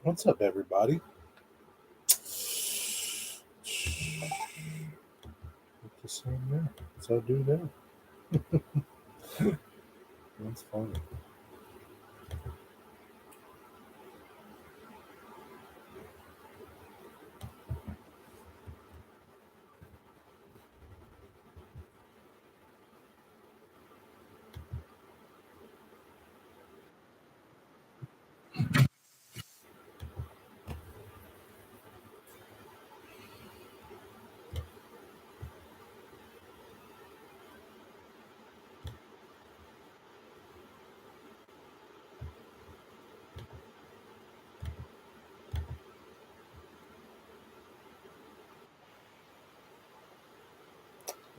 What's up, everybody? What the same there? What's I do there? That's funny.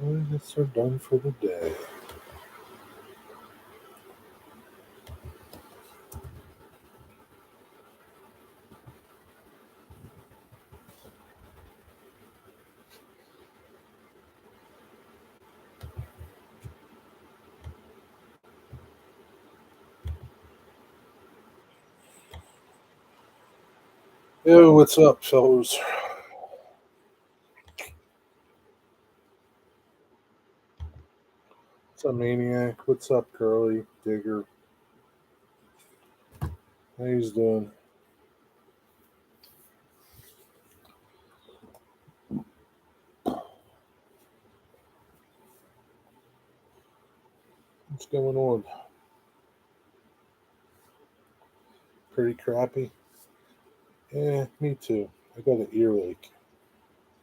I guess we're done for the day. Yo, what's up, fellows? What's up, Maniac? What's up, Curly? Digger? How you doing? What's going on? Pretty crappy? Yeah, me too. I got an earache.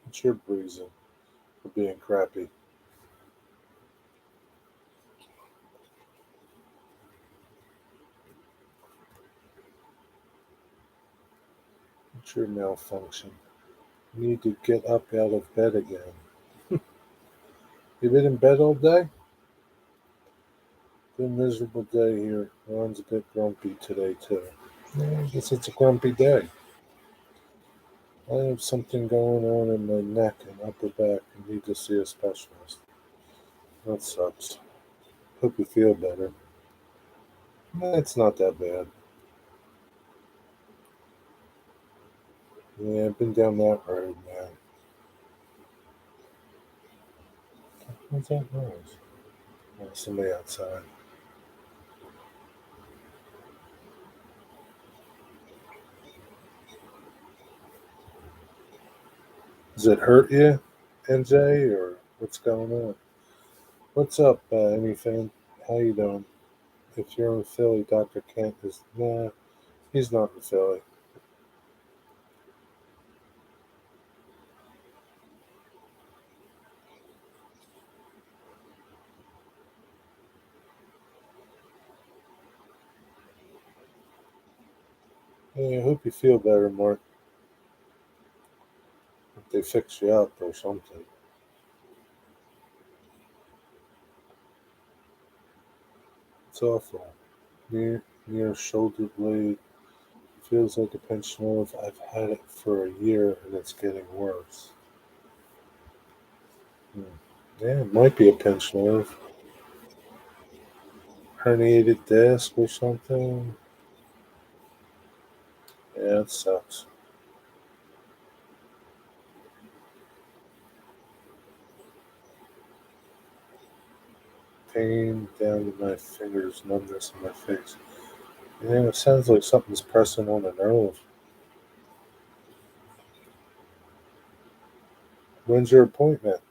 What's your reason for being crappy? What's your malfunction? You need to get up out of bed again. You been in bed all day? Been a miserable day here. Ron's a bit grumpy today, too. Yeah, I guess it's a grumpy day. I have something going on in my neck and upper back and need to see a specialist. That sucks. Hope you feel better. It's not that bad. Yeah, I've been down that road, man. What's that noise? Oh, somebody outside. Does it hurt you, NJ, or what's going on? What's up, anything? How you doing? If you're in Philly, Dr. Kent is... Nah, he's not in Philly. Yeah, I hope you feel better, Mark. Hope they fix you up or something. It's awful. Near shoulder blade. Feels like a pinched nerve. I've had it for a year and it's getting worse. Hmm. Yeah, it might be a pinched nerve. Herniated disc or something. Yeah, it sucks. Pain down to my fingers, numbness in my face. Yeah, it sounds like something's pressing on a nerve. When's your appointment?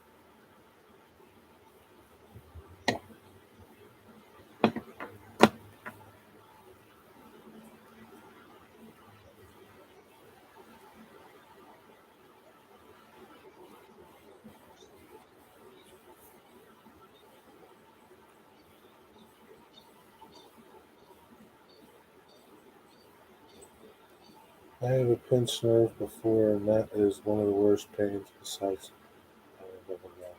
I have a pinched nerve before, and that is one of the worst pains besides I have ever known.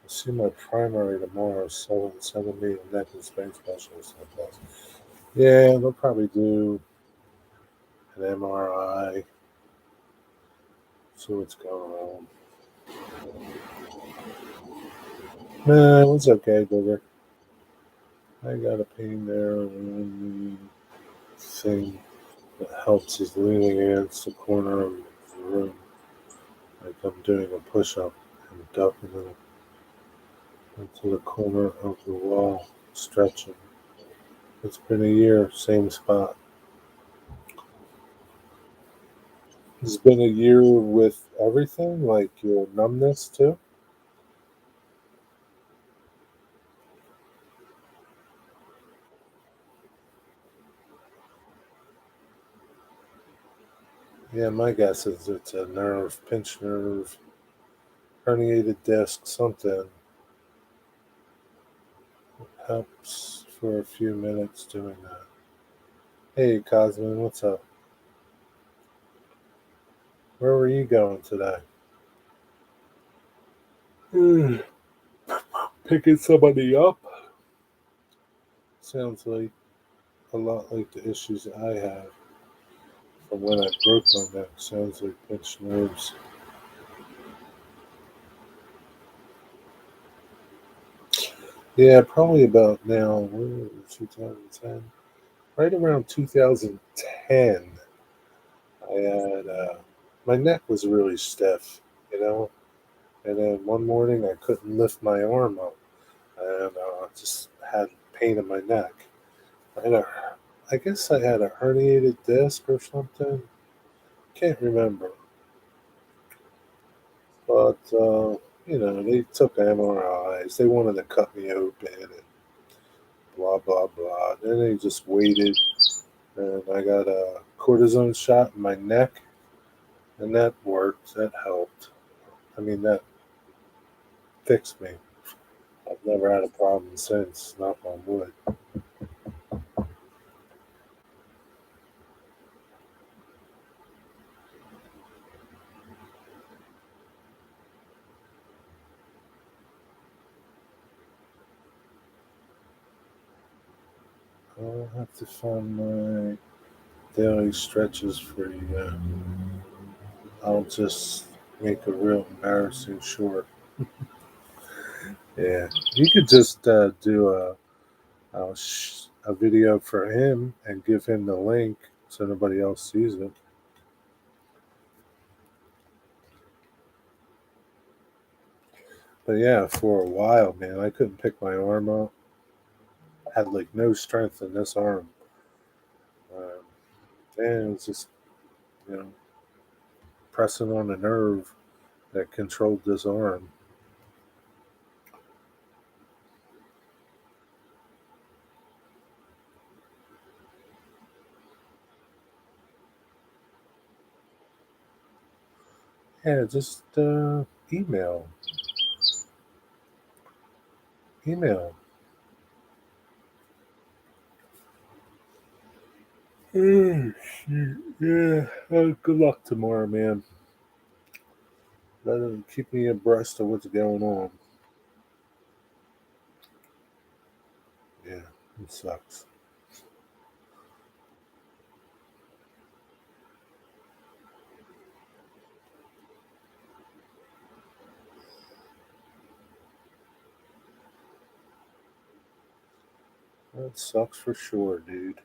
I see my primary tomorrow, so sending me a neck and spine specialist. Yeah, they'll probably do an MRI, see what's going on. Nah, it's okay, Booger. I got a pain there on the thing. It helps is leaning against the corner of the room, like I'm doing a push up and ducking into the corner of the wall, stretching. It's been a year, same spot. It's been a year with everything, like your numbness too. Yeah, my guess is it's a nerve, pinched nerve, herniated disc, something. Helps for a few minutes doing that. Hey, Cosmin, what's up? Where were you going today? Picking somebody up? Sounds like a lot like the issues I have from when I broke my neck. Sounds like pinched nerves. Yeah, probably about now, 2010. Right around 2010, I had, my neck was really stiff, you know? And then one morning I couldn't lift my arm up and just had pain in my neck. I had a, I guess I had a herniated disc or something. Can't remember. But, they took MRIs. They wanted to cut me open and blah, blah, blah. Then they just waited and I got a cortisone shot in my neck and that worked. That helped. I mean, that fixed me. I've never had a problem since, knock on wood. I'll have to find my daily stretches for you. I'll just make a real embarrassing short. Yeah, you could just do a video for him and give him the link so nobody else sees it. But yeah, for a while, man, I couldn't pick my arm up. Had like no strength in this arm. Um, and it was just, you know, pressing on a nerve that controlled this arm. Yeah, just email, email. Oh, shoot. Yeah. Good luck tomorrow, man. Let them keep me abreast of what's going on. Yeah, it sucks. That sucks for sure, dude.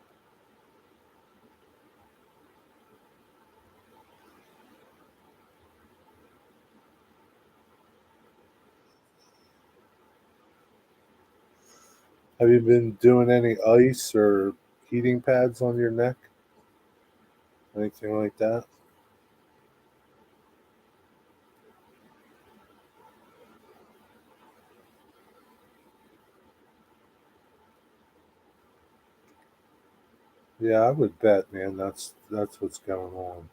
Have you been doing any ice or heating pads on your neck? Anything like that? Yeah, I would bet, man. That's what's going on.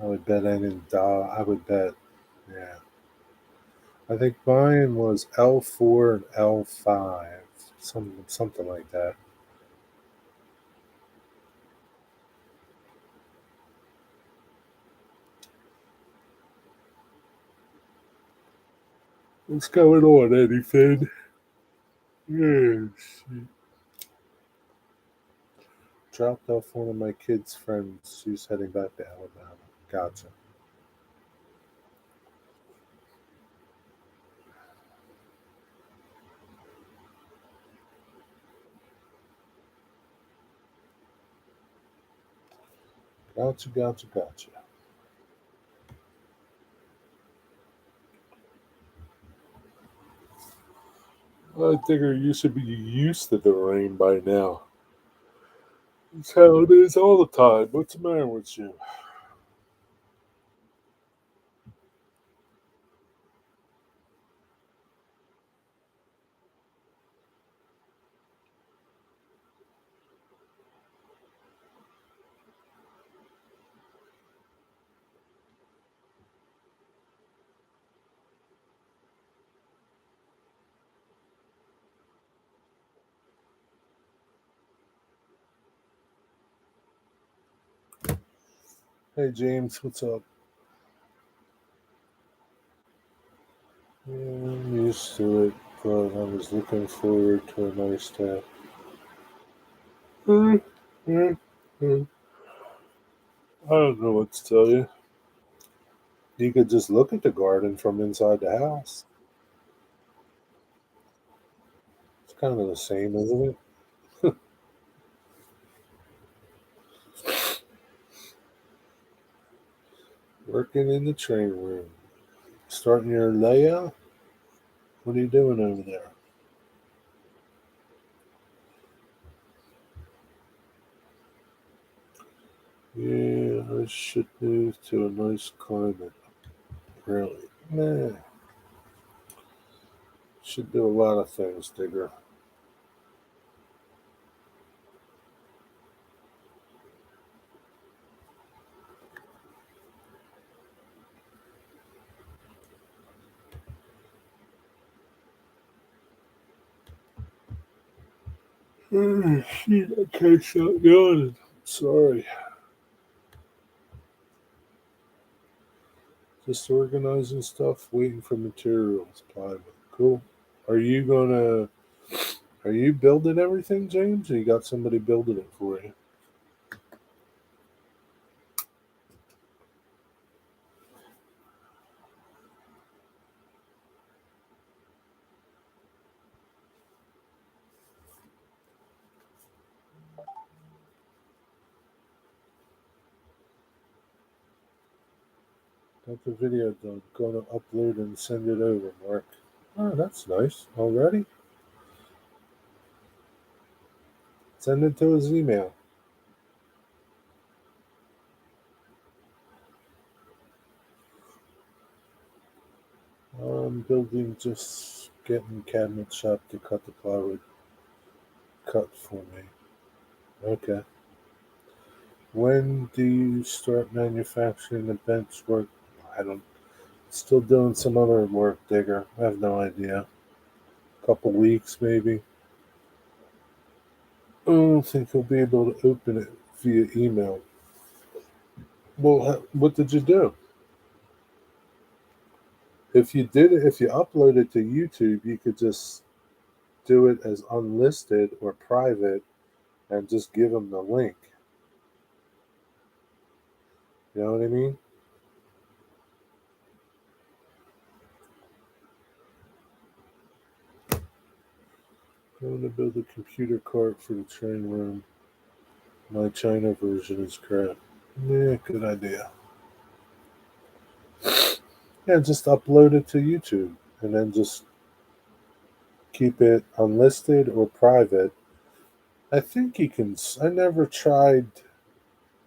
I would bet any dollar. I would bet. Yeah, I think mine was L4 and L5, something like that. What's going on? Anything? Yes. Dropped off one of my kids' friends. She's heading back to Alabama. Gotcha. Gotcha, gotcha, gotcha. I figure you should be used to the rain by now. It's how it is all the time. What's the matter with you? Hey, James, what's up? Yeah, I'm used to it, but I was looking forward to a nice day. Mm, mm, mm. I don't know what to tell you. You could just look at the garden from inside the house. It's kind of the same, isn't it? Working in the train room. Starting your layout? What are you doing over there? Yeah, I should move to a nice climate. Really? Nah, should do a lot of things, Digger. Shit, I can't stop yawning. Sorry. Just organizing stuff, waiting for materials. Plywood. Cool. Are you gonna? Are you building everything, James? Or you got somebody building it for you? Got the video done. Gonna upload and send it over, Mark. Oh, that's nice. Already? Send it to his email. I'm building, just getting cabinet shop to cut the plywood cut for me. Okay. When do you start manufacturing the bench work? I don't. Still doing some other work, Digger. I have no idea. Couple weeks, maybe. I don't think he'll be able to open it via email. Well, what did you do? If you did it, if you upload it to YouTube, you could just do it as unlisted or private and just give them the link. You know what I mean? I'm going to build a computer cart for the train room. My China version is crap. Yeah, good idea. Yeah, just upload it to YouTube and then just keep it unlisted or private. I think you can. I never tried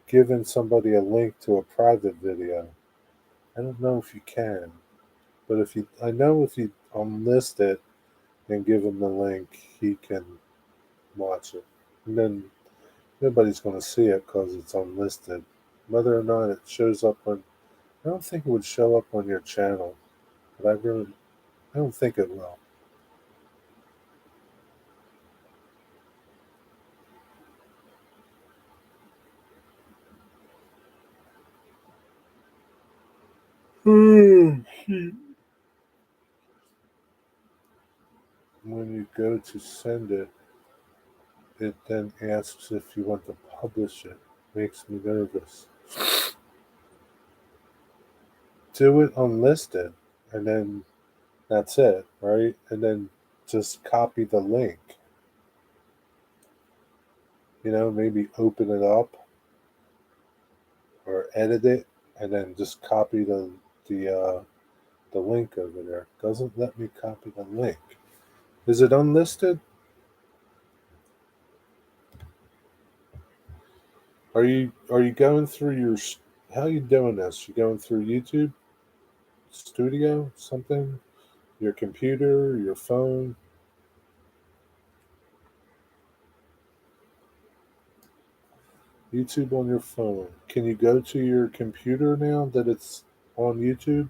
giving somebody a link to a private video. I don't know if you can, but if you, I know if you unlist it and give him the link, he can watch it. And then nobody's going to see it because it's unlisted. Whether or not it shows up on, I don't think it would show up on your channel, but I don't think it will. When you go to send it, it then asks if you want to publish it. Makes me nervous. Do it unlisted, and then that's it, right? And then just copy the link. Maybe open it up edit it and then just copy the link over there. Doesn't let me copy the link. Is it unlisted? Are you going through your? How are you doing this? You going through YouTube Studio something? Your computer, your phone? YouTube on your phone. Can you go to your computer now that it's on YouTube?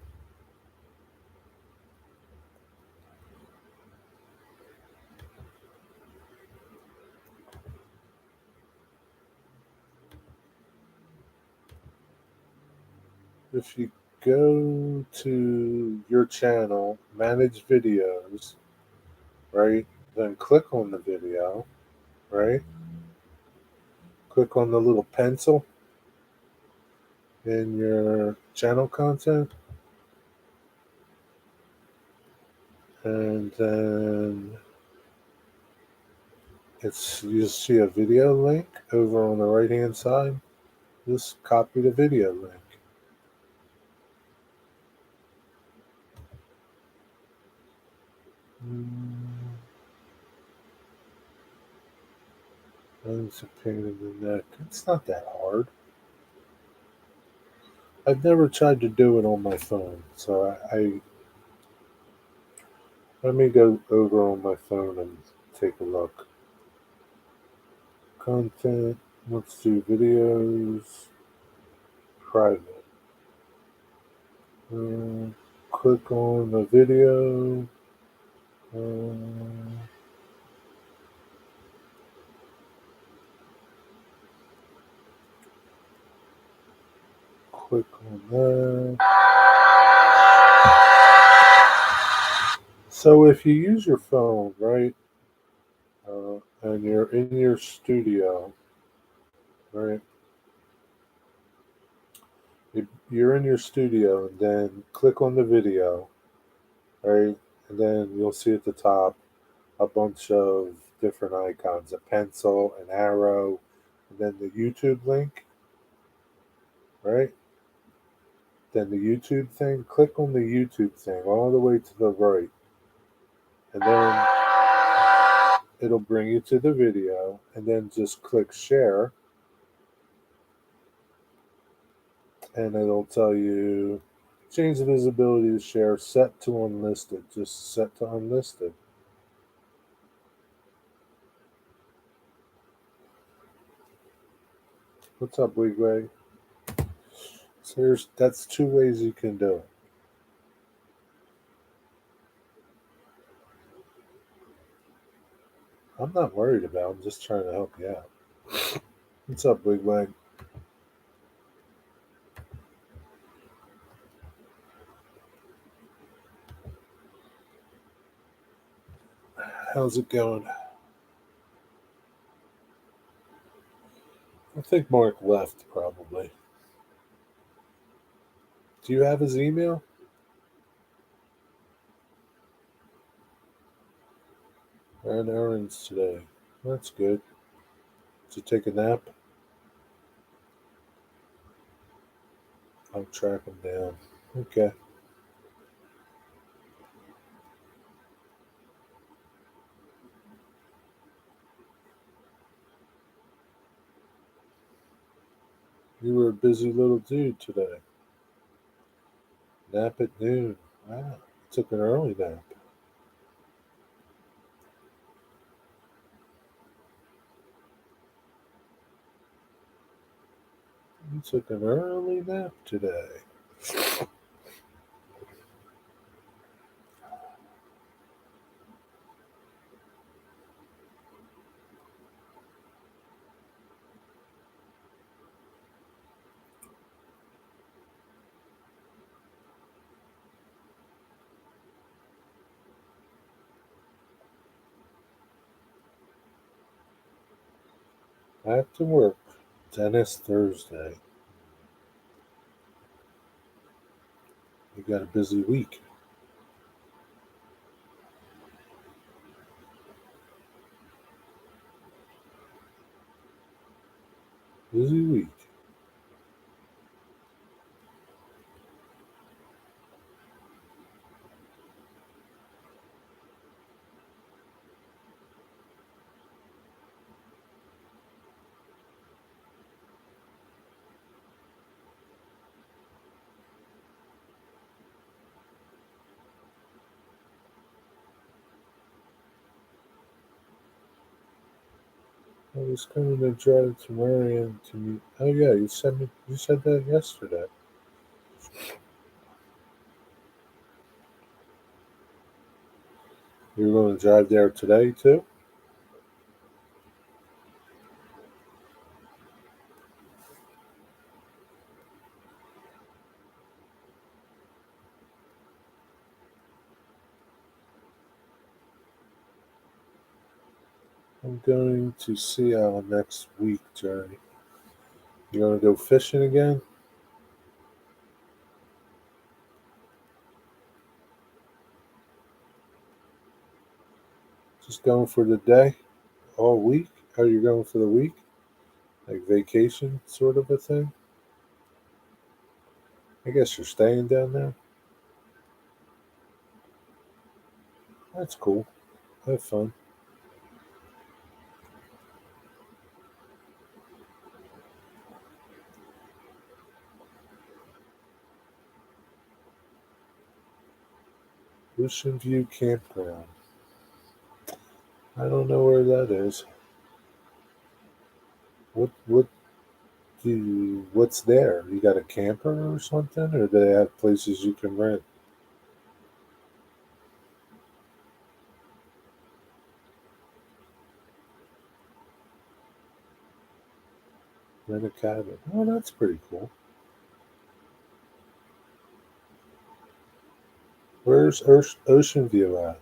If you go to your channel, manage videos, right? Then click on the video, right? Click on the little pencil in your channel content, and then you see a video link over on the right hand side. Just copy the video link. Mm, It's a pain in the neck. It's not that hard. I've never tried to do it on my phone, so I let me go over on my phone and take a look. Content. Let's do videos. Private. Uh, Click on the video. Uh, Click on that. So if you use your phone, right, and you're in your studio, right, you're in your studio, and then click on the video, right, and then you'll see at the top a bunch of different icons: a pencil, an arrow, and then the YouTube link, right? Then the YouTube thing. Click on the YouTube thing all the way to the right, and then it'll bring you to the video, and then just click share, and it'll tell you change the visibility to share, set to unlisted. Just set to unlisted. What's up, Wigway? So that's two ways you can do it. I'm not worried about it. I'm just trying to help you out. What's up, Wigway? How's it going? I think Mark left probably. Do you have his email? Ran errands today. That's good. Did you take a nap? I'll track him down. Okay. You were a busy little dude today. Nap at noon. Wow. Took an early nap. You took an early nap today. Back to work. Dentist Thursday. You got a busy week. Busy week. I was going to drive to Marion to meet. Oh yeah, you sent me. You said that yesterday. You're going to drive there today too. I'm going to Seattle next week, Jerry. You going to go fishing again? Just going for the day, all week? Are you going for the week? Like vacation, sort of a thing? I guess you're staying down there. That's cool. Have fun. Ocean View Campground. I don't know where that is. What what's there? You got a camper or something, or do they have places you can rent a cabin? Oh, that's pretty cool. Where's Ocean View at?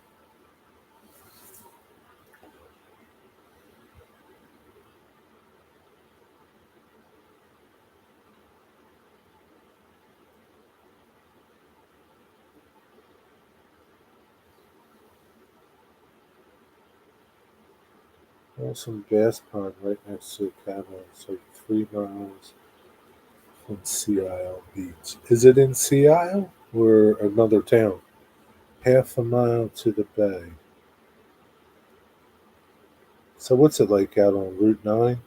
Awesome gas pond right next to the cabin. It's like 3 miles from Sea Isle Beach. Is it in Sea Isle or another town? Half a mile to the bay. So what's it like out on Route 9?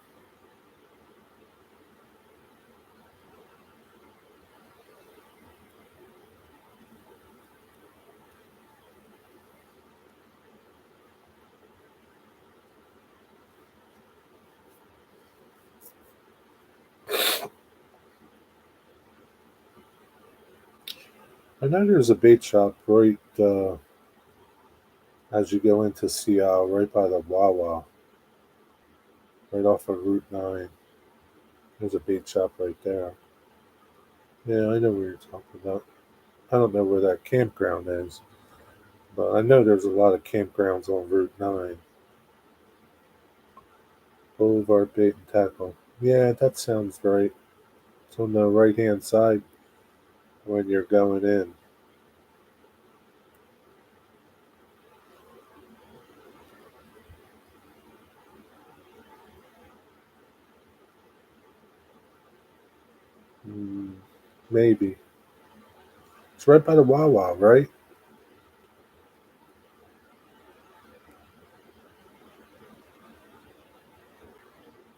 I know there's a bait shop right as you go into Sea Isle, right by the Wawa, right off of Route 9. There's a bait shop right there. Yeah, I know what you're talking about. I don't know where that campground is, but I know there's a lot of campgrounds on Route 9. Boulevard Bait and Tackle. Yeah, that sounds right. It's on the right hand side when you're going in. Hmm, maybe. It's right by the Wawa, right?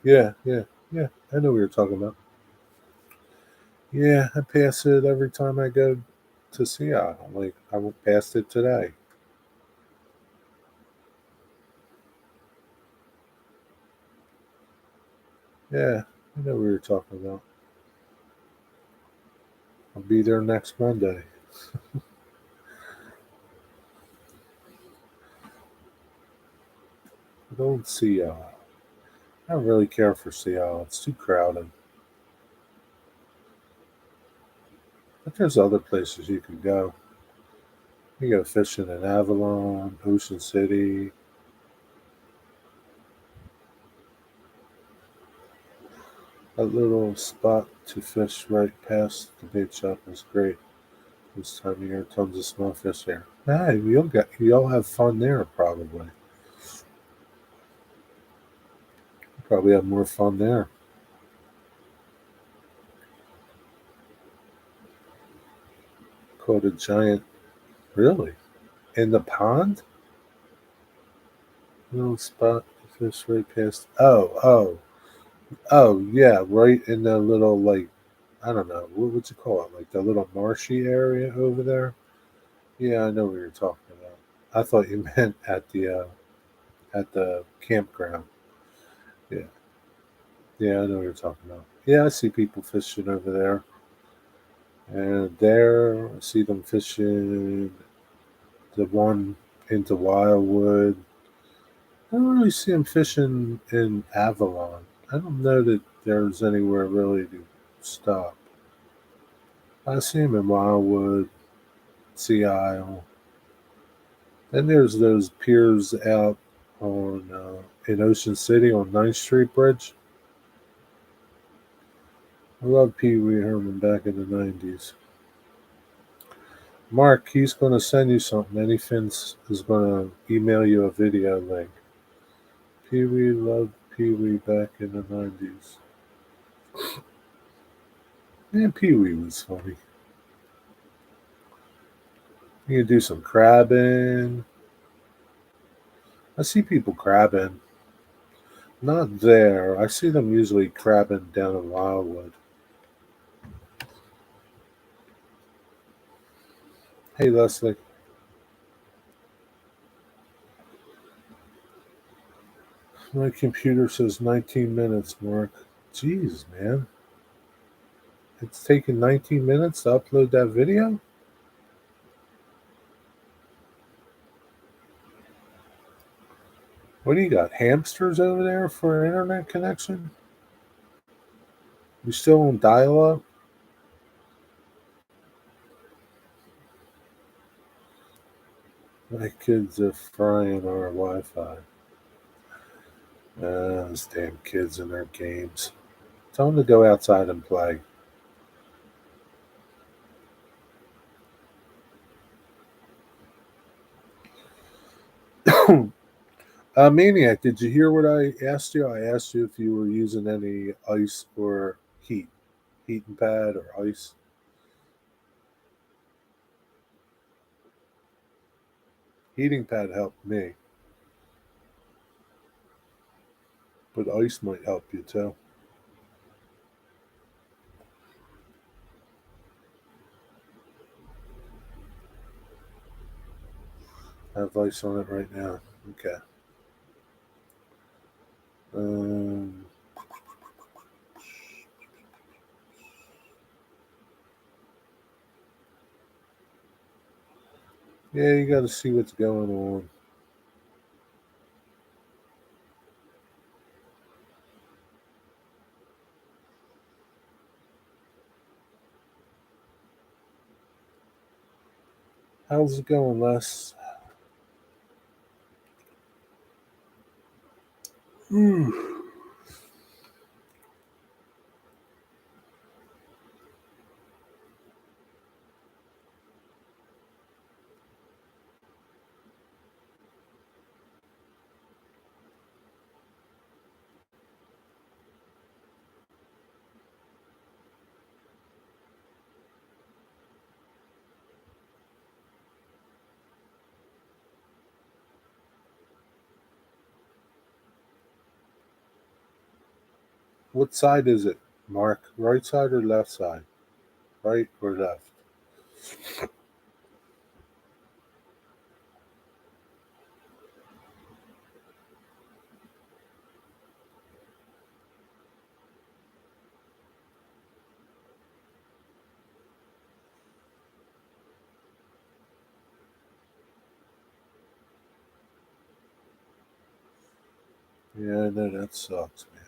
Yeah, yeah, yeah. I know what you're talking about. Yeah, I pass it every time I go to Seattle. Like, I went past it today. Yeah, I know what you're talking about. I'll be there next Monday. I don't see I don't really care for Seattle. It's too crowded. But there's other places you can go. You go fishing in Avalon, Ocean City. That little spot to fish right past the bait shop is great. This time of year, tons of small fish there. Nah, you'll have fun there probably. Probably have more fun there. Caught a giant, really, in the pond. Little spot to fish right past. Oh, yeah, right in the little like I don't know what would you call it, like the little marshy area over there. Yeah, I know what you're talking about. I thought you meant at the campground. Yeah, Yeah, I know what you're talking about. Yeah, I see people fishing over there. And there, I see them fishing the one into Wildwood. I don't really see them fishing in Avalon. I don't know that there's anywhere really to stop. I see them in Wildwood, Sea Isle. Then there's those piers out on in Ocean City on Ninth Street Bridge. I love Pee Wee Herman back in the 90s. Mark, he's going to send you something. Anyfins is going to email you a video link. Pee Wee loved Pee Wee back in the 90s. Man, Pee Wee was funny. You can do some crabbing. I see people crabbing. Not there. I see them usually crabbing down in Wildwood. Hey, Leslie. My computer says 19 minutes, Mark. Jeez, man. It's taken 19 minutes to upload that video? What do you got? Hamsters over there for an internet connection? You still on dial up? My kids are frying our Wi Fi. Those damn kids and their games. Tell them to go outside and play. Maniac, did you hear what I asked you? I asked you if you were using any ice or heating pad or ice. Heating pad helped me, but ice might help you too. I have ice on it right now. Okay. Um, yeah, you got to see what's going on. How's it going, Les? What side is it, Mark? Right side or left side? Right or left? Yeah, I know that sucks, man.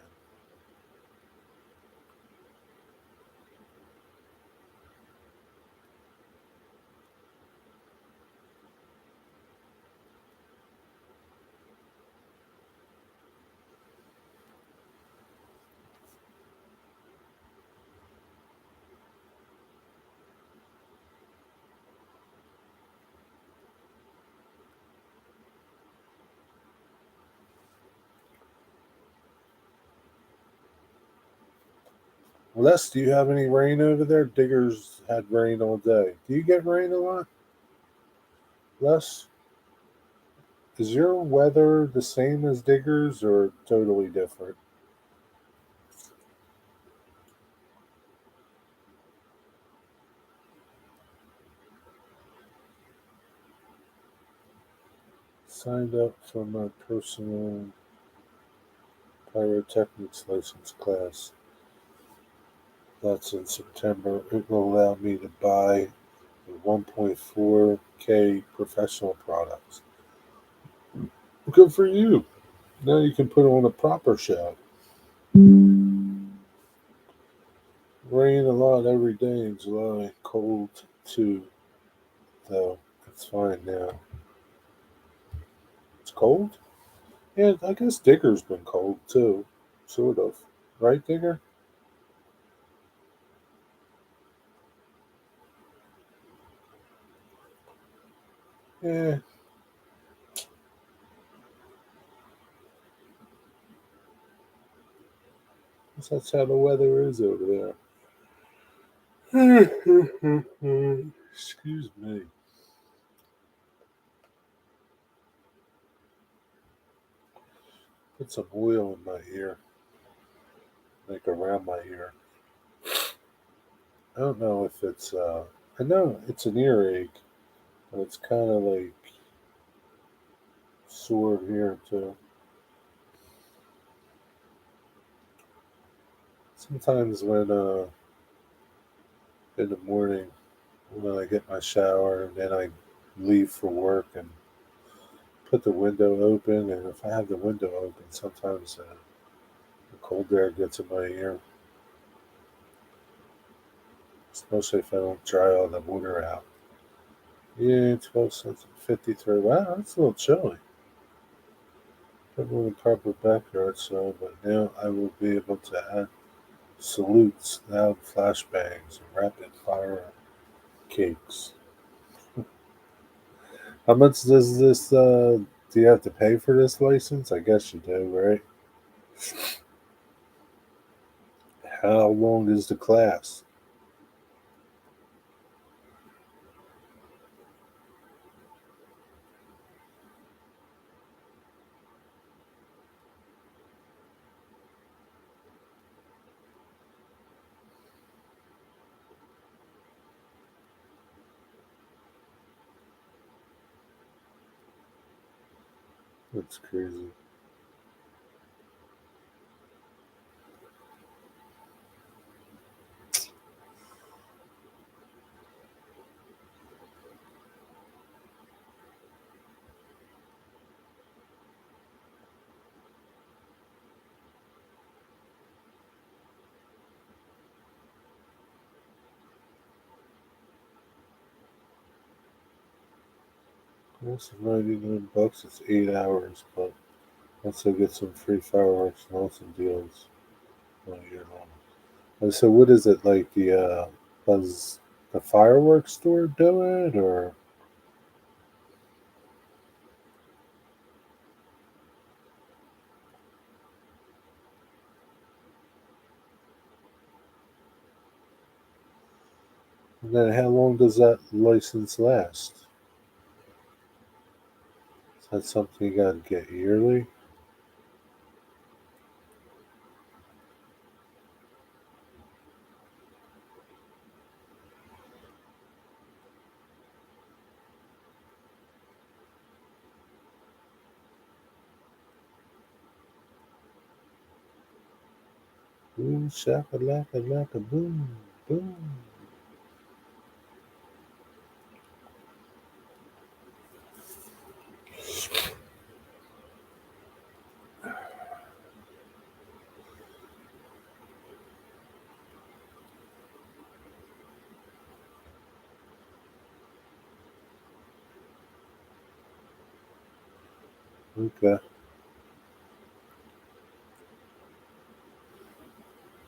Les, do you have any rain over there? Diggers had rain all day. Do you get rain a lot? Les, is your weather the same as Diggers or totally different? Signed up for my personal pyrotechnics license class. That's in September. It will allow me to buy the 1.4K professional products. Good for you. Now you can put on a proper show. Rain a lot every day in July. Cold too, though. It's fine now. It's cold? Yeah, I guess Digger's been cold too. Sort of. Right, Digger? Yeah, guess that's how the weather is over there. Excuse me. Put some oil in my ear, like around my ear. I don't know if it's, I know it's an earache, but it's kind of like sore here too. Sometimes when, in the morning, when I get my shower and then I leave for work and put the window open, and if I have the window open, sometimes the cold air gets in my ear, especially if I don't dry all the water out. Yeah, 12 cents and 53. Wow, that's a little chilly. Put on the proper backyard so, but now I will be able to add salutes, loud flashbangs, and rapid fire cakes. How much does this, do you have to pay for this license? I guess you do, right? How long is the class? That's crazy. That's 99 bucks. It's 8 hours, but once I get some free fireworks and all some deals all year long. And so, what is it like? Does the fireworks store do it, or and then how long does that license last? Is that something you got to get yearly? Boom, shaka laka laka boom, boom. Okay.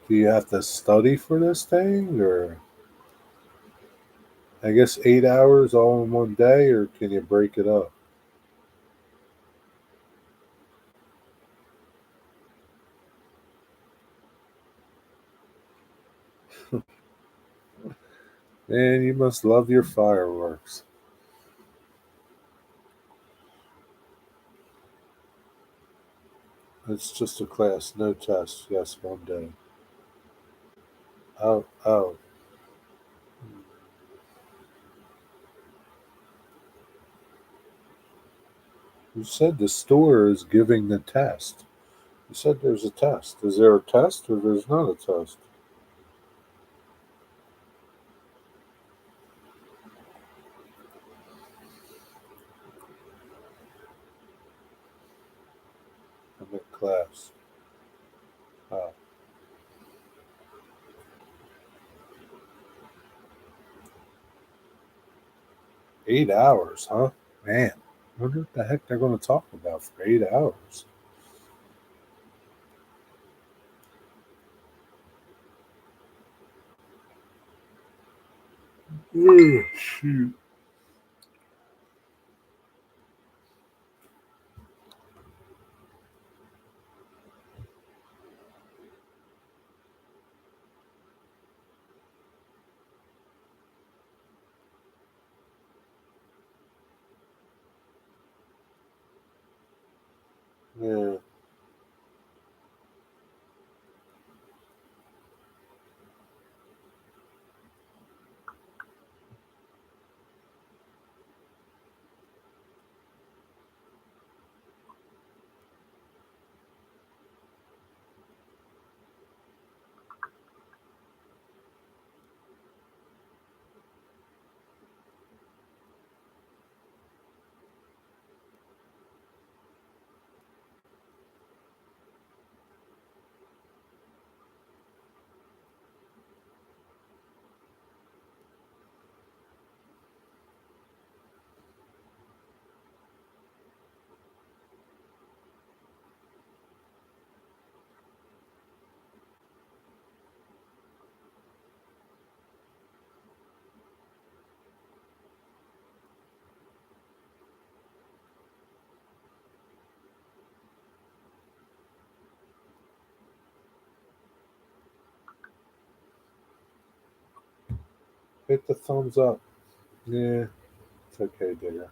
Do you have to study for this thing, or I guess 8 hours all in one day, or can you break it up? Man, you must love your fireworks. It's just a class, no test. Yes, one day. Oh, oh. You said the store is giving the test. You said there's a test. Is there a test or there's not a test? I'm in class. Uh, 8 hours, huh? Man, wonder what the heck they're going to talk about for 8 hours. Ugh, shoot. Yeah, hit the thumbs up. Yeah, it's okay, Digger.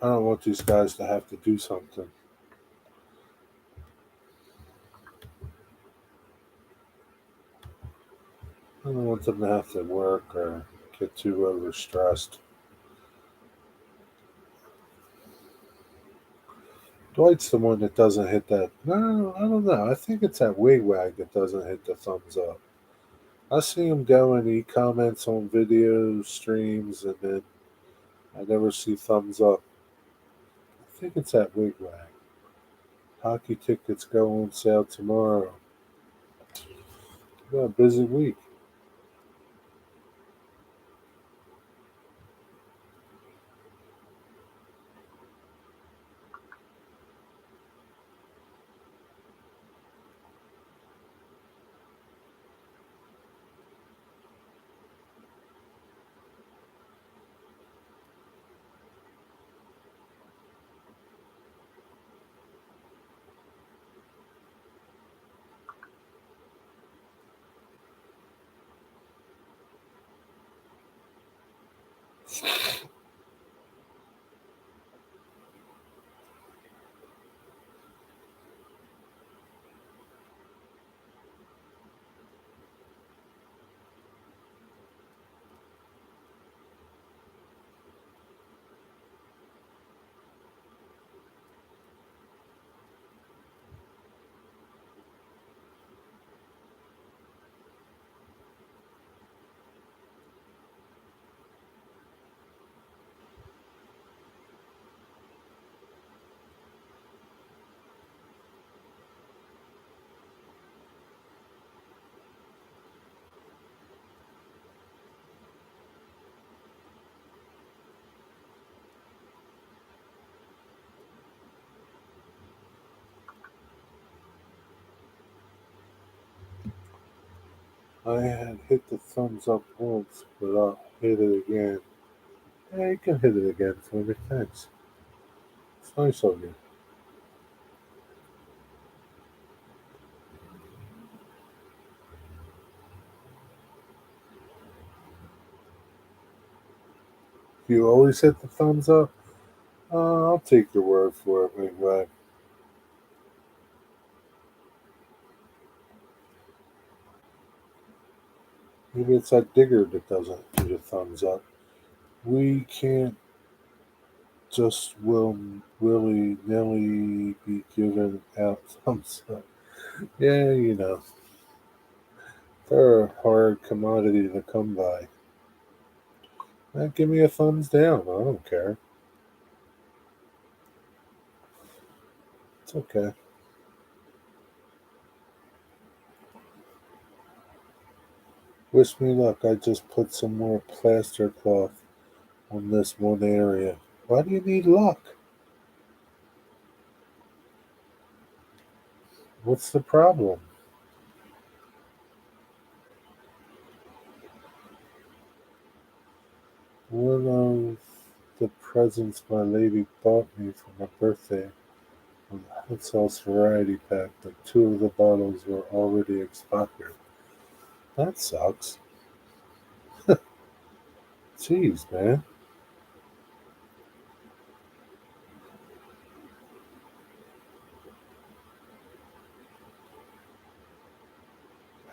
I don't want these guys to have to do something. I don't want them to have to work or get too overstressed. Dwight's the one that doesn't hit that. No, I don't know. I think it's that wigwag that doesn't hit the thumbs up. I see him go and he comments on videos, streams, and then I never see thumbs up. I think it's that wigwag. Hockey tickets go on sale tomorrow. Got a busy week. I had hit the thumbs up once, but I'll hit it again. Yeah, you can hit it again for me. Thanks. It's nice of you. You always hit the thumbs up? I'll take your word for it, wigwag. Maybe it's that digger that doesn't do the thumbs up. We can't just will willy nilly be given out thumbs up. Yeah, they're a hard commodity to come by. Give me a thumbs down. I don't care. It's okay. Wish me luck. I just put some more plaster cloth on this one area. Why do you need luck? What's the problem? One of the presents my lady bought me for my birthday was a hot sauce variety pack, but two of the bottles were already expired. That sucks. Jeez, man.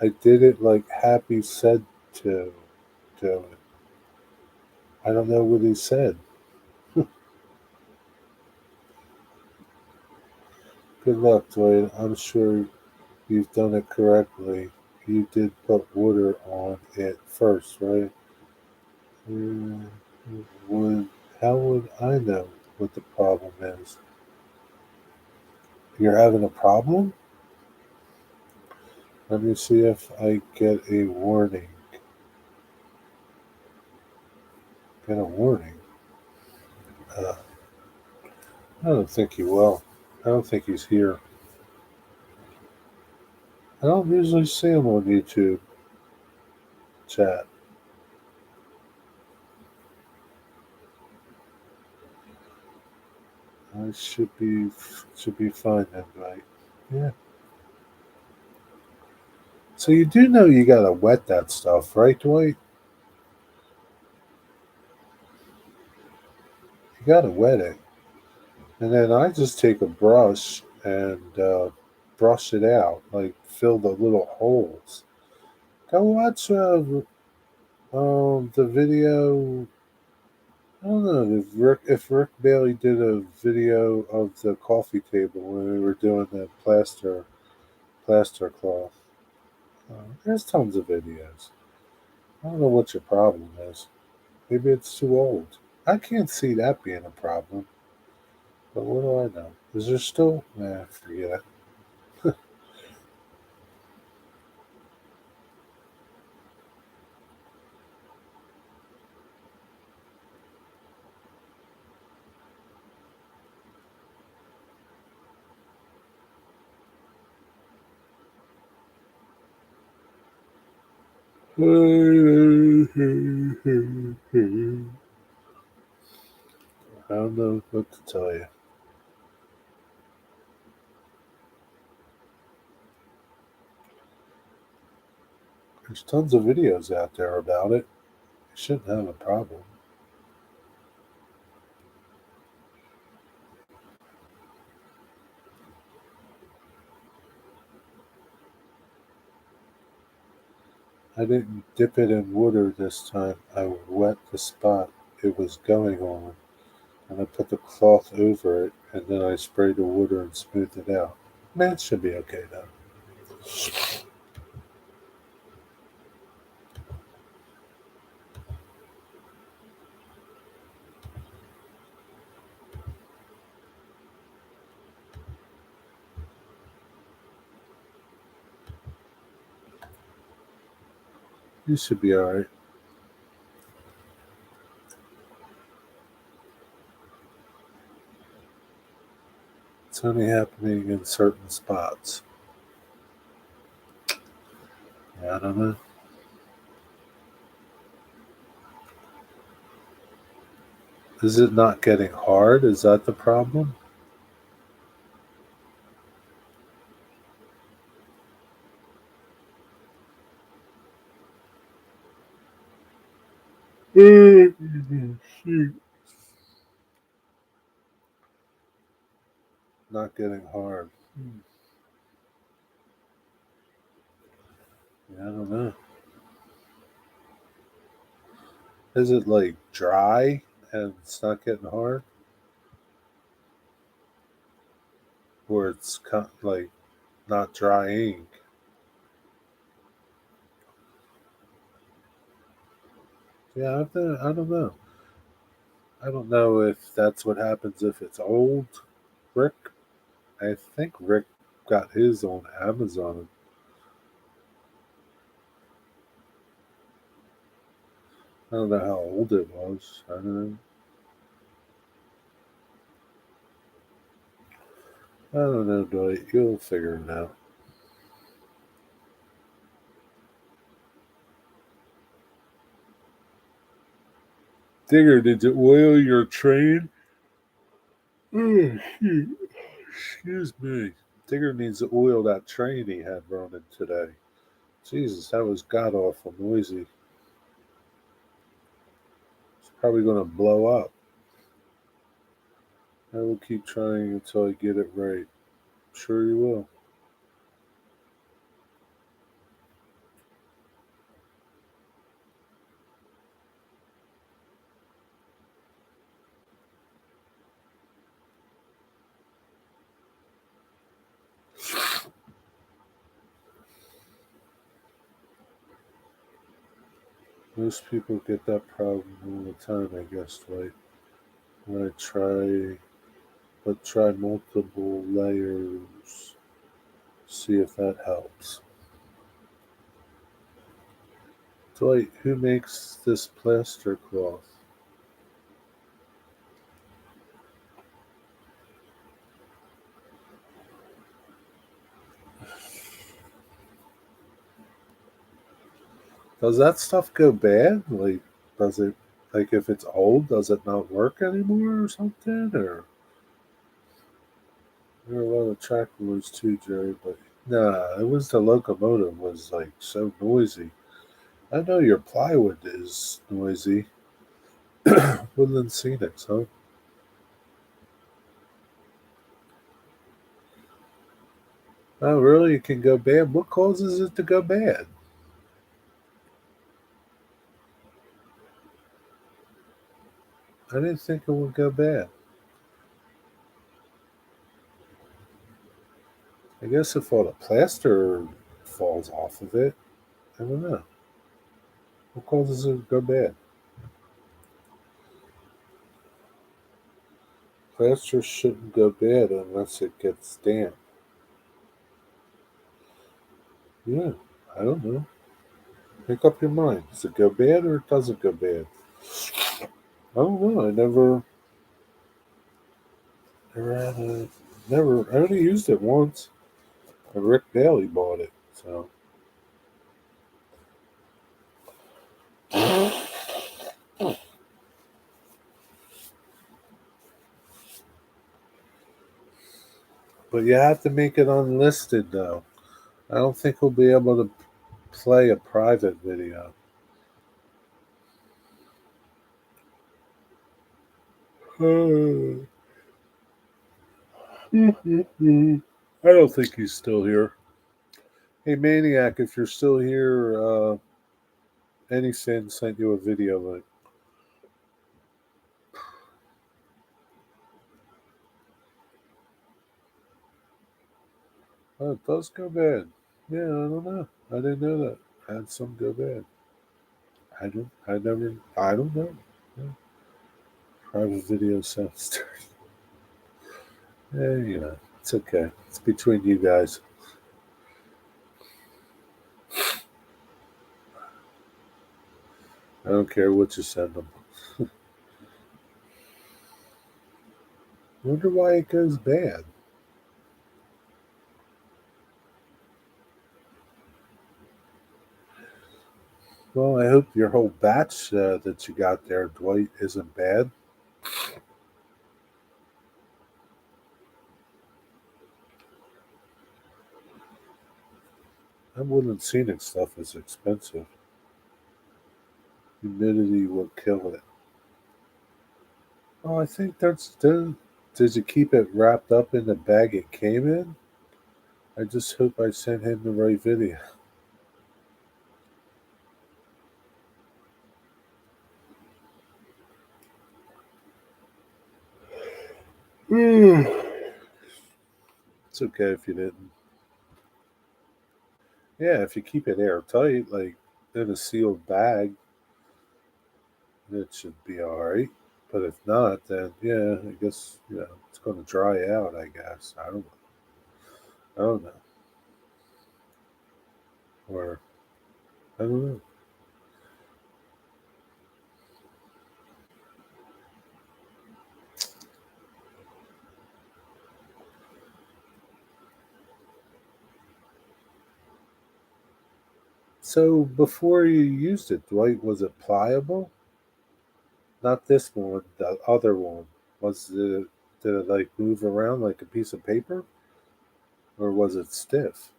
I did it like Happy said to do it. I don't know what he said. Good luck, Dwight. I'm sure you've done it correctly. You did put water on it first, right? Mm, Would how would I know what the problem is? You're having a problem? Let me see if I get a warning. Get a warning? Uh, I don't think he will. I don't think he's here. I don't usually see him on YouTube chat. I should be fine then, right? Yeah. So you do know you gotta wet that stuff, right, Dwight? You gotta wet it, and then I just take a brush and brush it out, like fill the little holes. Go watch the video. I don't know if Rick Bailey did a video of the coffee table when we were doing the plaster cloth. There's tons of videos. I don't know what your problem is. Maybe it's too old. I can't see that being a problem. But what do I know? Is there still? Nah, forget it. I don't know what to tell you. There's tons of videos out there about it. You shouldn't have a problem. I didn't dip it in water this time. I wet the spot it was going on, and I put the cloth over it, and then I sprayed the water and smoothed it out. Man, it should be okay though. You should be alright. It's only happening in certain spots. Yeah, I don't know. Is it not getting hard? Is that the problem? Not getting hard. Yeah, I don't know. Is it like dry and it's not getting hard? where it's like not dry ink. Yeah, I don't know. I don't know if that's what happens if it's old Rick. I think Rick got his on Amazon. I don't know how old it was. I don't know. I don't know, Dwight. You'll figure it out. Digger, did you oil your train? Oh, excuse me. Digger needs to oil that train he had running today. Jesus, that was god awful noisy. It's probably going to blow up. I will keep trying until I get it right. Sure, you will. Most people get that problem all the time, I guess, right? When I try multiple layers. See if that helps. Dwight, who makes this plaster cloth? Does that stuff go bad? Like, does it, like, if it's old, does it not work anymore or something? Or there are a lot of track noise too, Jerry, but nah, it was the locomotive was like so noisy. I know your plywood is noisy. Woodland Scenics, huh? Oh, really? It can go bad? What causes it to go bad? I didn't think it would go bad. I guess if all the plaster falls off of it, I don't know. What causes it to go bad? Plaster shouldn't go bad unless it gets damp. Yeah, I don't know. Make up your mind. Does it go bad or does it go bad? I don't know. Never had a, never. I only used it once. And Rick Bailey bought it. So, but you have to make it unlisted though. I don't think we'll be able to play a private video. I don't think he's still here. Hey, Maniac, if you're still here, Anysin sent you a video link. Oh, it does go bad. Yeah, I don't know. I didn't know that. I had some go bad. I don't know. Yeah. Private video sounds dirty. Yeah, you know, it's okay. It's between you guys. I don't care what you send them. Wonder why it goes bad. Well, I hope your whole batch that you got there, Dwight, isn't bad. That wooden scenic stuff is expensive. Humidity will kill it. Oh, I think that's done. Did you keep it wrapped up in the bag it came in? I just hope I sent him the right video. It's okay if you didn't. Yeah, if you keep it airtight, like in a sealed bag, it should be all right. But if not, then yeah, I guess it's going to dry out. I guess I don't know, or I don't know. So before you used it, Dwight, was it pliable? Not this one, the other one. Was it Did it like move around like a piece of paper, or was it stiff?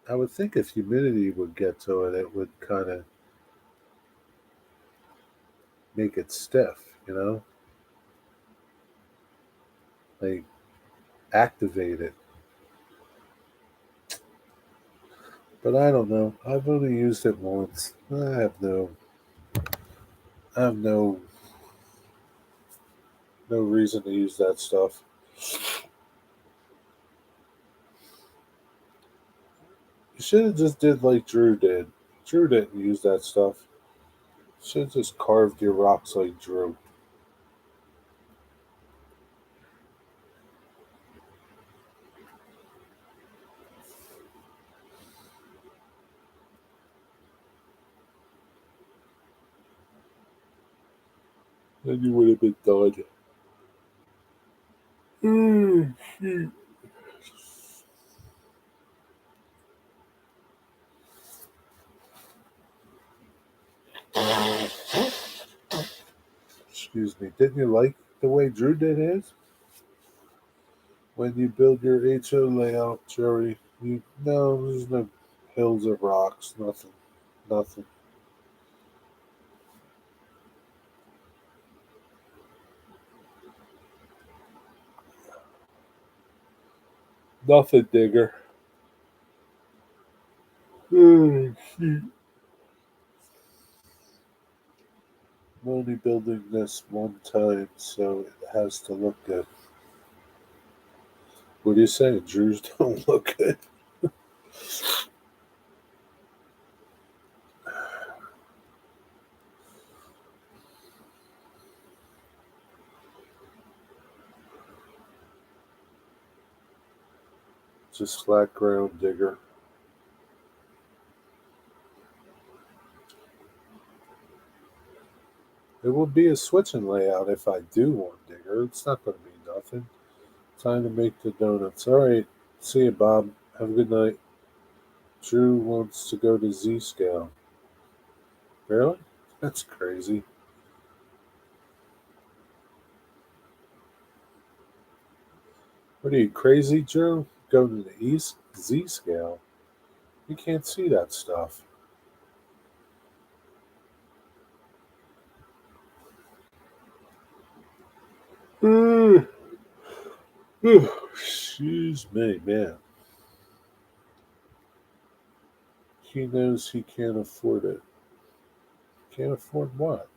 I would think if humidity would get to it, it would kind of make it stiff. Like activate it. But I don't know. I've only used it once. I have no reason to use that stuff. You should have just did like Drew did. Drew didn't use that stuff. Should have just carved your rocks like Drew. Then you would have been done. Mm, shoot. Excuse me. Didn't you like the way Drew did his? When you build your HO layout, Jerry, there's no hills or rocks, nothing, nothing, nothing, digger. Mm, shoot. I'm only building this one time, so it has to look good. What are you saying? Drews don't look good. Just flat ground, digger. It will be a switching layout if I do one, digger. It's not going to be nothing. Time to make the donuts. All right. See you, Bob. Have a good night. Drew wants to go to Z scale. Really? That's crazy. What are you, crazy, Drew? Go to the East Z scale. You can't see that stuff. Mm. Excuse me, man. He knows he can't afford it. Can't afford what?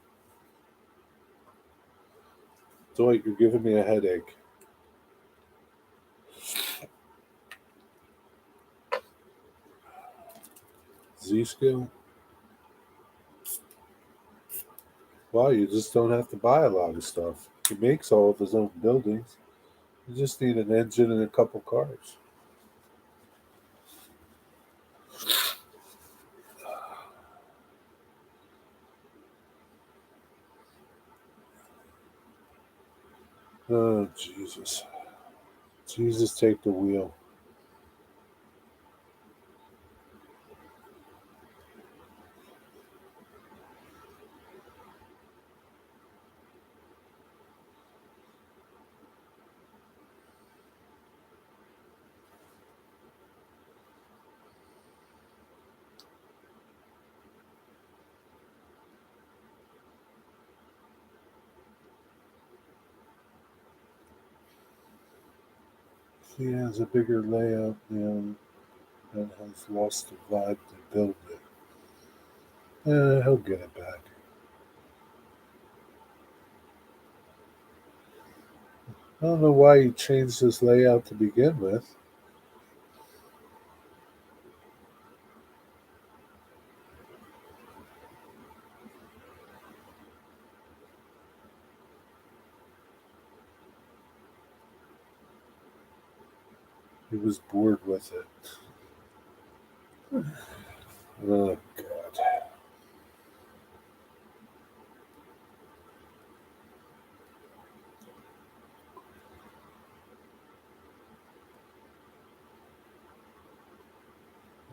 Dwight, you're giving me a headache. Z scale? Well, you just don't have to buy a lot of stuff. He makes all of his own buildings. You just need an engine and a couple cars. Oh, Jesus. Jesus, take the wheel. He has a bigger layout now and has lost the vibe to build it. He'll get it back. I don't know why he changed his layout to begin with. He was bored with it. Oh, God.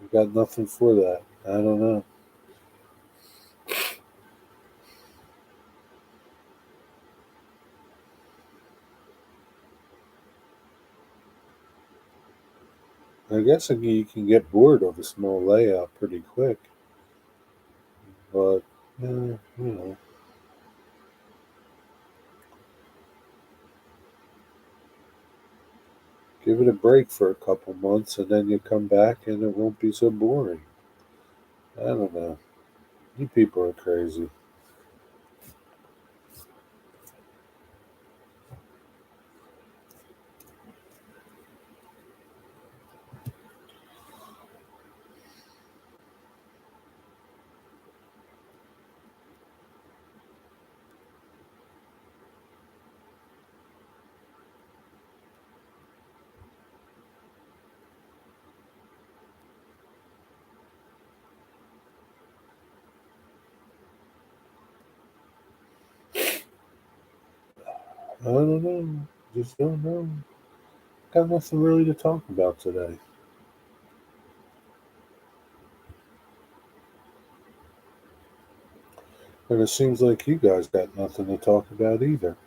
I got nothing for that. I don't know. I guess you can get bored of a small layout pretty quick, but you know, give it a break for a couple months, and then you come back, and it won't be so boring. I don't know. You people are crazy. I don't know. Just don't know. Got nothing really to talk about today. And it seems like you guys got nothing to talk about either.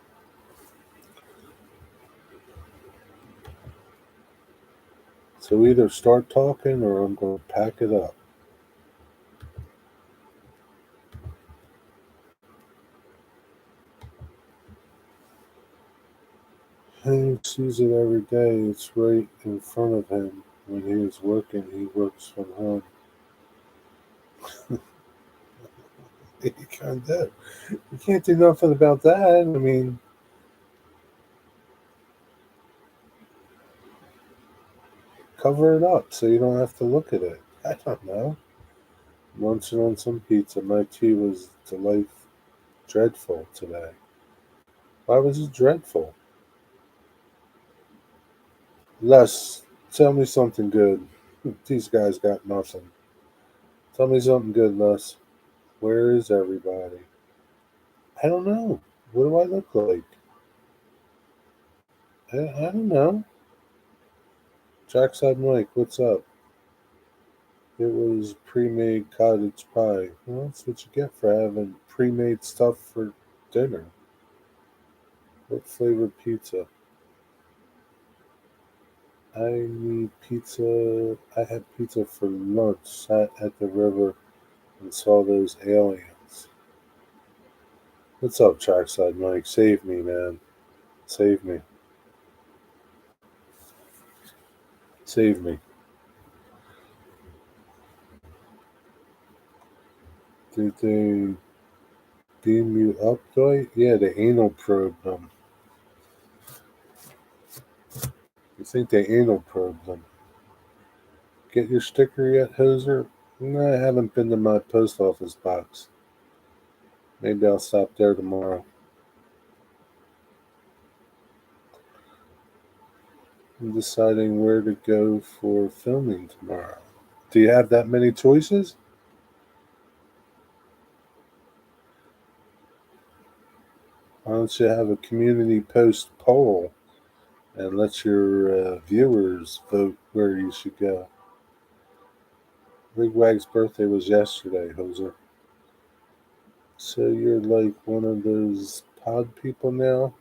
So either start talking or I'm going to pack it up. He sees it every day. It's right in front of him. When he is working, he works from home. You can't do. You can't do nothing about that. I mean, cover it up so you don't have to look at it. I don't know. Munching on some pizza. My tea was dreadful today. Why was it dreadful? Les, tell me something good. These guys got nothing. Tell me something good, Les. Where is everybody? I don't know. What do I look like? I don't know. Jackside Mike, what's up? It was pre-made cottage pie. Well, that's what you get for having pre-made stuff for dinner. What flavored pizza? I need pizza. I had pizza for lunch. Sat at the river and saw those aliens. What's up, Trackside Mike? Save me, man. Save me. Save me. Did they beam you up, Dwight? Yeah, the anal probe them. You think they anal probe them? Get your sticker yet, Hoser? No, I haven't been to my post office box. Maybe I'll stop there tomorrow. I'm deciding where to go for filming tomorrow. Do you have that many choices? Why don't you have a community post poll and let your viewers vote where you should go? Wigwag's birthday was yesterday, Hoser. So you're like one of those pod people now?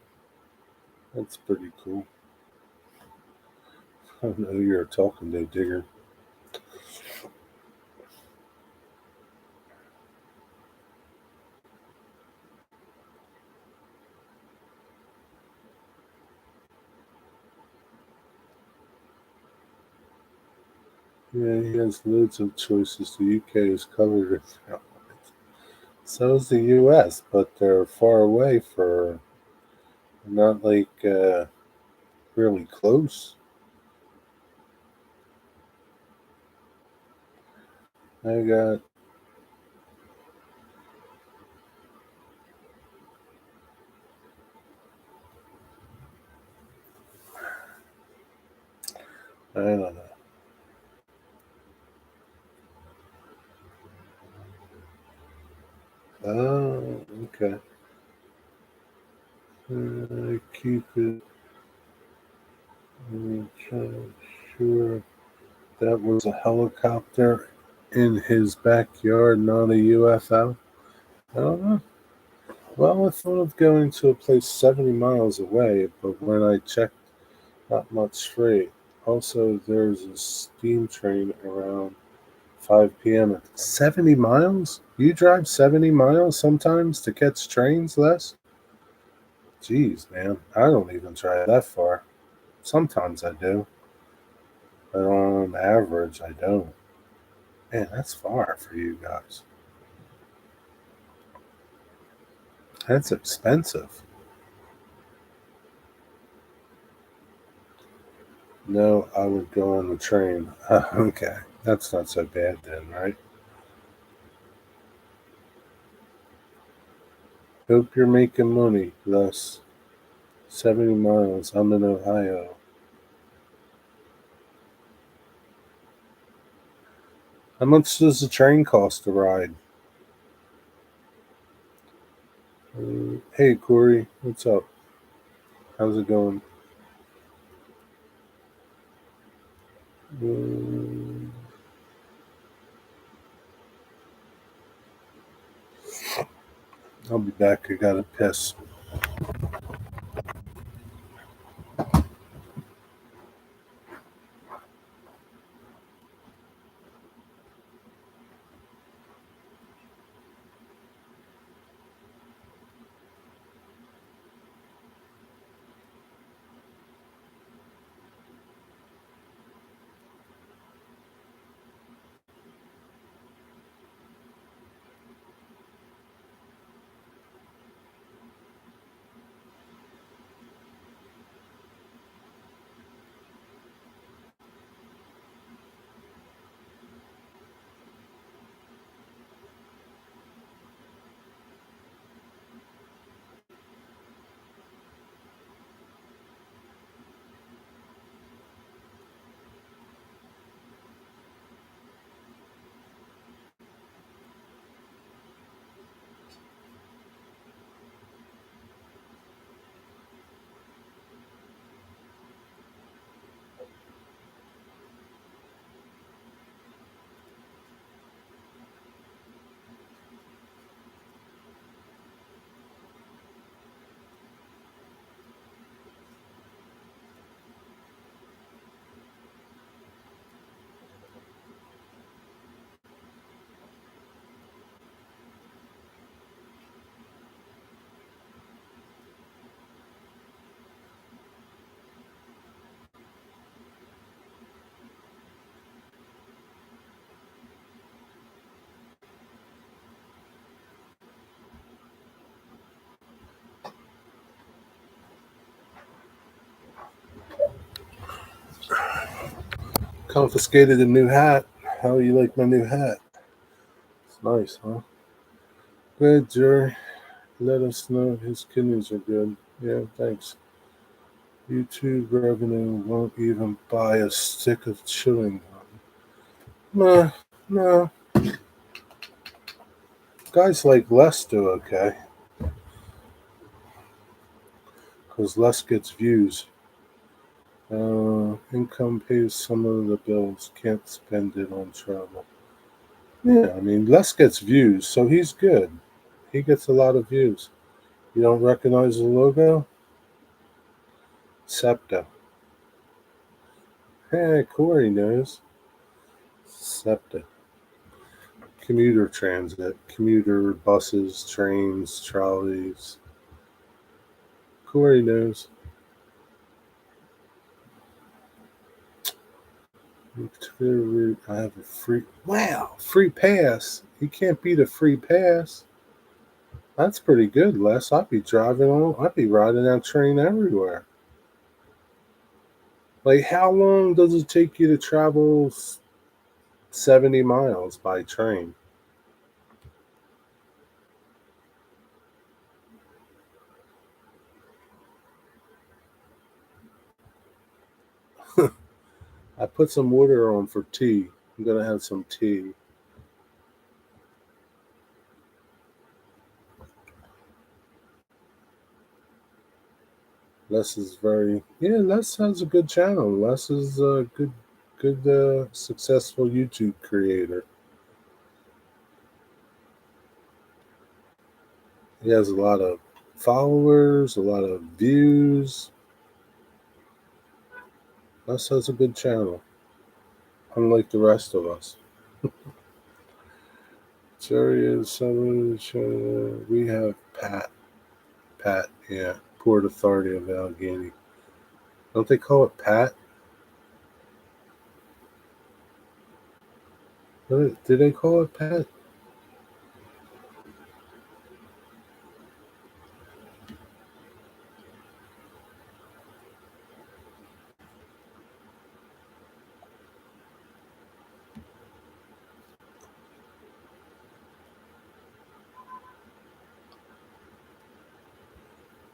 That's pretty cool. I don't know who you're talking to, Digger. Yeah, he has loads of choices. The UK is covered in that. So is the US, but they're far away for not like really close. I got I don't know. Oh, okay. Keep it. Sure. That was a helicopter in his backyard, not a UFO. I don't know. Well, I thought of going to a place 70 miles away, but when I checked, not much freight. Also, there's a steam train around 5 p.m. 70 miles? You drive 70 miles sometimes to catch trains, Les? Jeez, man. I don't even drive that far. Sometimes I do, but on average, I don't. Man, that's far for you guys. That's expensive. No, I would go on the train. Okay, that's not so bad then, right? Hope you're making money, Les. 70 miles. I'm in Ohio. How much does the train cost to ride? Hey, Corey. What's up? How's it going? Mm, I'll be back. I got to piss. Confiscated a new hat. How you like my new hat? It's nice, huh? Good, Jerry. Let us know his kidneys are good. Yeah, thanks. YouTube revenue won't even buy a stick of chewing gum. Nah, no. Guys like Les do okay. Because Les gets views. Income pays some of the bills. Can't spend it on travel. Yeah, I mean, Les gets views, so he's good. He gets a lot of views. You don't recognize the logo? SEPTA. Hey, Corey knows. SEPTA. Commuter transit. Commuter buses, trains, trolleys. Corey knows. I have a free. Wow, free pass. You can't beat a free pass. That's pretty good, Les. I'd be driving on. I'd be riding that train everywhere. Like, how long does it take you to travel 70 miles by train? I put some water on for tea. I'm gonna have some tea. Les is Les has a good channel. Les is a good, successful YouTube creator. He has a lot of followers, a lot of views. Les has a good channel, unlike the rest of us. Jerry is someone. We have Pat. Pat, yeah, Port Authority of Allegheny. Don't they call it Pat? Do they call it Pat?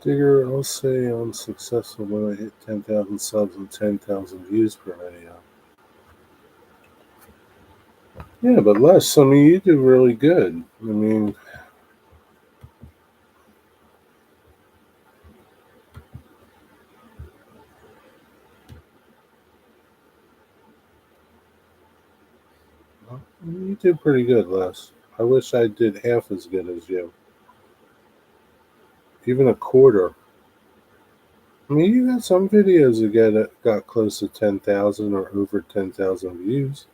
Digger, I'll say I'm successful when I hit 10,000 subs and 10,000 views per video. Yeah, but Les, I mean, you do really good. I mean, you do pretty good, Les. I wish I did half as good as you. Even a quarter. I mean, you got some videos that got close to 10,000 or over 10,000 views.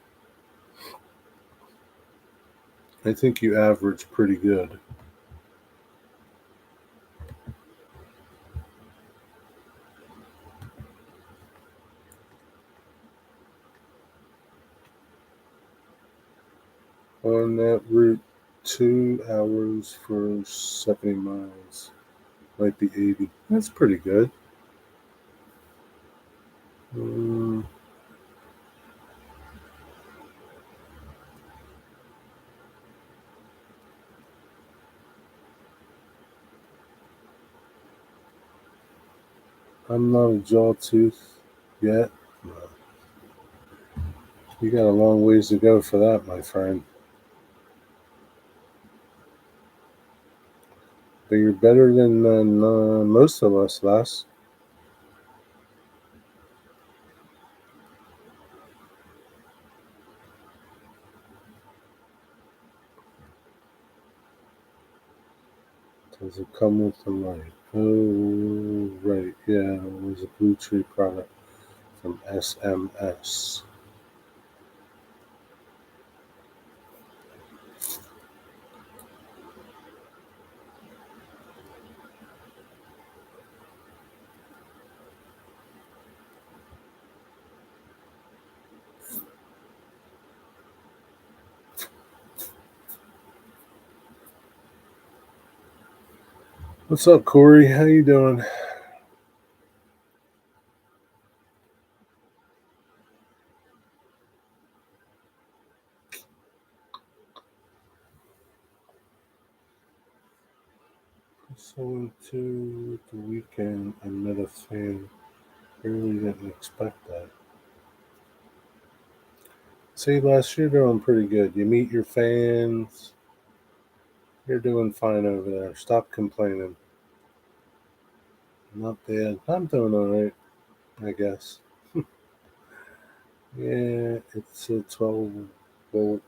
I think you average pretty good. On that route, 2 hours for 70 miles. Might be 80. That's pretty good. Mm, I'm not a jawtooth yet. You got a long ways to go for that, my friend. But you're better than most of us, Les. Does it come with the light? Oh, right. Yeah, it was a Blue Tree product from SMS. What's up, Corey? How you doing? So into the weekend, I met a fan. Really didn't expect that. See, Les, you're doing pretty good. You meet your fans. You're doing fine over there. Stop complaining. Not bad. I'm doing all right, I guess. Yeah, it's a 12-volt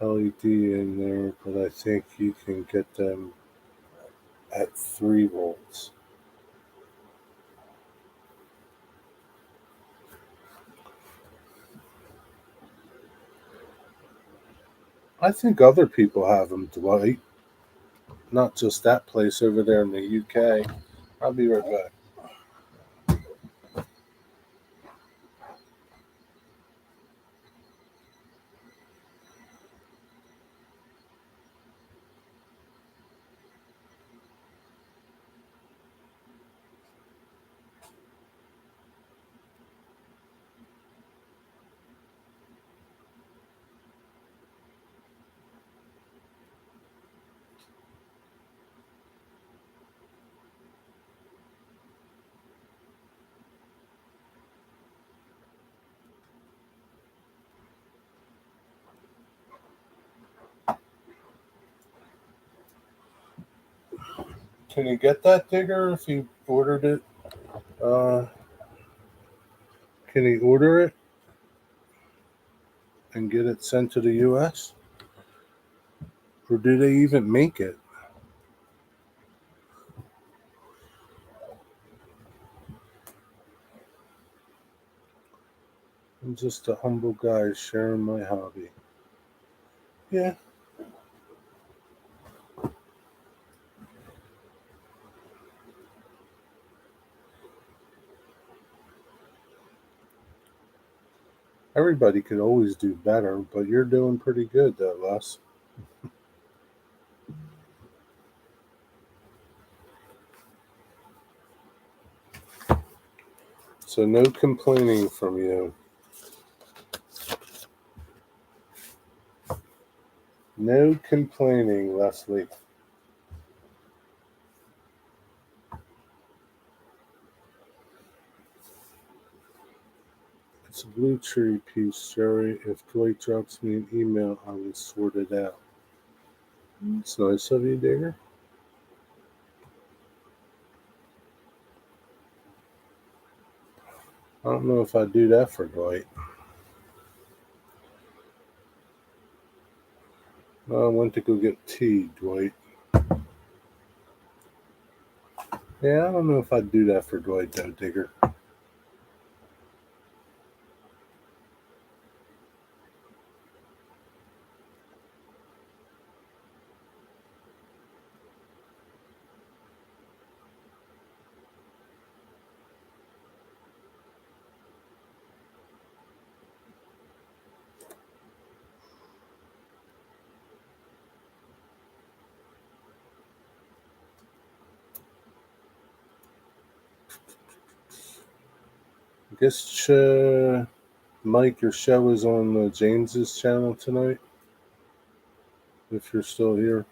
LED in there, but I think you can get them at 3 volts. I think other people have them, Dwight. Not just that place over there in the UK. I'll be right back. Can you get that, Digger, if you ordered it? Uh, can you order it and get it sent to the U.S.? Or do they even make it? I'm just a humble guy sharing my hobby. Yeah. Everybody could always do better, but you're doing pretty good though, Les. So no complaining from you. No complaining, Leslie. It's a blue cherry piece, Jerry. If Dwight drops me an email, I will sort it out. It's nice of you, Digger. I don't know if I'd do that for Dwight. I went to go get tea, Dwight. Yeah, I don't know if I'd do that for Dwight, though, Digger. I guess, Mike, your show is on James's channel tonight, if you're still here.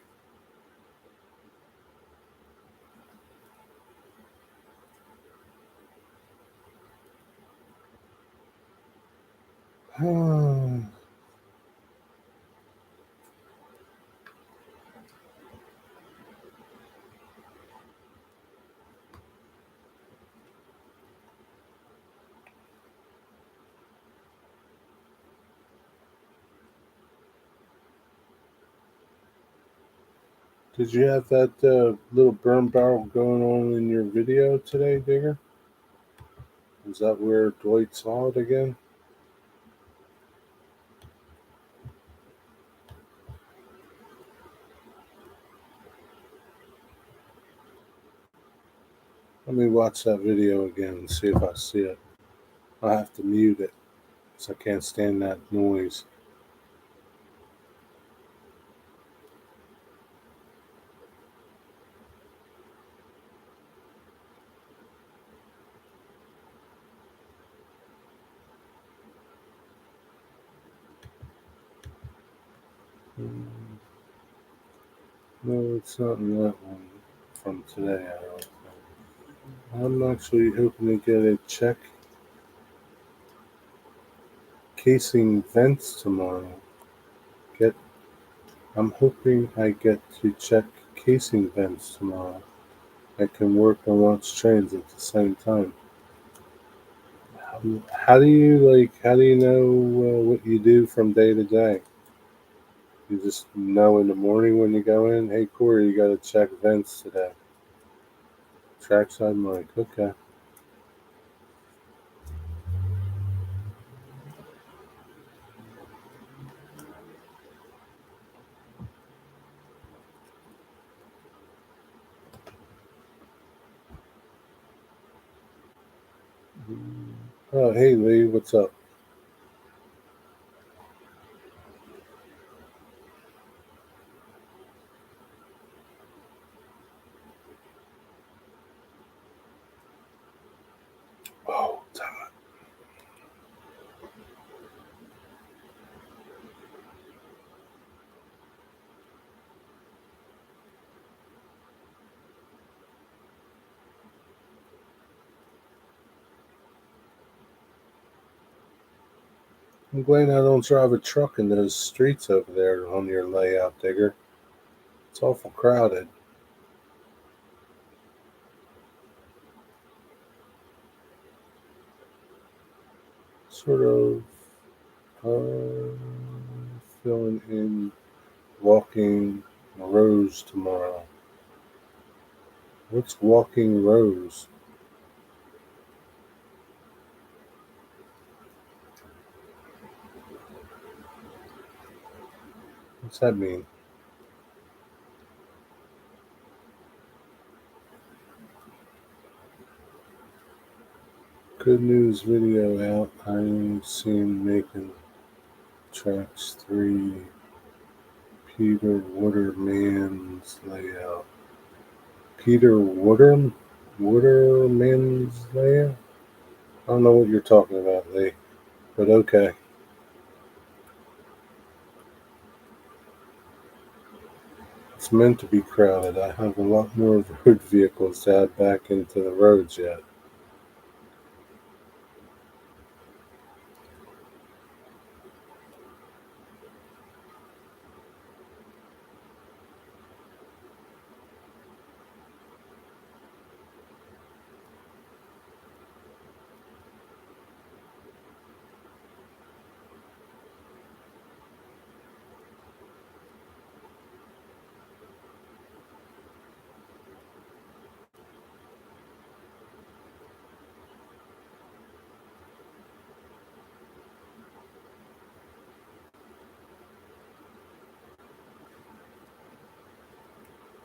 Did you have that little burn barrel going on in your video today, Digger? Is that where Dwight saw it again? Let me watch that video again and see if I see it. I have to mute it because I can't stand that noise. No, it's not in that one from today, I don't think. I'm actually hoping to get a check casing vents tomorrow. I'm hoping I get to check casing vents tomorrow. I can work and watch trains at the same time. How do you know what you do from day to day? You just know in the morning when you go in, hey Corey, you got to check vents today. Trackside Mike, okay. Oh, hey Lee, what's up? Oh, Todd. I'm glad I don't drive a truck in those streets over there on your layout, Digger. It's awful crowded. sort of uh, filling in Walking Rose tomorrow. What's Walking Rose? What's that mean? Good news video out. I'm seen making tracks 3. Peter Waterman's layout. Peter Waterman's layout? I don't know what you're talking about, Lee, but okay. It's meant to be crowded. I have a lot more road vehicles to add back into the roads yet.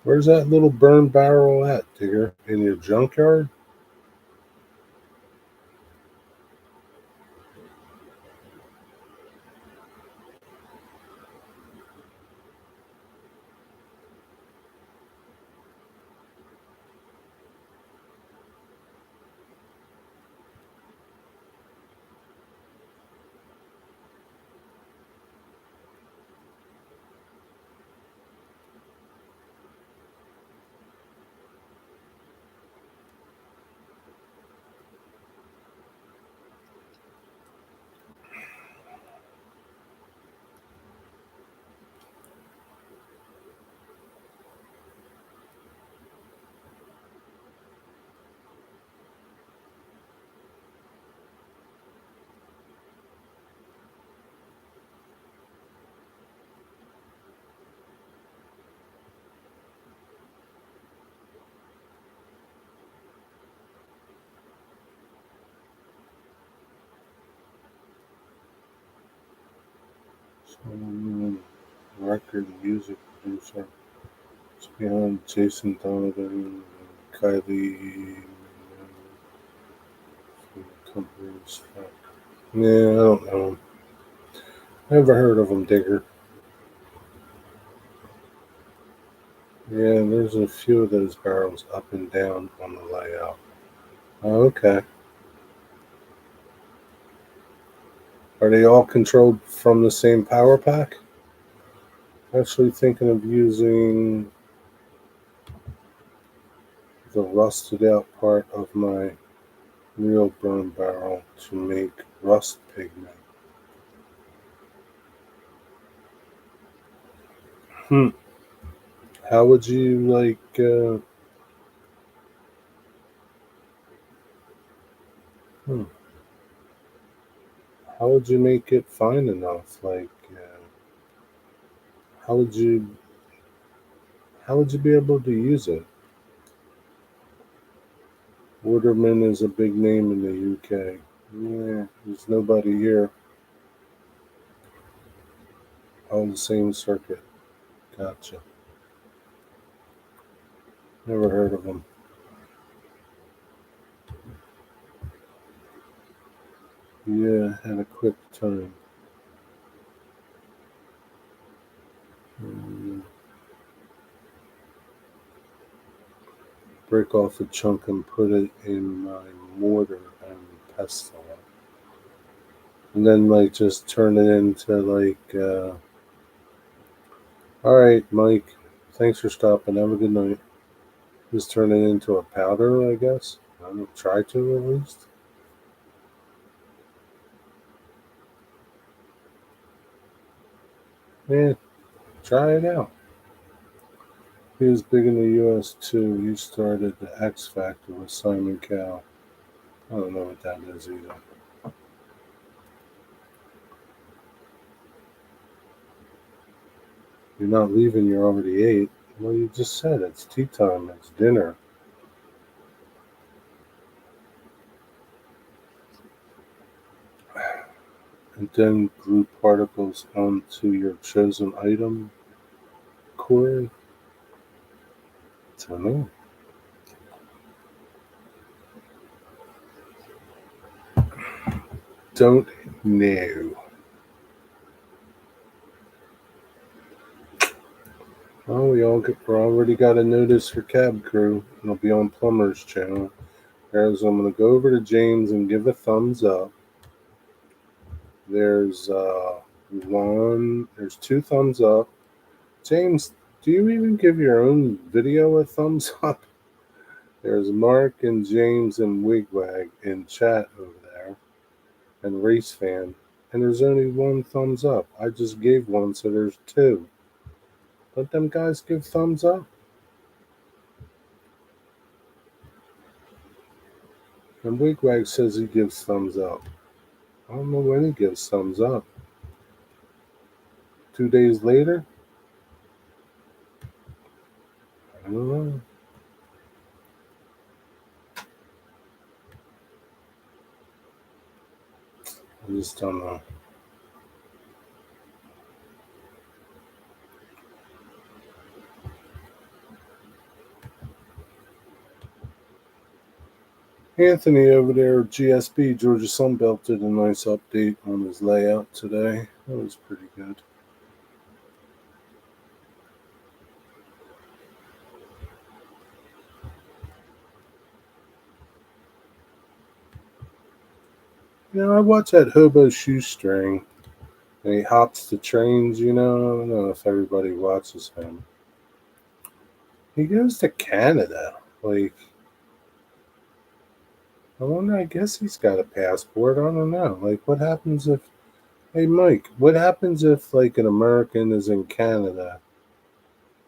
Where's that little burn barrel at, Digger? In your junkyard? Record music producer. It's behind Jason Donovan and Kylie from the company's. Yeah, I don't know. Never heard of them, Digger. Yeah, there's a few of those barrels up and down on the layout. Oh, okay. Are they all controlled from the same power pack? Actually thinking of using the rusted out part of my real burn barrel to make rust pigment. Hmm. How would you hmm, how would you make it fine enough? How would you how would you be able to use it? Waterman is a big name in the UK. Yeah, there's nobody here on the same circuit. Gotcha. Never heard of them. Yeah, had a quick time. Mm, break off a chunk and put it in my mortar and pestle it. And then just turn it into all right, Mike, thanks for stopping. Have a good night. Just turn it into a powder, I guess. I don't try to at least. Yeah, try it out. He was big in the US too. He started the X Factor with Simon Cowell. I don't know what that is either. You're not leaving, you're already ate. Well, you just said it's tea time, it's dinner. And then glue particles onto your chosen item, Corey? I don't know. Don't know. Oh, we already got a notice for cab crew. It'll be on Plumber's channel. There's I'm gonna go over to James and give a thumbs up. There's there's two thumbs up. James, do you even give your own video a thumbs up? There's Mark and James and Wigwag in chat over there, and Race Fan. And there's only one thumbs up. I just gave one, so there's two. Let them guys give thumbs up. And Wigwag says he gives thumbs up. I don't know when he gives thumbs up. 2 days later? I don't know. I just don't know. Anthony over there at GSB, Georgia Sunbelt, did a nice update on his layout today. That was pretty good. I watch that Hobo Shoestring, and he hops the trains, I don't know if everybody watches him. He goes to Canada. Like, I wonder, I guess he's got a passport. I don't know. Like, what happens if, hey, Mike, what happens if, like, an American is in Canada,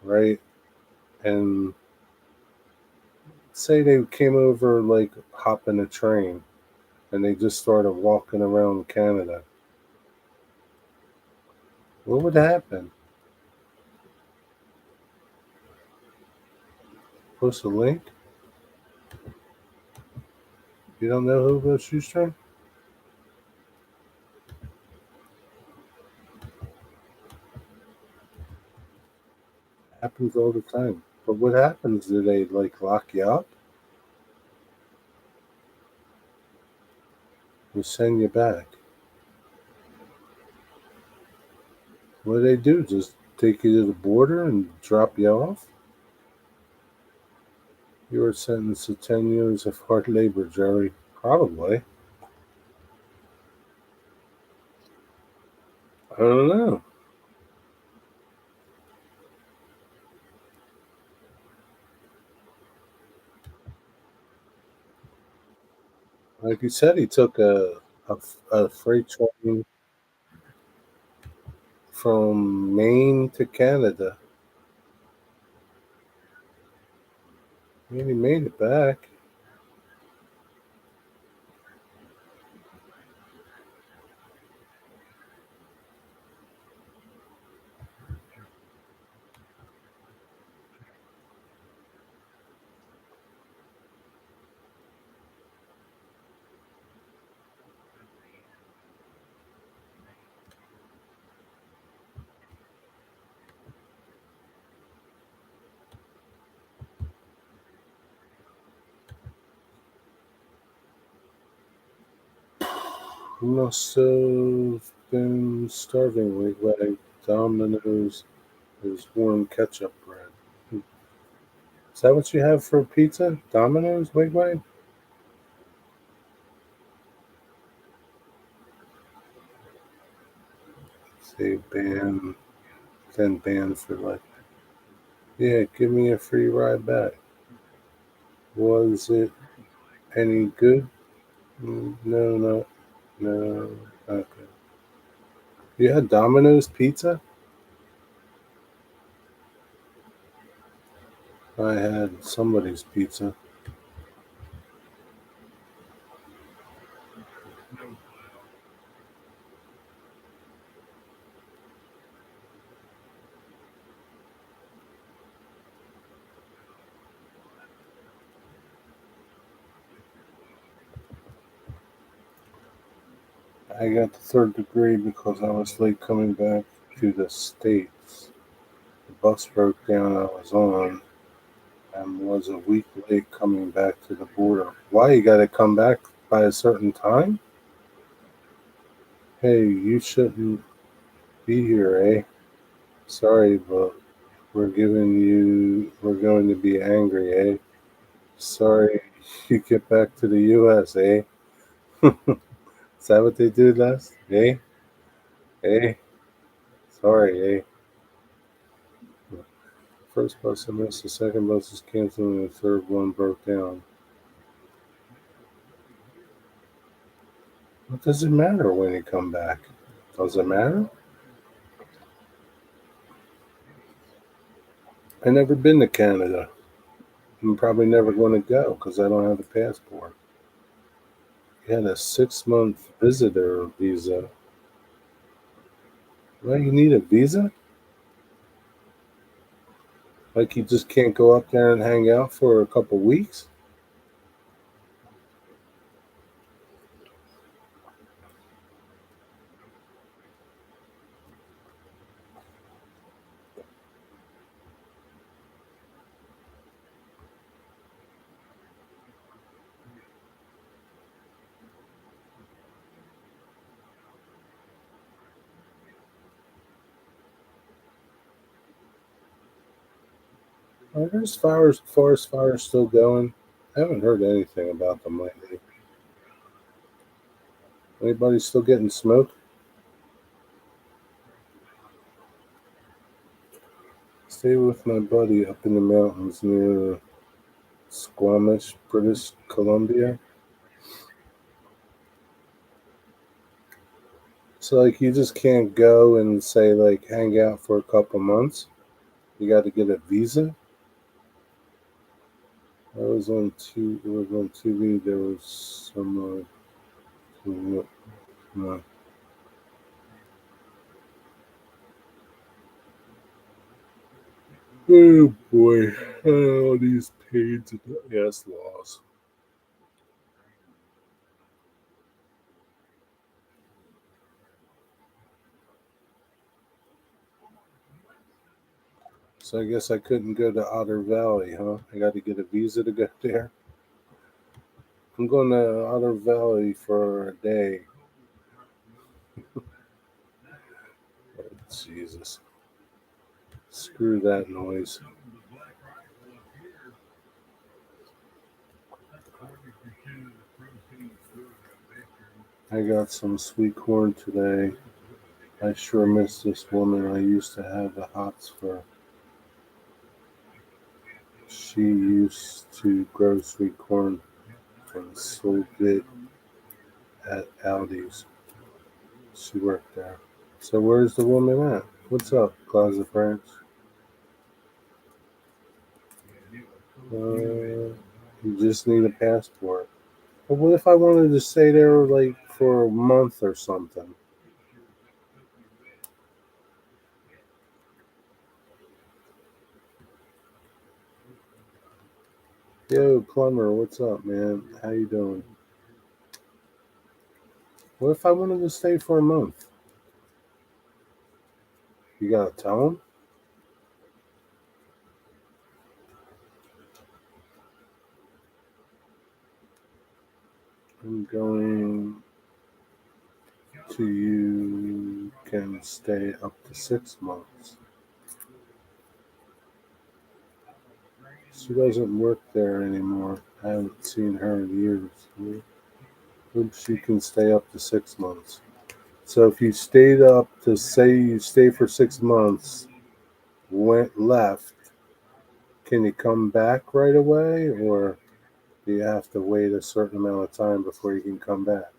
right? And say they came over, like, hopping a train, and they just started walking around Canada. What would happen? Post a link? You don't know Hobo Shoestring? Happens all the time. But what happens? Do they, like, lock you up? Or send you back? What do they do? Just take you to the border and drop you off? You were sentenced to 10 years of hard labor, Jerry. Probably. I don't know. Like you said, he took a freight train from Maine to Canada. I mean, he made it back. He must have been starving like Domino's is warm ketchup bread. Is that what you have for pizza? Domino's Wigwag? Say ban, then ban for life. Yeah, give me a free ride back. Was it any good? No, no. Okay. You had Domino's pizza? I had somebody's pizza. I got the third degree because I was late coming back to the States. The bus broke down I was on and was a week late coming back to the border. Why you gotta come back by a certain time? Hey, you shouldn't be here, eh? Sorry, but we're going to be angry, eh? Sorry, you get back to the US, eh? Is that what they do last? Eh? Eh? Sorry, eh? First bus I missed, the second bus was canceled, and the third one broke down. What does it matter when you come back? Does it matter? I never been to Canada. I'm probably never going to go because I don't have a passport. You had a 6 month visitor visa. Well, you need a visa? Like you just can't go up there and hang out for a couple weeks? Are those forest fires still going? I haven't heard anything about them lately. Anybody still getting smoke? Stay with my buddy up in the mountains near Squamish, British Columbia. So like you just can't go and say like hang out for a couple months. You got to get a visa. I was on two. It was on TV. There was uh, oh boy, all these pains and ass laws. So I guess I couldn't go to Otter Valley, huh? I got to get a visa to go there. I'm going to Otter Valley for a day. Jesus, screw that noise. I got some sweet corn today. I sure miss this woman I used to have the hots for. She used to grow sweet corn and sold it at Aldi's. She worked there. So where's the woman at? What's up, Closet Branch? You just need a passport. But what if I wanted to stay there like for a month or something? Yo, plumber, what's up, man? How you doing? What if I wanted to stay for a month? You gotta tell him. I'm going to you can stay up to 6 months. She doesn't work there anymore. I haven't seen her in years. Hope she can stay up to 6 months. So if you stayed up to say you stay for 6 months, went left, can you come back right away or do you have to wait a certain amount of time before you can come back?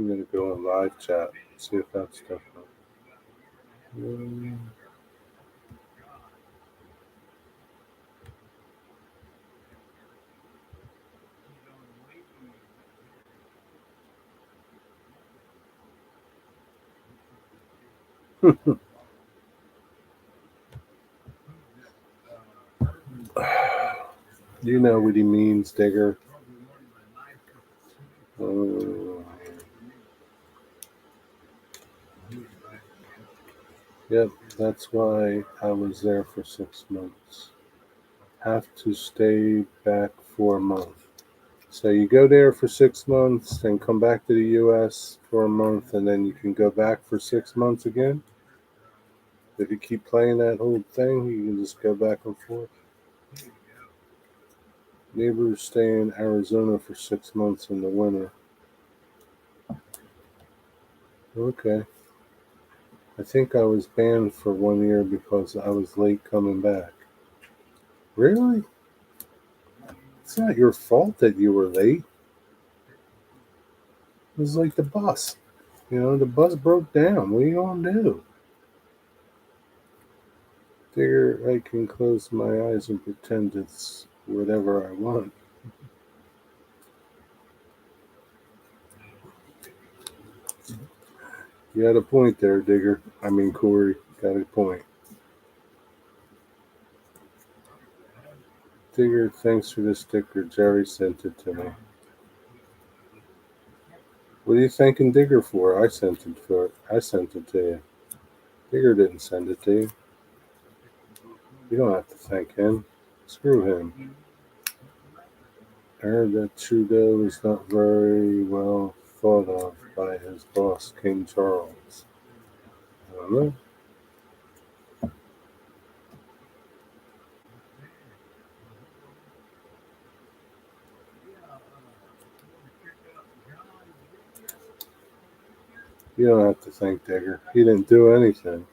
I'm gonna go in live chat, see if that's different. Mm, You know what he means, Digger. Uh, yep, that's why I was there for 6 months. Have to stay back for a month. So you go there for 6 months, then come back to the U.S. for a month, and then you can go back for 6 months again. If you keep playing that whole thing, you can just go back and forth. Neighbors stay in Arizona for 6 months in the winter. Okay. I think I was banned for 1 year because I was late coming back. Really? It's not your fault that you were late. It was like the bus. The bus broke down. What are you gonna do? Figure I can close my eyes and pretend it's whatever I want. You had a point there, Digger. I mean, Corey. Got a point. Digger, thanks for the sticker. Jerry sent it to me. What are you thanking Digger for? I sent it to you. Digger didn't send it to you. You don't have to thank him. Screw him. I heard that Trudeau is not very well thought of by his boss, King Charles. I don't know. You don't have to thank Digger. He didn't do anything.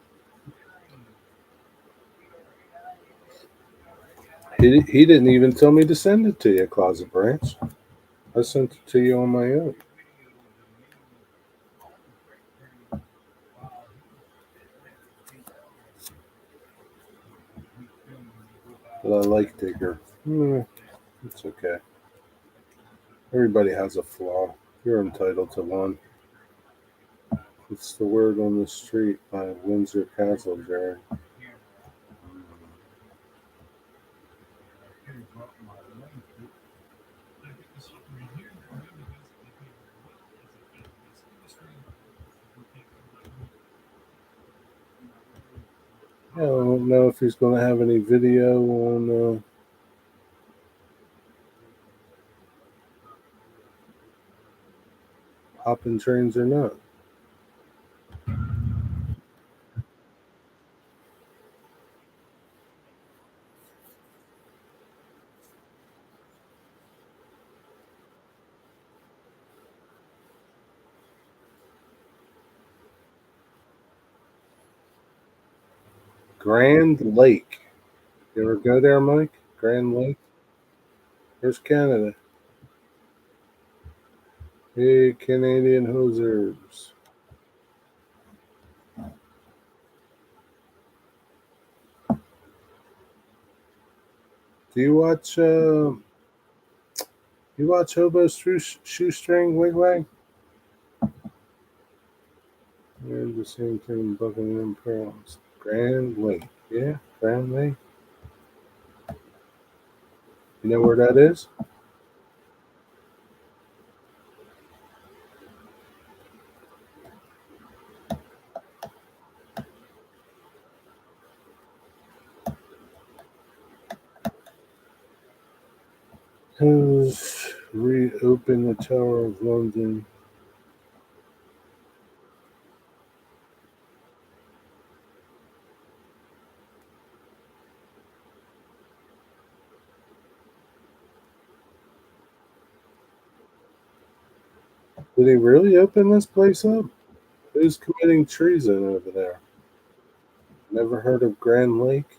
He didn't even tell me to send it to you, Closet Branch. I sent it to you on my own. But I like Digger. It's okay. Everybody has a flaw. You're entitled to one. It's the word on the street by Windsor Castle, Jerry. Yeah, I don't know if he's going to have any video on hopping trains or not. Grand Lake. You ever go there, Mike? Grand Lake? Where's Canada? Hey, Canadian hosers. Do you watch Hobo Shoestring Wigwag? Yeah, the same thing, Buckingham Pearls. Grand Lake. Yeah, Grand Lake. You know where that is? Who's reopened the Tower of London? Did he really open this place up? Who's committing treason over there? Never heard of Grand Lake?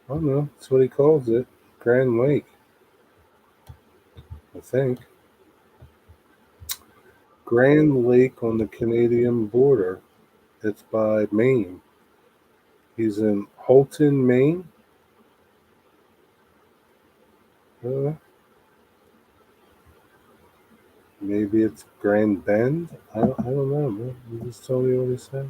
I don't know. That's what he calls it. Grand Lake, I think. Grand Lake on the Canadian border. It's by Maine. He's in Holton, Maine. Uh, Maybe it's Grand Bend. I don't know, man. You just tell me what he said.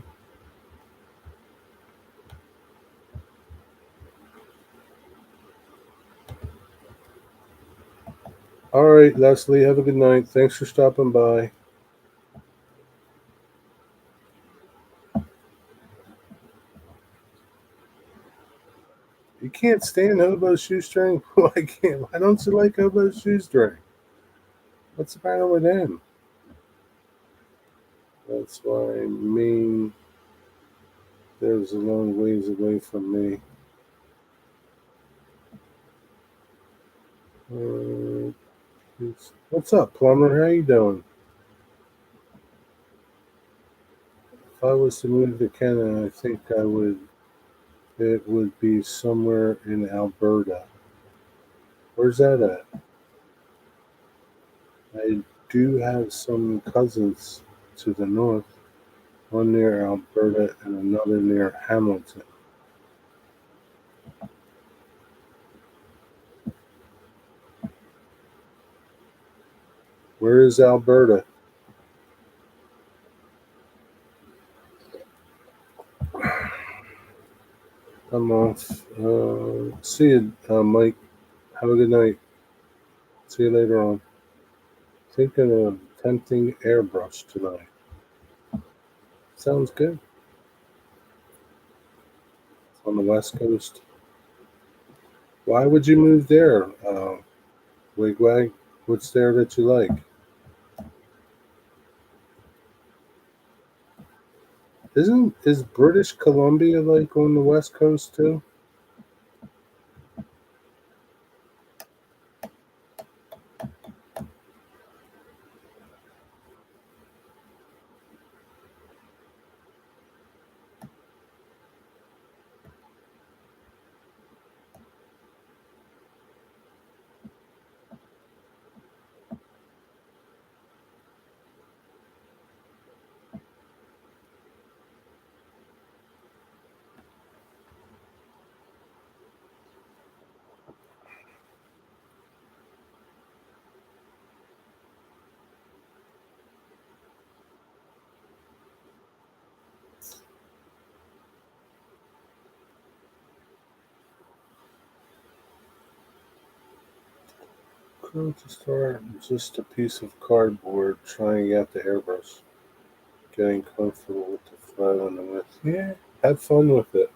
All right, Leslie. Have a good night. Thanks for stopping by. You can't stand hobo shoestring. Why can't? Why don't you like hobo shoestring? What's the matter with him? That's why Maine. There's a long ways away from me. Uh, what's up, plumber? How you doing? If I was to move to Canada, I think I would. It would be somewhere in Alberta. Where's that at? I do have some cousins to the north, one near Alberta and another near Hamilton. Where is Alberta? I'm off. See you, Mike. Have a good night. See you later on. Thinking of tempting airbrush tonight. Sounds good. On the west coast. Why would you move there, Wigwag? What's there that you like? Is British Columbia like on the west coast too? Going to start just a piece of cardboard, trying out the airbrush, getting comfortable with the flow and the width. Yeah, have fun with it.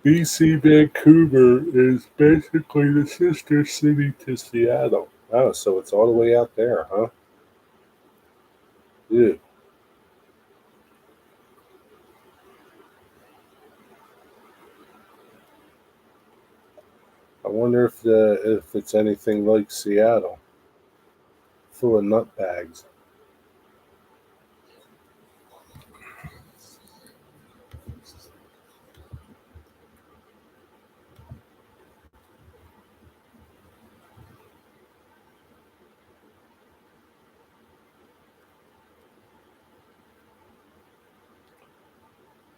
BC Vancouver is basically the sister city to Seattle. Oh, so it's all the way out there, huh? Yeah. I wonder if it's anything like Seattle, full of nut bags.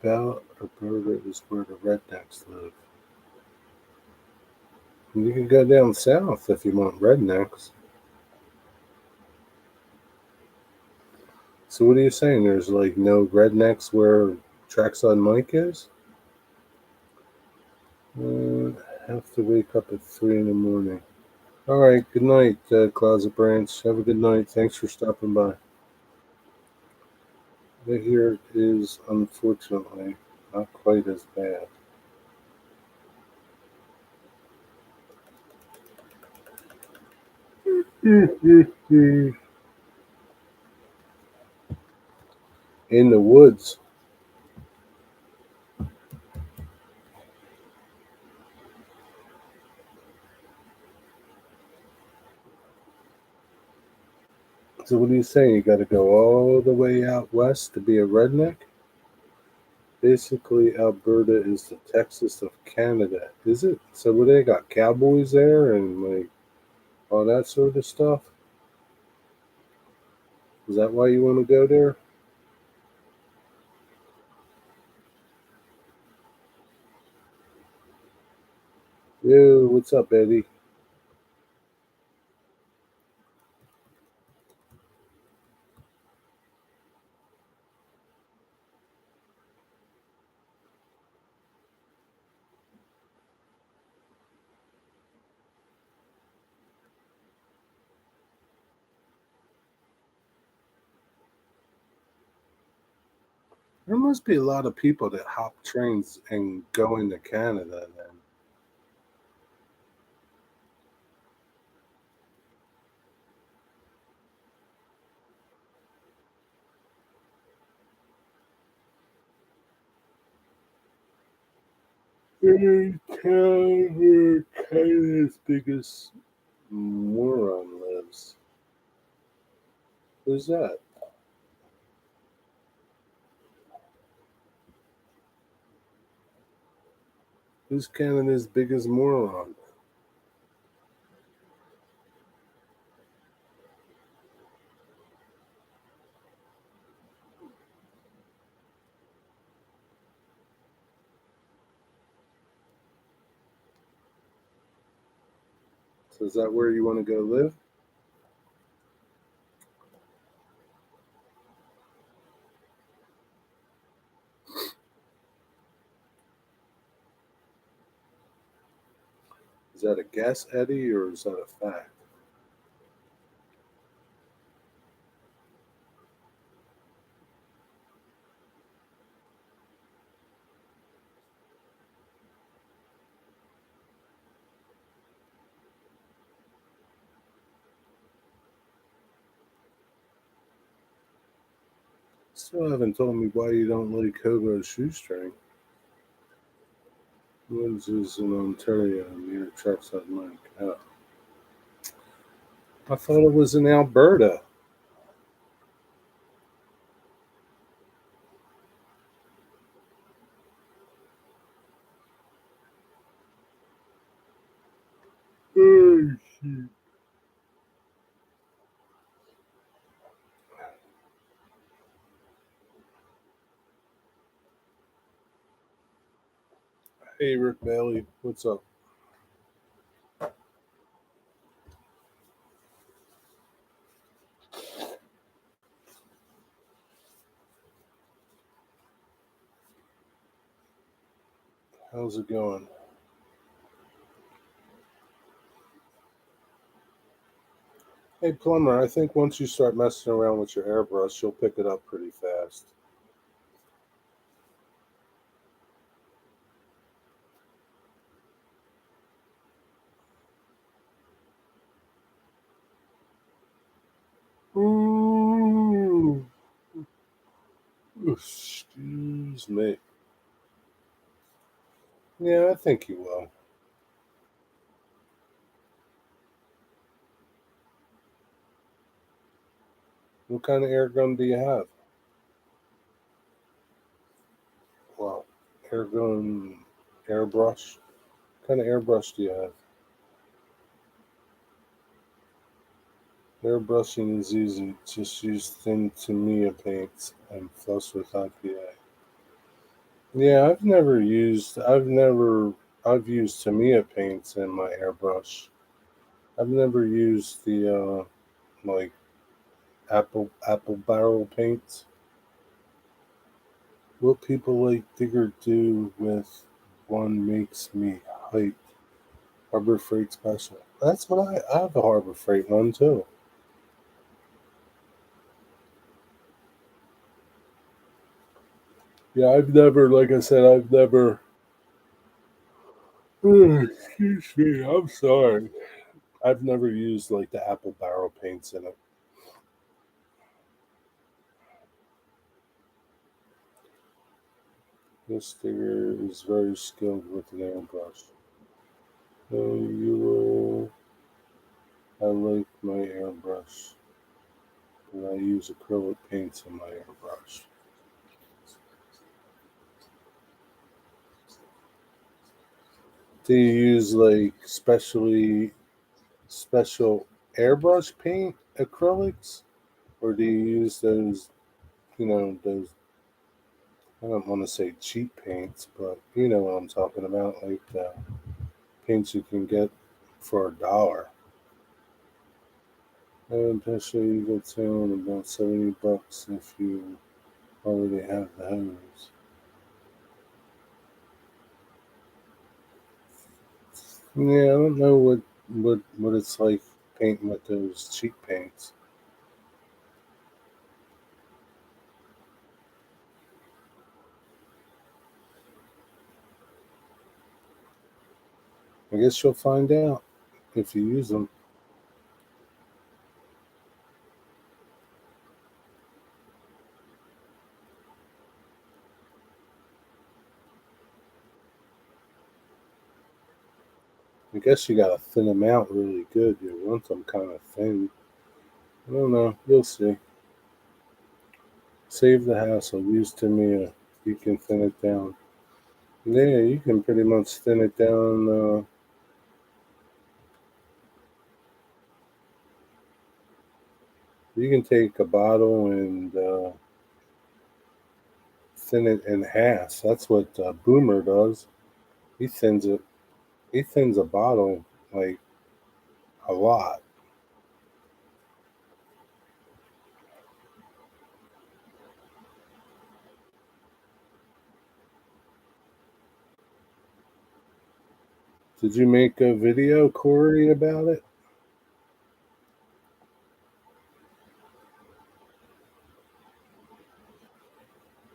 Bell Alberta is where the rednecks live. You can go down south if you want rednecks. So what are you saying? There's like no rednecks where Trackside Mike is? Have to wake up at 3 in the morning. All right. Good night, Closet Branch. Have a good night. Thanks for stopping by. The here is unfortunately not quite as bad. In the woods. So what are you saying? You got to go all the way out west to be a redneck? Basically, Alberta is the Texas of Canada, is it? So what they got cowboys there and like all that sort of stuff? Is that why you want to go there? Yo, what's up, Eddie? There must be a lot of people that hop trains and go into Canada then. Any town where Canada's biggest moron lives. Who's that? Who's Canada's biggest moron? So is that where you want to go live? Is that a guess, Eddie, or is that a fact? Still haven't told me why you don't like Hobo Shoestring. Woods is in Ontario near Truckside Mike. Oh, I thought it was in Alberta. Oh, shit. Hey, Rick Bailey, what's up? How's it going? Hey, Plumber, I think once you start messing around with your airbrush, you'll pick it up pretty fast. Ooh, excuse me. Yeah, I think you will. What kind of air gun do you have? Well, air gun, airbrush. What kind of airbrush do you have? Airbrushing is easy. Just use thin Tamiya paints and floss with IPA. Yeah, I've used Tamiya paints in my airbrush. I've never used the like apple barrel paints. What people like Digger do with one makes me hype. Harbor Freight special. That's what I have a Harbor Freight one too. Yeah, I've never, like I said, I've never. Excuse me, I'm sorry. I've never used like the apple barrel paints in it. This digger is very skilled with an airbrush. So you will. I like my airbrush, and I use acrylic paints in my airbrush. Do you use like special airbrush paint acrylics, or do you use those? Those. I don't want to say cheap paints, but you know what I'm talking about, like the paints you can get for $1. And actually, you get sale about $70 if you already have the hose. Yeah, I don't know what it's like painting with those cheap paints. I guess you'll find out if you use them. I guess you gotta thin them out really good. You want them kind of thin. I don't know. You'll see. Save the hassle. Use Tamiya. You can thin it down. Yeah, you can pretty much thin it down. You can take a bottle and thin it in half. That's what Boomer does. He thins it. He thins a bottle like a lot. Did you make a video, Corey, about it?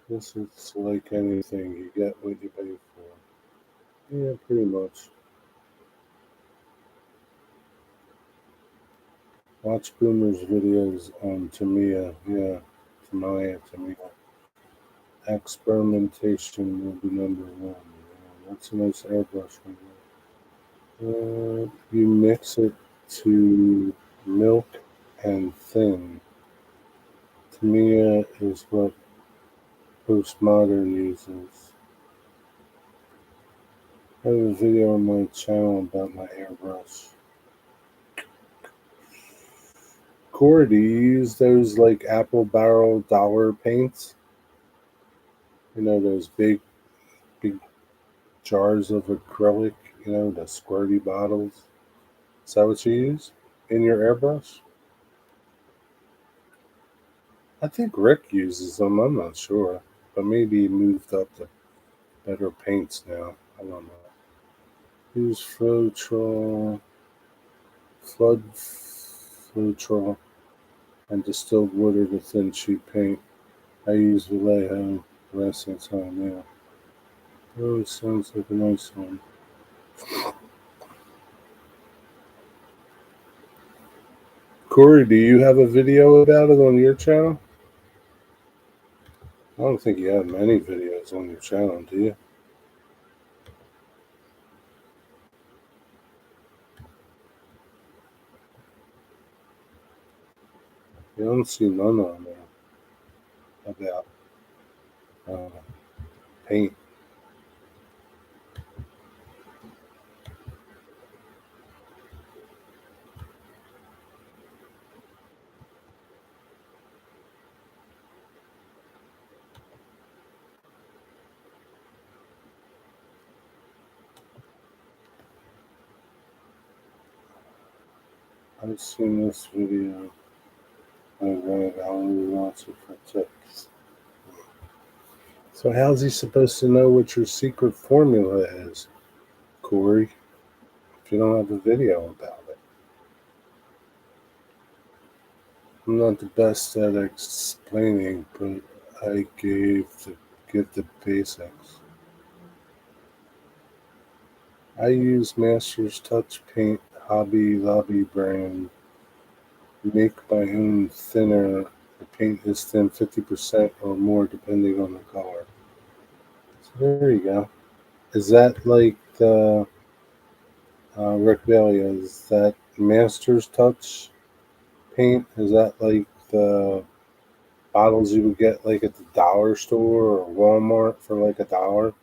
This is like anything. You get what you pay for. Yeah, pretty much. Watch Boomer's videos on Tamiya. Yeah, Tamiya. Experimentation will be number one. Yeah, that's a nice airbrush one. You mix it to milk and thin. Tamiya is what postmodern uses. I have a video on my channel about my airbrush. Corey, do you use those like apple barrel dollar paints? You know those big jars of acrylic. You know the squirty bottles. Is that what you use in your airbrush? I think Rick uses them. I'm not sure, but maybe he moved up to better paints now. I don't know. Use flood, and distilled water to thin sheet paint. I use Vallejo the rest of the time. Yeah. Oh, it sounds like a nice one. Corey, do you have a video about it on your channel? I don't think you have many videos on your channel, do you? You don't see none on there about uh, paint. I've seen this video. I read. I only watch it for tips. So how's he supposed to know what your secret formula is, Corey, if you don't have a video about it? I'm not the best at explaining, but I give the basics. I use Masters Touch Paint Hobby Lobby brand. Make my own thinner. The paint is thin 50% or more depending on the color. So there you go. Is that like the Rick Bailey? Is that Masters Touch paint? Is that like the bottles you would get like at the dollar store or Walmart for like $1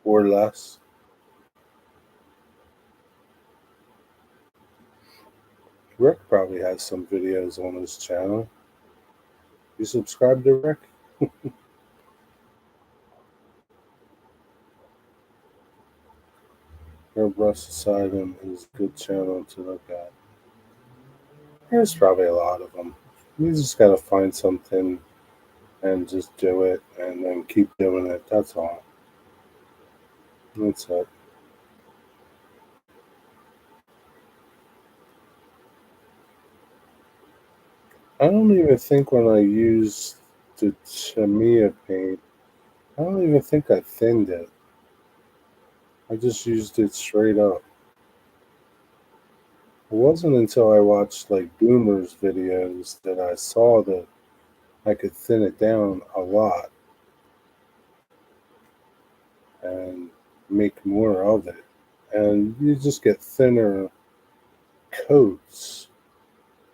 or less? Rick probably has some videos on his channel. You subscribe to Rick? Airbrush Asylum is a good channel to look at. There's probably a lot of them. You just gotta find something and just do it and then keep doing it. That's all. That's it. I don't even think when I used the Tamiya paint, I don't even think I thinned it. I just used it straight up. It wasn't until I watched like Boomer's videos that I saw that I could thin it down a lot and make more of it. And you just get thinner coats,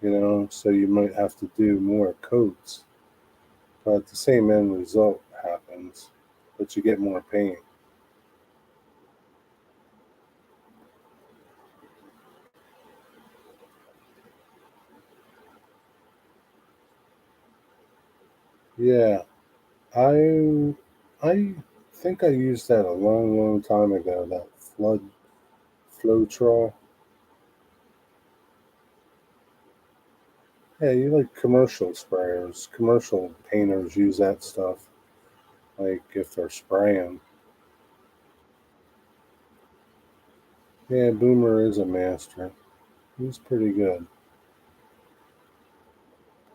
so you might have to do more coats. But the same end result happens, but you get more paint. Yeah, I I think I used that a long, long time ago. That Floetrol. Yeah, you like commercial sprayers. Commercial painters use that stuff. Like if they're spraying. Yeah, Boomer is a master. He's pretty good.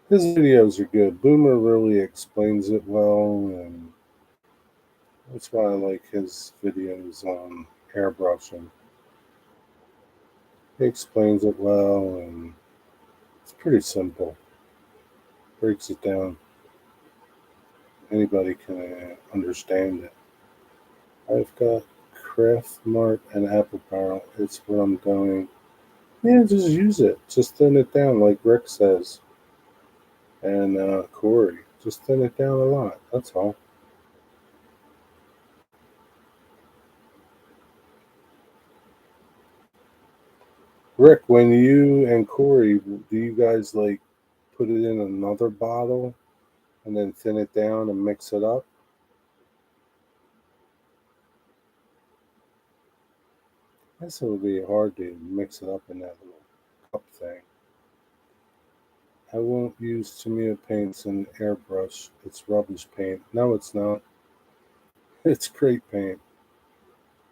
His videos are good. Boomer really explains it well, and that's why I like his videos on airbrushing. He explains it well, and it's pretty simple. Breaks it down. Anybody can understand it. I've got Craft Mart and Apple Barrel. It's what I'm going. Yeah, just use it. Just thin it down, like Rick says, and Corey. Just thin it down a lot. That's all. Rick, when you and Corey, do you guys like put it in another bottle and then thin it down and mix it up? I guess it would be hard to mix it up in that little cup thing. I won't use Tamiya paints and airbrush. It's rubbish paint. No, it's not. It's great paint.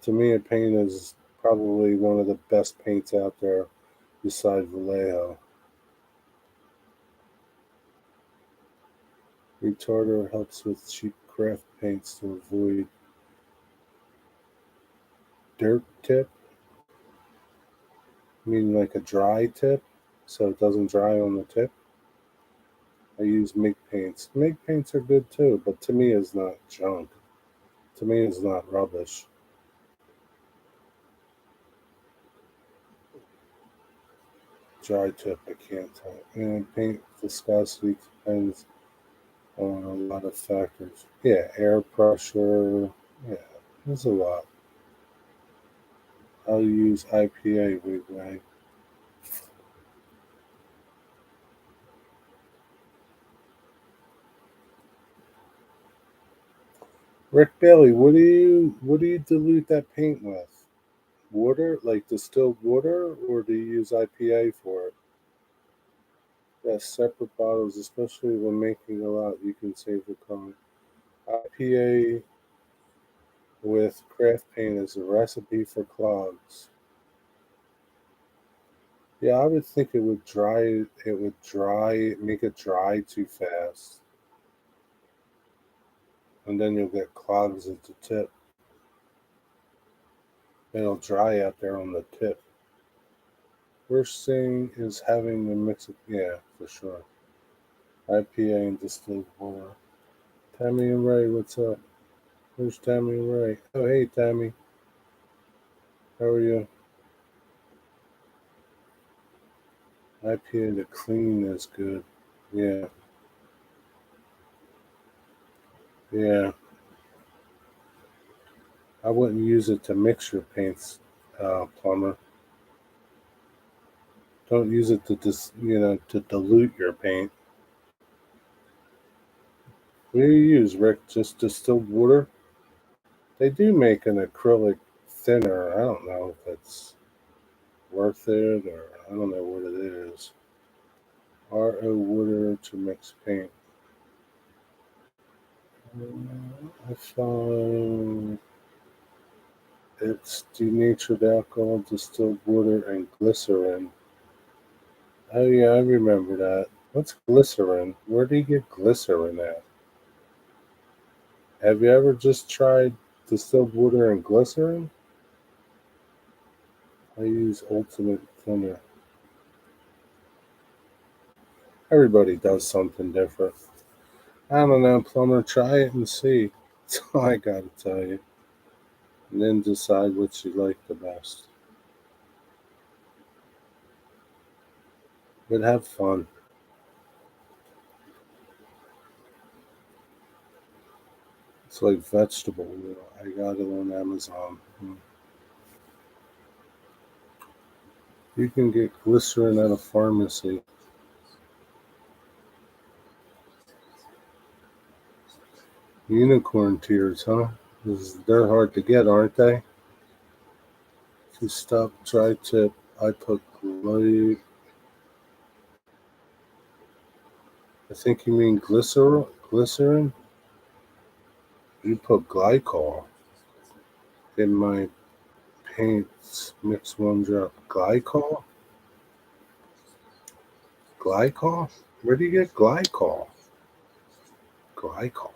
Tamiya paint is probably one of the best paints out there beside Vallejo. Retarder helps with cheap craft paints to avoid dirt tip, meaning like a dry tip, so it doesn't dry on the tip. I use MIG paints. MIG paints are good too, but to me is not junk. To me is not rubbish. Dry tip, I can't tell. And paint viscosity depends on a lot of factors. Yeah, air pressure. Yeah, there's a lot. I'll use IPA wig. Rick Bailey, what do you dilute that paint with? Water, like distilled water, or do you use IPA for it? Yeah, separate bottles, especially when making a lot, you can save the cost. IPA with craft paint is a recipe for clogs. Yeah, I would think it would dry. It would dry, make it dry too fast, and then you'll get clogs at the tip. It'll dry out there on the tip. Worst thing is having to mix it. Yeah, for sure. IPA and distilled water. Tammy and Ray, what's up? Where's Tammy and Ray? Oh, hey, Tammy. How are you? IPA to clean is good. Yeah, yeah. I wouldn't use it to mix your paints, plumber. Don't use it to dilute your paint. What do you use, Rick? Just distilled water? They do make an acrylic thinner. I don't know if it's worth it or I don't know what it is. RO water to mix paint. I found it's denatured alcohol, distilled water, and glycerin. Oh yeah, I remember that. What's glycerin? Where do you get glycerin at? Have you ever just tried distilled water and glycerin? I use ultimate thinner. Everybody does something different. I don't know, plumber. Try it and see. That's all I gotta tell you. And then decide what you like the best. But have fun. It's like vegetable oil. I got it on Amazon. You can get glycerin at a pharmacy. Unicorn tears, huh? They're hard to get, aren't they? If you stop, try tip. I put I think you mean glycerin. Glycerin. You put glycol in my paints. Mix one drop. Glycol. Glycol. Where do you get glycol? Glycol.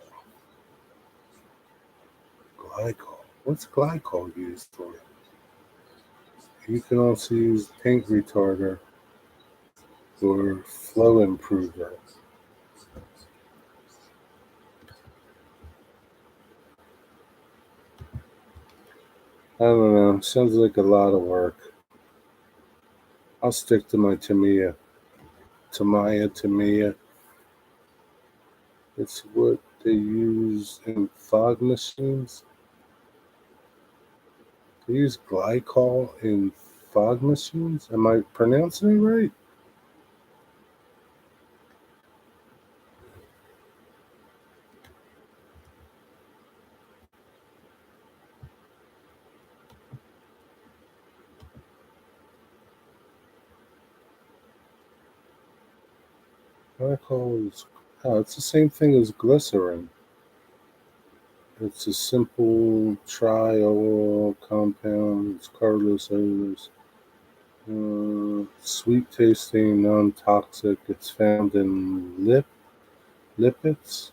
Glycol. What's glycol used for? You can also use paint retarder or flow improver. I don't know. Sounds like a lot of work. I'll stick to my Tamiya. Tamiya. It's what they use in fog machines. They use glycol in fog machines. Am I pronouncing it right? Glycol is. Oh, it's the same thing as glycerin. It's a simple triol compound. It's colorless, odorless, sweet tasting, non toxic. It's found in lipids.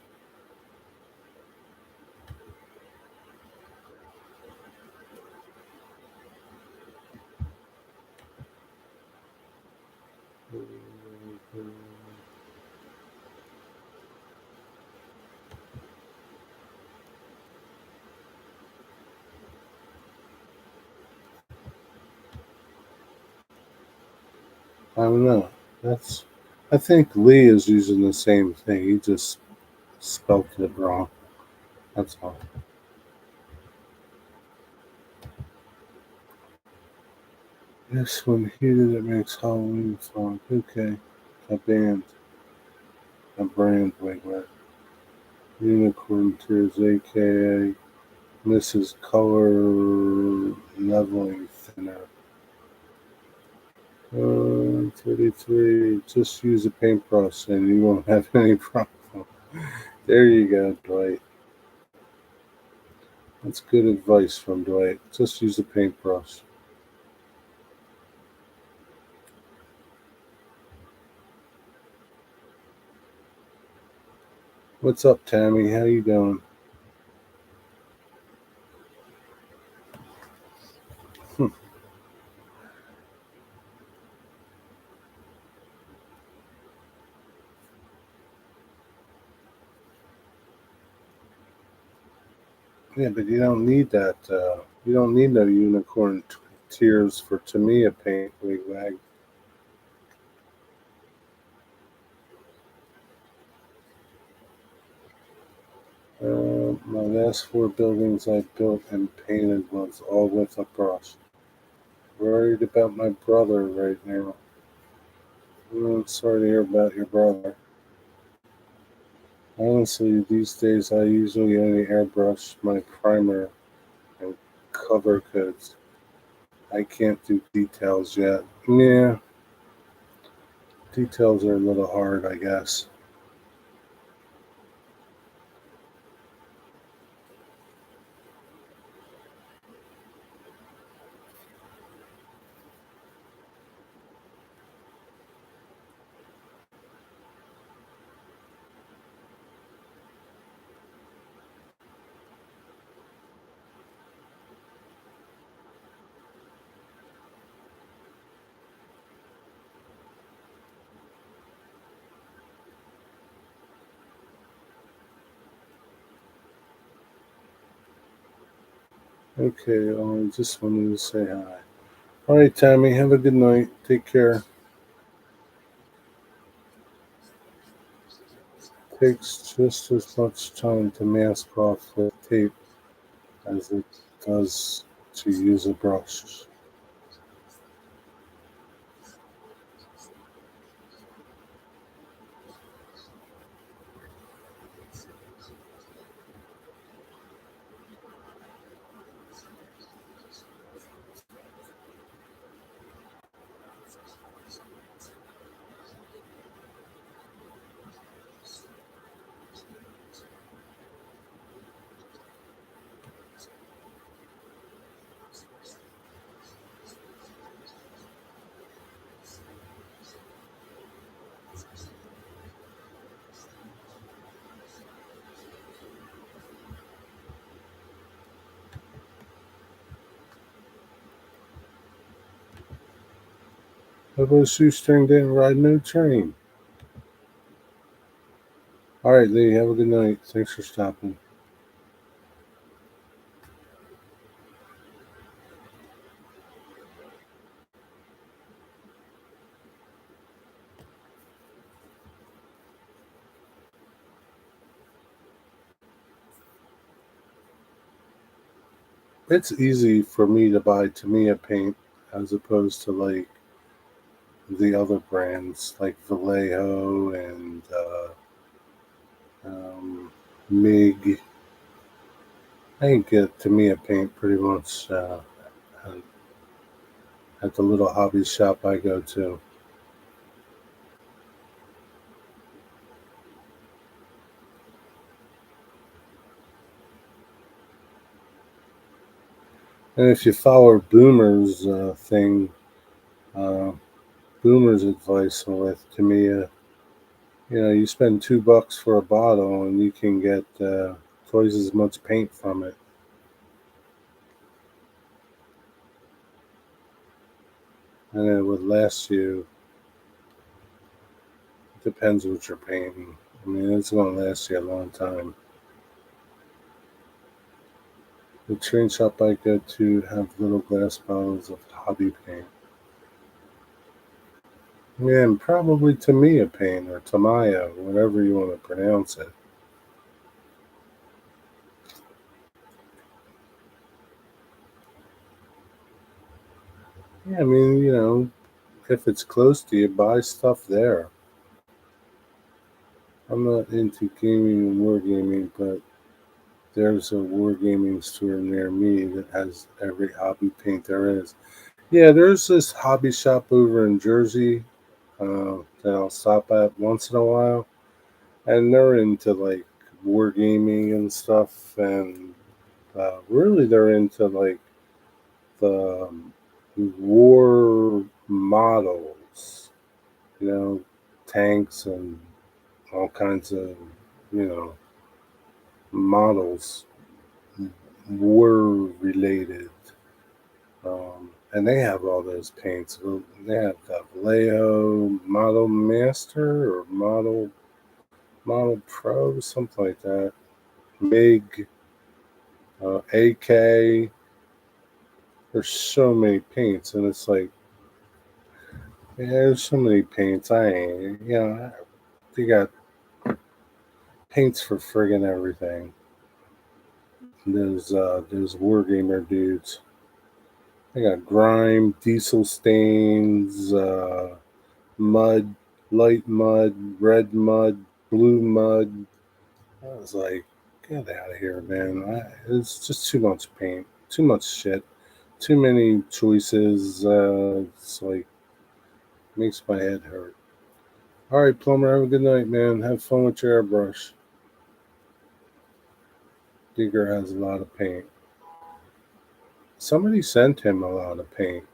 I don't know. That's. I think Lee is using the same thing. He just spelled it wrong. That's all. Yes, when heated, it makes Halloween fun. Okay. A band. A brand, wait, what? Unicorn Tears, aka Mrs. Color Leveling Thinner. 33. Just use a paintbrush and you won't have any problem. There you go, Dwight. That's good advice from Dwight. Just use a paintbrush. What's up, Tammy? How you doing? Yeah, but you don't need that. You don't need no unicorn tears for Tamiya paint, wigwag. My last four buildings I built and painted was all with a brush. Worried about my brother right now. Sorry to hear about your brother. Honestly, these days I usually only airbrush my primer and cover coats. I can't do details yet. Yeah, details are a little hard, I guess. Okay, I just wanted to say hi. All right, Tammy, have a good night. Take care. Takes just as much time to mask off with tape as it does to use a brush. How about shoestring didn't ride no train? All right, Lee, have a good night. Thanks for stopping. It's easy for me to buy Tamiya paint as opposed to like the other brands like Vallejo and Mig. I can get Tamiya paint pretty much at at the little hobby shop I go to. And if you follow Boomer's thing, uh, Boomer's advice with Tamiya, you spend $2 for a bottle and you can get twice as much paint from it, and it would last you. Depends what you're painting. I mean, it's going to last you a long time. The train shop I go to have little glass bottles of hobby paint. Yeah, and probably Tamiya paint or Tamaya, whatever you want to pronounce it. Yeah, I mean, if it's close to you, buy stuff there. I'm not into gaming and wargaming, but there's a wargaming store near me that has every hobby paint there is. Yeah, there's this hobby shop over in Jersey that I'll stop at once in a while, and they're into like wargaming and stuff, and really they're into like the war models, you know, tanks and all kinds of, you know, models, war related. And they have all those paints. They have the Vallejo Model Master or Model Pro, something like that. MIG, AK. There's so many paints, and it's like, yeah, there's so many paints. I ain't, they got paints for friggin' everything. Those wargamer dudes. They got grime, diesel stains, mud, light mud, red mud, blue mud. I was like, get out of here, man. It's just too much paint, too much shit, too many choices. It's like, makes my head hurt. All right, Plumber, have a good night, man. Have fun with your airbrush. Digger has a lot of paint. Somebody sent him a lot of paint.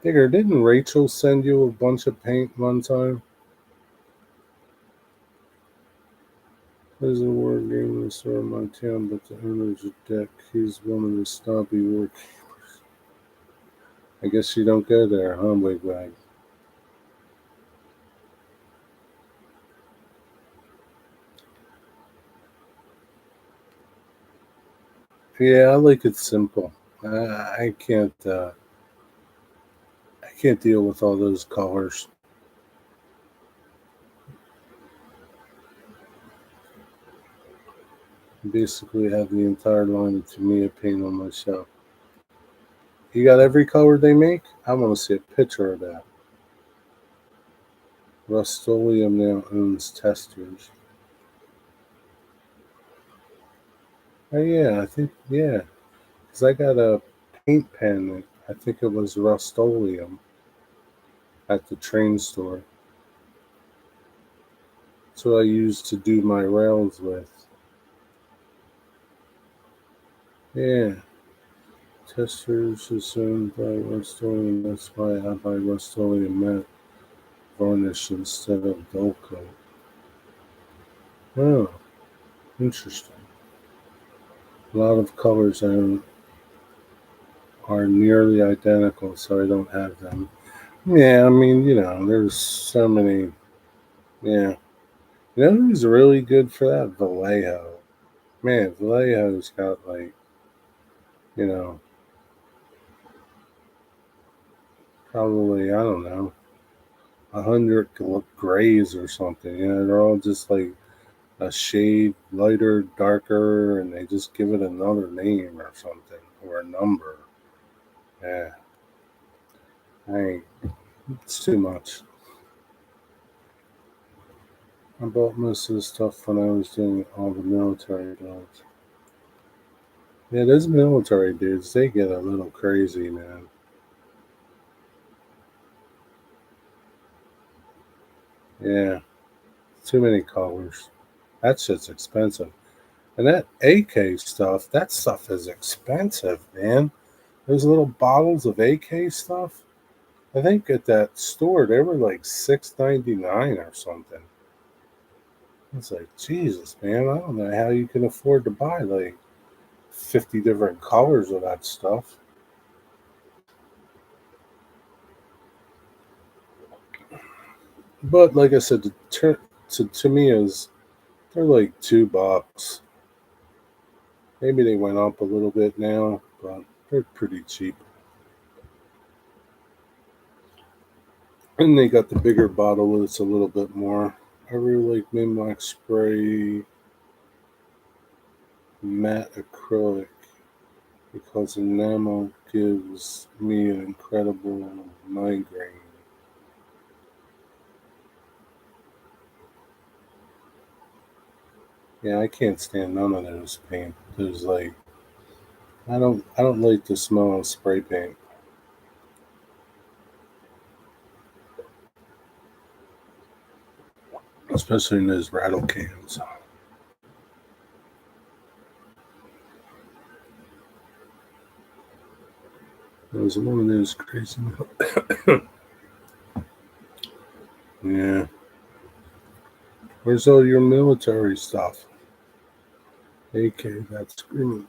Digger, didn't Rachel send you a bunch of paint one time? There's a war game in the store in my town, but the owner's a dick. He's one of the snobby work. I guess you don't go there, huh, Wigwag? Yeah, I like it simple. I can't. I can't deal with all those colors. Basically, have the entire line of Tamiya paint on my shelf. You got every color they make? I want to see a picture of that. Rust-Oleum now owns testers. Oh yeah, I think yeah, because I got a paint pen. I think it was Rust-Oleum at the train store. That's what I used to do my rails with. Yeah, testers is owned by Rust-Oleum. That's why I buy Rust-Oleum matte varnish instead of dull coat. Oh, interesting. A lot of colors are nearly identical, so I don't have them. Yeah, I mean, there's so many. Yeah. You know who's really good for that? Vallejo. Man, Vallejo's got like, you know, probably, I don't know, 100 grays or something. They're all just like a shade lighter, darker, and they just give it another name or something or a number. Yeah, it's too much. I bought most of the stuff when I was doing all the military builds. Yeah, those military dudes, they get a little crazy, man. Yeah, too many colors. That shit's expensive. And that AK stuff, that stuff is expensive, man. Those little bottles of AK stuff, I think at that store they were like $6.99 or something. It's like Jesus, man. I don't know how you can afford to buy like 50 different colors of that stuff. But like I said, to me is they're like $2. Maybe they went up a little bit now, but they're pretty cheap. And they got the bigger bottle that's a little bit more. I really like Minwax spray matte acrylic because enamel gives me an incredible migraine. Yeah, I can't stand none of those paint. There's like I don't like the smell of spray paint, especially in those rattle cans. It was one of those crazy. Yeah. Where's all your military stuff? AK, that's screaming.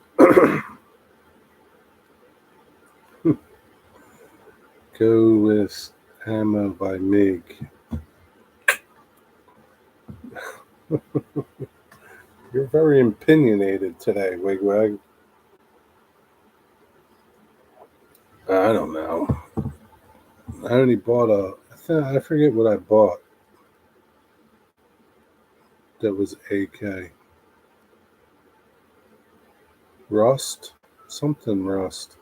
Go with Ammo by Mig. You're very opinionated today, Wigwag. I don't know. I only bought I forget what I bought that was AK. Rust? Something rust.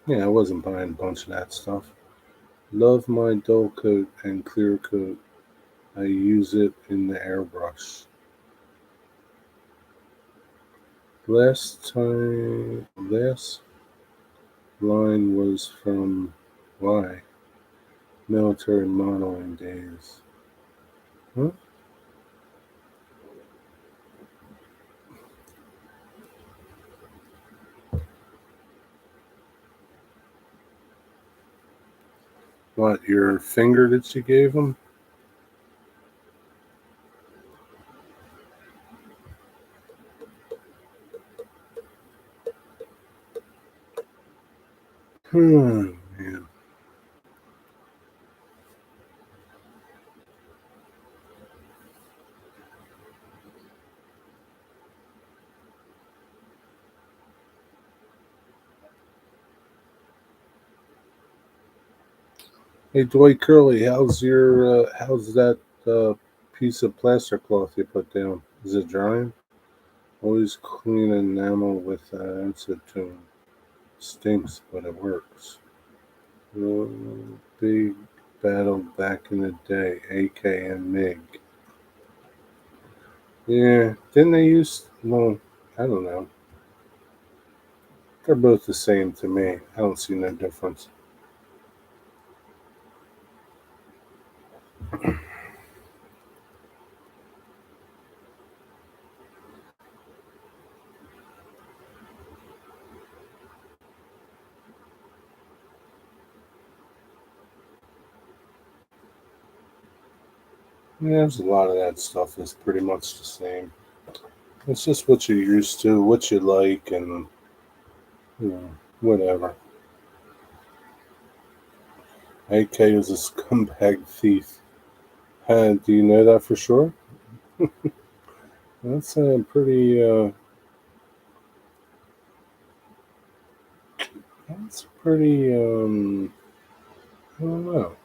Yeah, I wasn't buying a bunch of that stuff. Love my dull coat and clear coat. I use it in the airbrush. Last line was from why? Military modeling days. Huh? What, your finger that you gave him? Man. Hey Dwight Curley, how's that uh, piece of plaster cloth you put down? Is it drying? Always clean enamel with acetone. Stinks, but it works. Big battle back in the day, AK and MiG. Yeah, didn't they use? Well, I don't know. They're both the same to me. I don't see no difference. Yeah, there's a lot of that stuff is pretty much the same. It's just what you're used to, what you like, and you know, whatever. AK is a scumbag thief. Do you know that for sure? That's pretty. That's pretty. I don't know.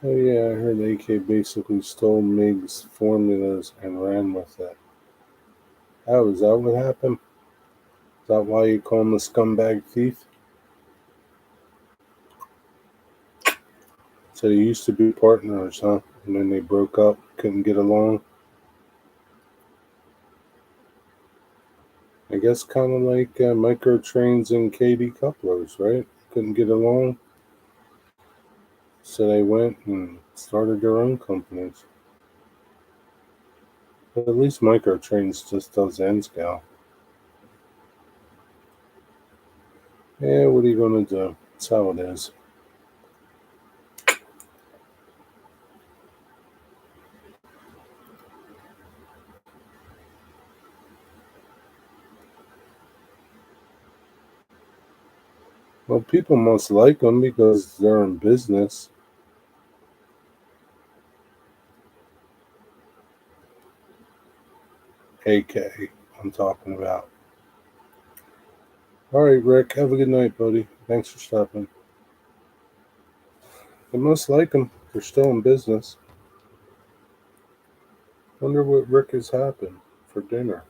Oh yeah, I heard AK basically stole MiG's formulas and ran with it. Oh, is that what happened? Is that why you call him a scumbag thief? So they used to be partners, huh? And then they broke up, couldn't get along. I guess kind of like microtrains and KD couplers, right? Couldn't get along, so they went and started their own companies. But at least microtrains just does N scale. Yeah, what are you gonna do? That's how it is. Well, people must like them because they're in business. AK, I'm talking about. All right, Rick. Have a good night, buddy. Thanks for stopping. They must like them. They're still in business. Wonder what Rick has happened for dinner.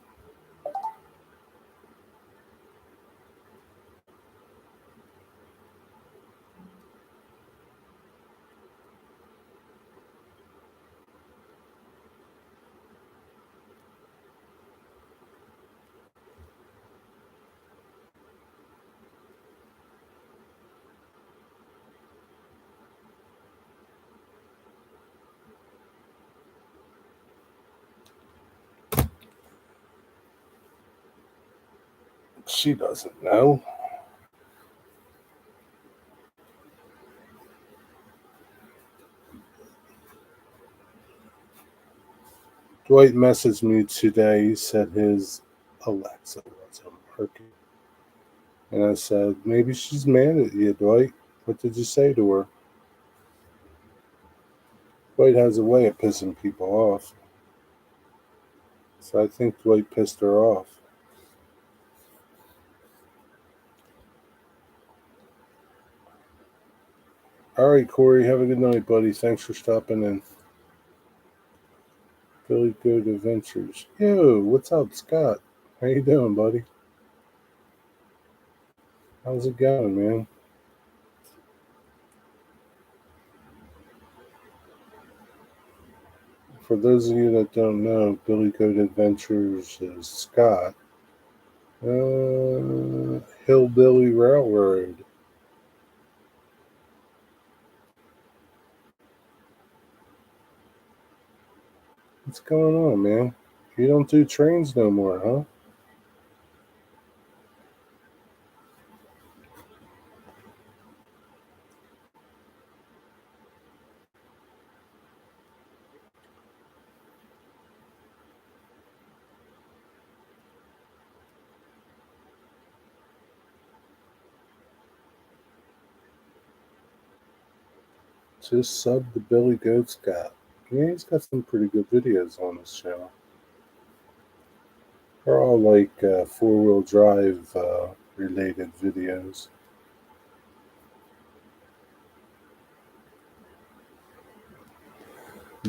She doesn't know. Dwight messaged me today. He said his Alexa wasn't working. And I said, maybe she's mad at you, Dwight. What did you say to her? Dwight has a way of pissing people off. So I think Dwight pissed her off. All right, Corey, have a good night, buddy. Thanks for stopping in. Billy Good Adventures. Yo, what's up, Scott? How you doing, buddy? How's it going, man? For those of you that don't know, Billy Goat Adventures is Scott. Hillbilly Railroad. What's going on, man? You don't do trains no more, huh? Just sub the Billy Goat Scott. Yeah, he's got some pretty good videos on his channel. They're all like four-wheel drive related videos.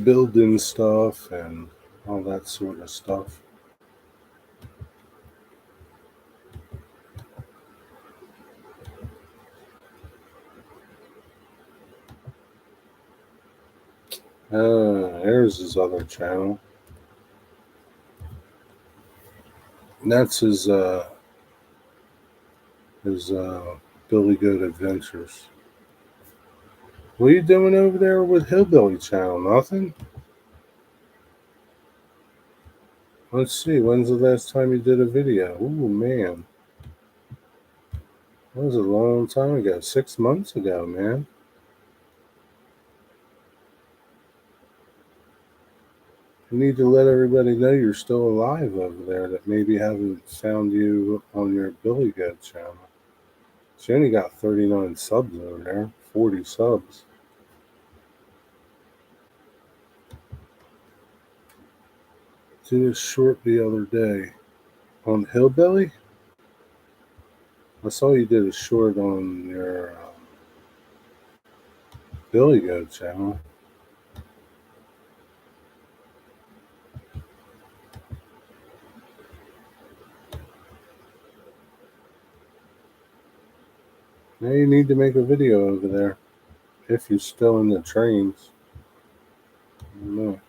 building stuff and all that sort of stuff. There's his other channel. And that's his Billy Goat Adventures. What are you doing over there with Hillbilly Channel? Nothing? Let's see. When's the last time you did a video? Ooh, man. That was a long time ago. 6 months ago, man. You need to let everybody know you're still alive over there that maybe haven't found you on your Billy Goat channel. She only got 39 subs over there. 40 subs. Did a short the other day. On Hillbilly? I saw you did a short on your Billy Goat channel. Now you need to make a video over there. If you're still in the trains. I don't know.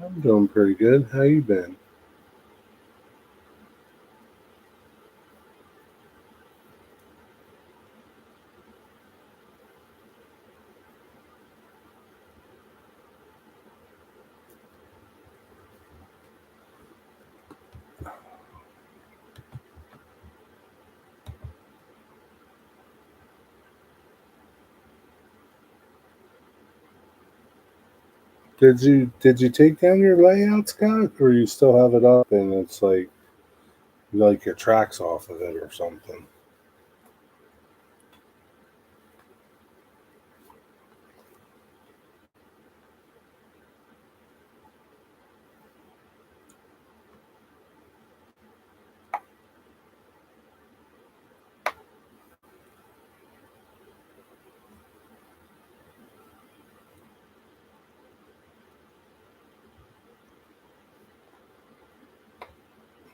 I'm doing pretty good. How you been? Did you take down your layout, Scott, or you still have it up and it's like your tracks off of it or something?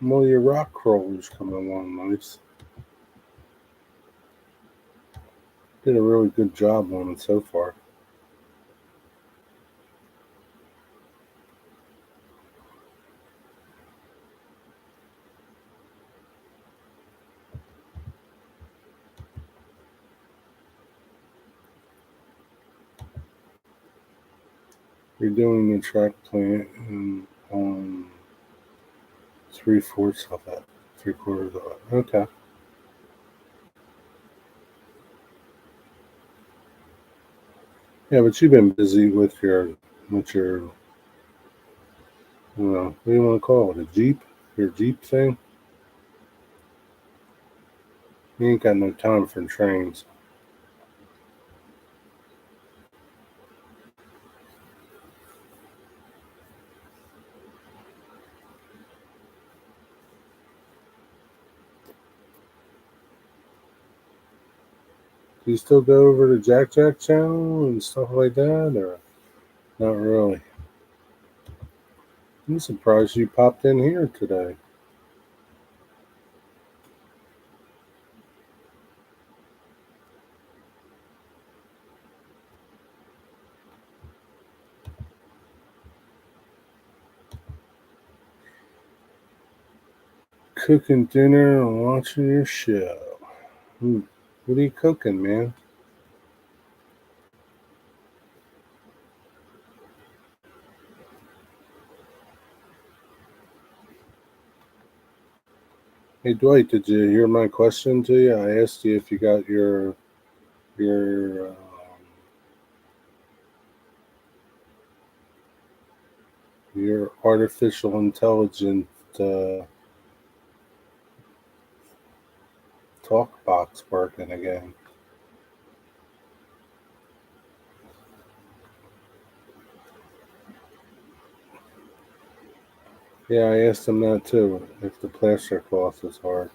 Well, your rock crawler's coming along nice. Did a really good job on it so far. You're doing the track plant and on 3/4 of it, 3/4 of it. Okay. Yeah, but you've been busy with your what do you want to call it? A Jeep? Your Jeep thing? You ain't got no time for trains. Do you still go over to Jack channel and stuff like that, or not really? I'm surprised you popped in here today. Cooking dinner and watching your show. What are you cooking, man? Hey Dwight, did you hear my question to you? I asked you if you got your your artificial intelligent talk box working again. Yeah, I asked him that too, if the plaster cloth is hard.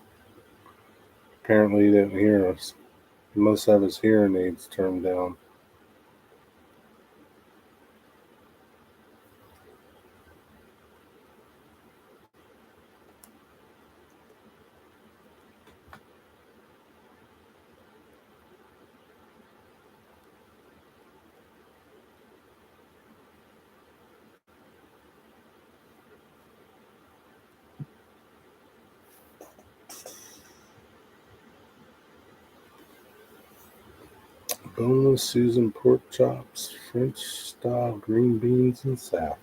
Apparently he didn't hear us. He must have his hearing aids turned down. Boneless seasoned pork chops, French style green beans, and salad.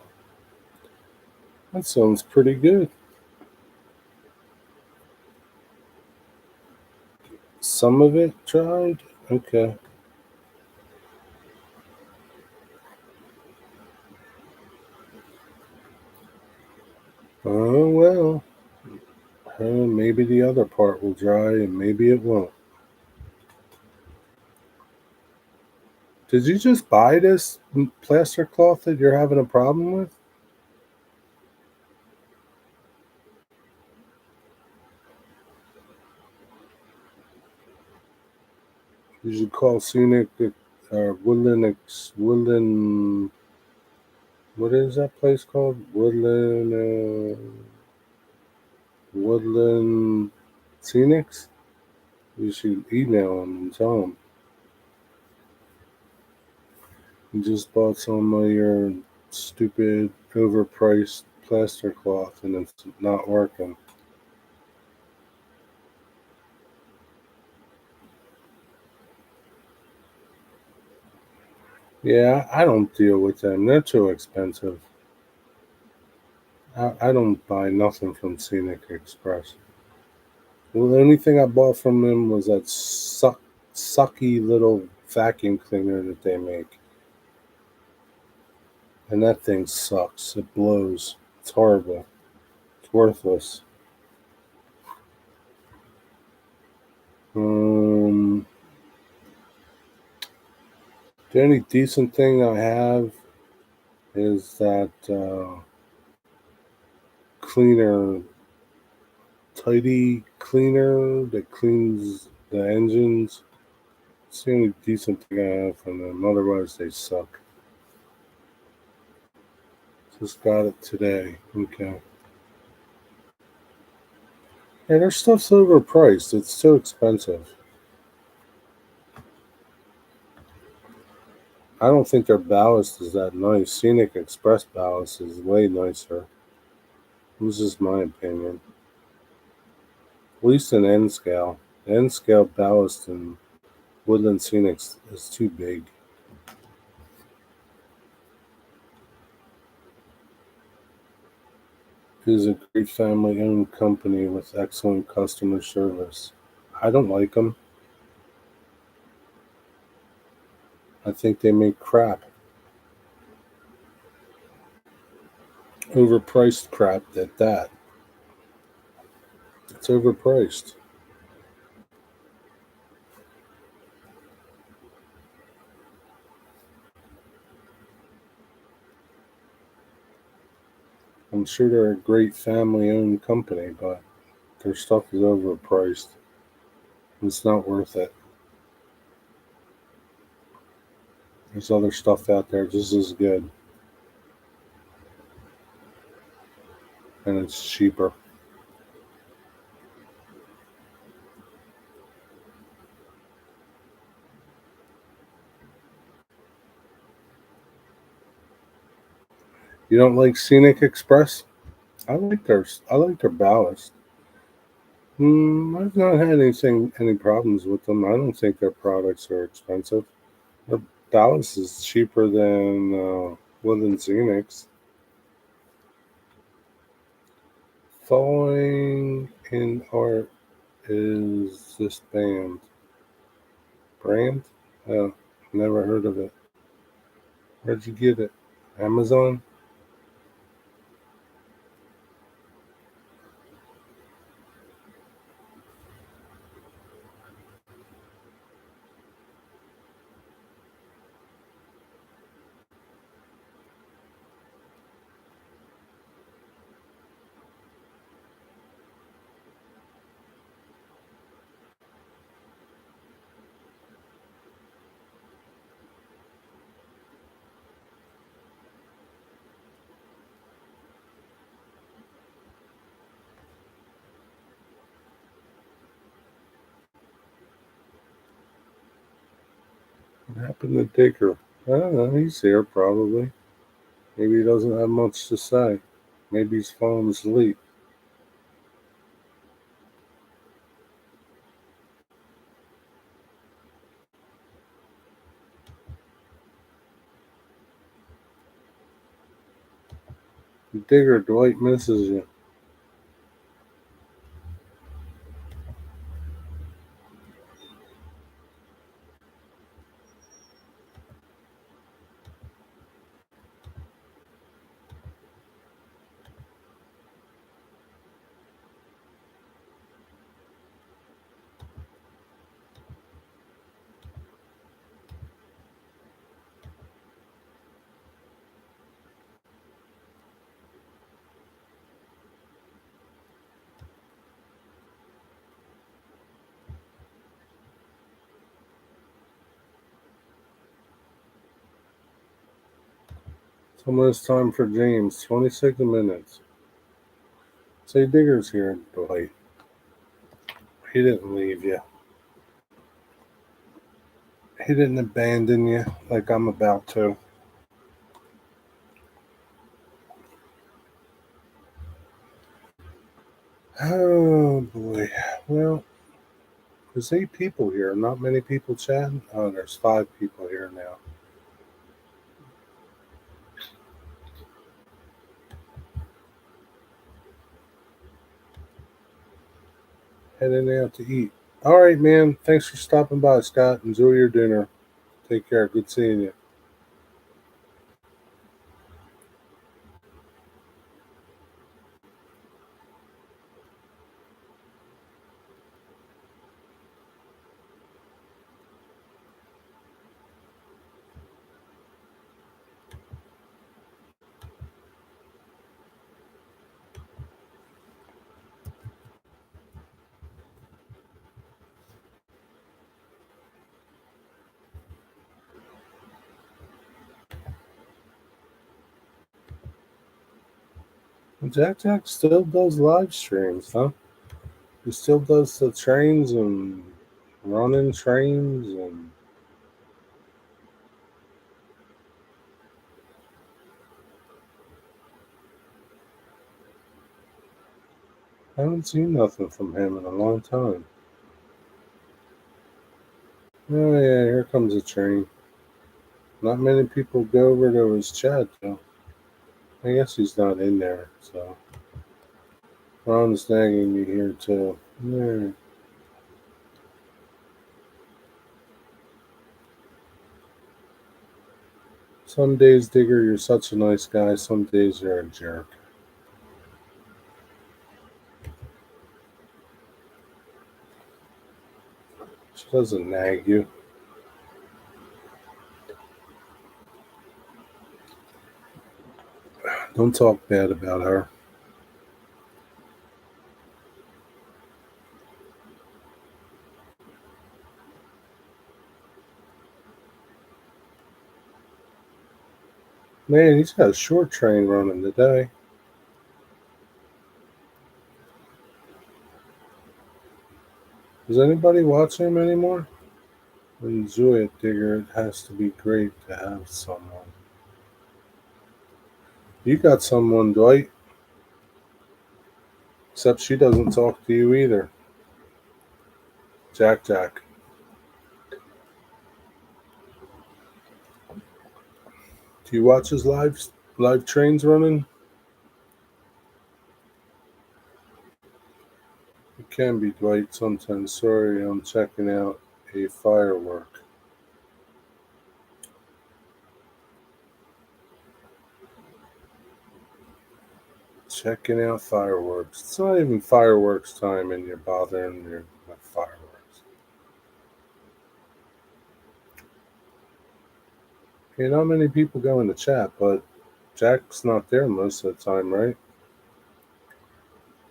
That sounds pretty good. Some of it tried? Okay. Oh, well. Maybe the other part will dry and maybe it won't. Did you just buy this plaster cloth that you're having a problem with? You should call Scenic Woodland. What is that place called? Woodland Scenics? You should email them and tell them you just bought some of your stupid, overpriced plaster cloth and it's not working. Yeah, I don't deal with them. They're too expensive. I don't buy nothing from Scenic Express. Well, the only thing I bought from them was that sucky little vacuum cleaner that they make. And that thing sucks. It blows. It's horrible. It's worthless. Um, the only decent thing I have is that cleaner, tidy cleaner that cleans the engines. It's the only decent thing I have from them. Otherwise, they suck. Just got it today. Okay. Yeah, their stuff's overpriced. It's too expensive. I don't think their ballast is that nice. Scenic Express ballast is way nicer. This is my opinion. At least in N scale. N scale ballast in Woodland Scenics is too big. It is a great family owned company with excellent customer service. I don't like them. I think they make crap. Overpriced crap at that. It's overpriced. I'm sure they're a great family owned company, but their stuff is overpriced. It's not worth it. There's other stuff out there just as good, and it's cheaper. You don't like Scenic Express? I like their ballast. I've not had any problems with them. I don't think their products are expensive. Their ballast is cheaper than Woodland Scenics. Falling in art is this brand? Oh, never heard of it. Where'd you get it? Amazon? What happened to Digger? I don't know. He's here probably. Maybe he doesn't have much to say. Maybe he's falling asleep. Digger, Dwight misses you. It's almost time for James. 26 minutes. Say Digger's here, Dwight. He didn't leave you. He didn't abandon you like I'm about to. Oh boy. Well, there's 8 people here. Not many people chatting. Oh, there's 5 people here now. Heading out to eat. All right, man. Thanks for stopping by, Scott. Enjoy your dinner. Take care. Good seeing you. Jack still does live streams, huh? He still does the trains and running trains and I haven't seen nothing from him in a long time. Oh yeah, here comes a train. Not many people go over to his chat though. I guess he's not in there, so Ron's nagging me here too. Yeah. Some days, Digger, you're such a nice guy. Some days you're a jerk. She doesn't nag you. Don't talk bad about her. Man, he's got a short train running today. Does anybody watch him anymore? Enjoy it, Digger. It has to be great to have someone. You got someone, Dwight. Except she doesn't talk to you either. Jack. Do you watch his live trains running? It can be, Dwight, sometimes. Sorry, I'm checking out a firework. Checking out fireworks. It's not even fireworks time and you're bothering your with fireworks. Not many people go in the chat, but Jack's not there most of the time, right?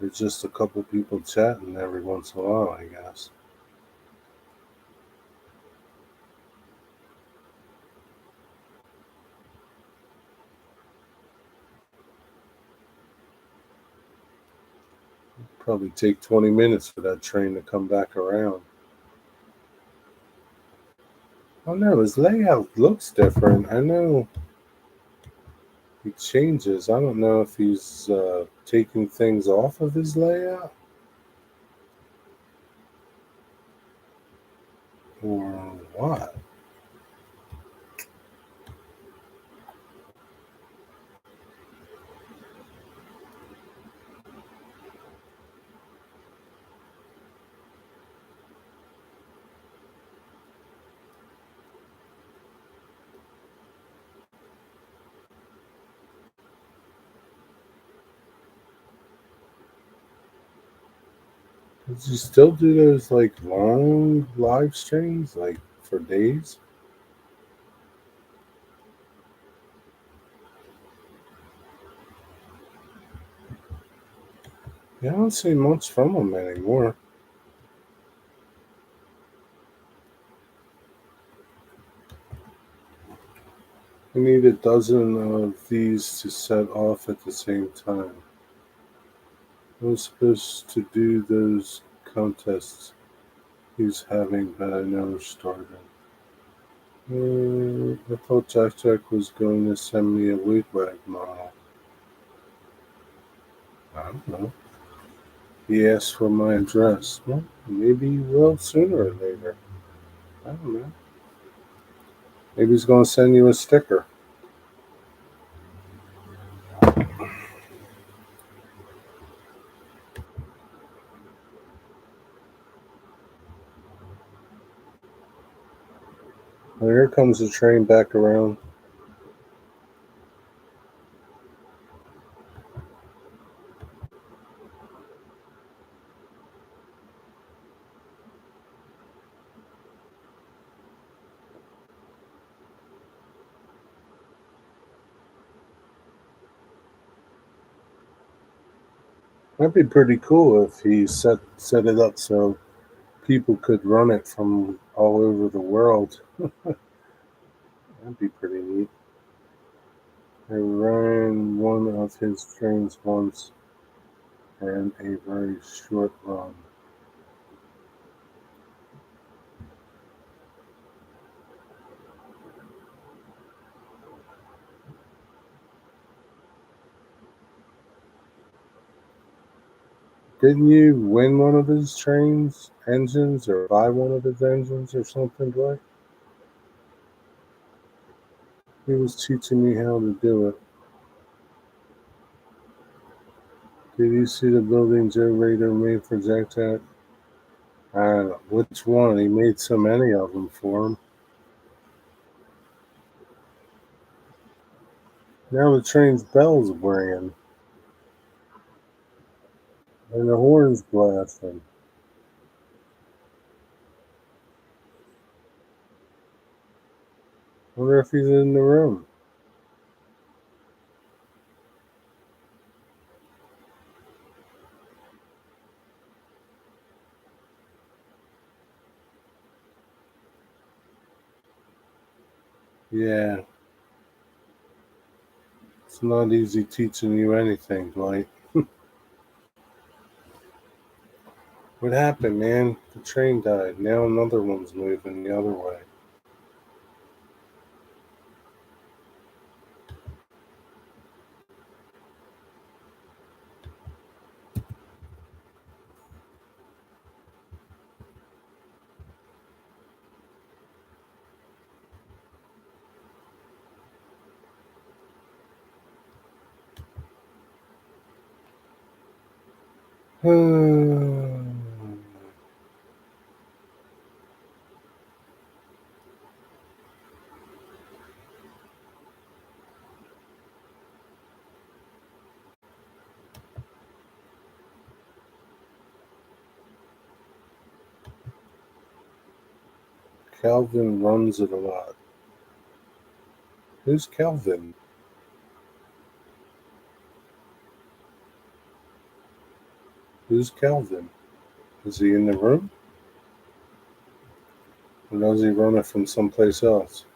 There's just a couple people chatting every once in a while, I guess. Probably take 20 minutes for that train to come back around. Oh no, his layout looks different. I know he changes. I don't know if he's taking things off of his layout or what. Does he still do those like long live streams, like for days? Yeah, I don't see much from him anymore. I need a dozen of these to set off at the same time. I was supposed to do those contests he's having, but I never started. I thought Jack Jack was going to send me a wig wag model. I don't know. He asked for my address. Well, maybe he will sooner or later. I don't know. Maybe he's going to send you a sticker. Well, here comes the train back around. That'd be pretty cool if he set it up so people could run it from all over the world. That'd be pretty neat. I ran one of his trains once and a very short run. Didn't you win one of his trains engines or buy one of his engines or something, Blake? He was teaching me how to do it. Did you see the building Joe Raider made for Jack Jack? I don't know. Which one? He made so many of them for him. Now the train's bells are ringing and the horns blasting. Wonder if he's in the room. Yeah, it's not easy teaching you anything, Dwight. What happened, man? The train died. Now another one's moving the other way. Calvin runs it a lot. Who's Calvin? Who's Calvin? Is he in the room? Or does he run it from someplace else?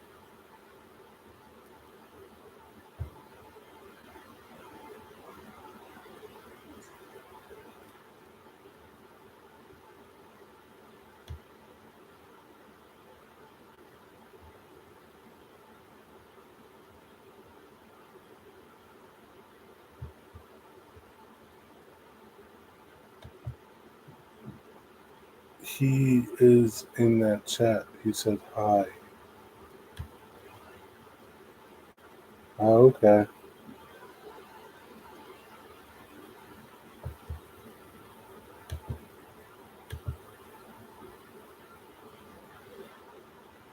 he is in that chat. He said hi. Oh, okay.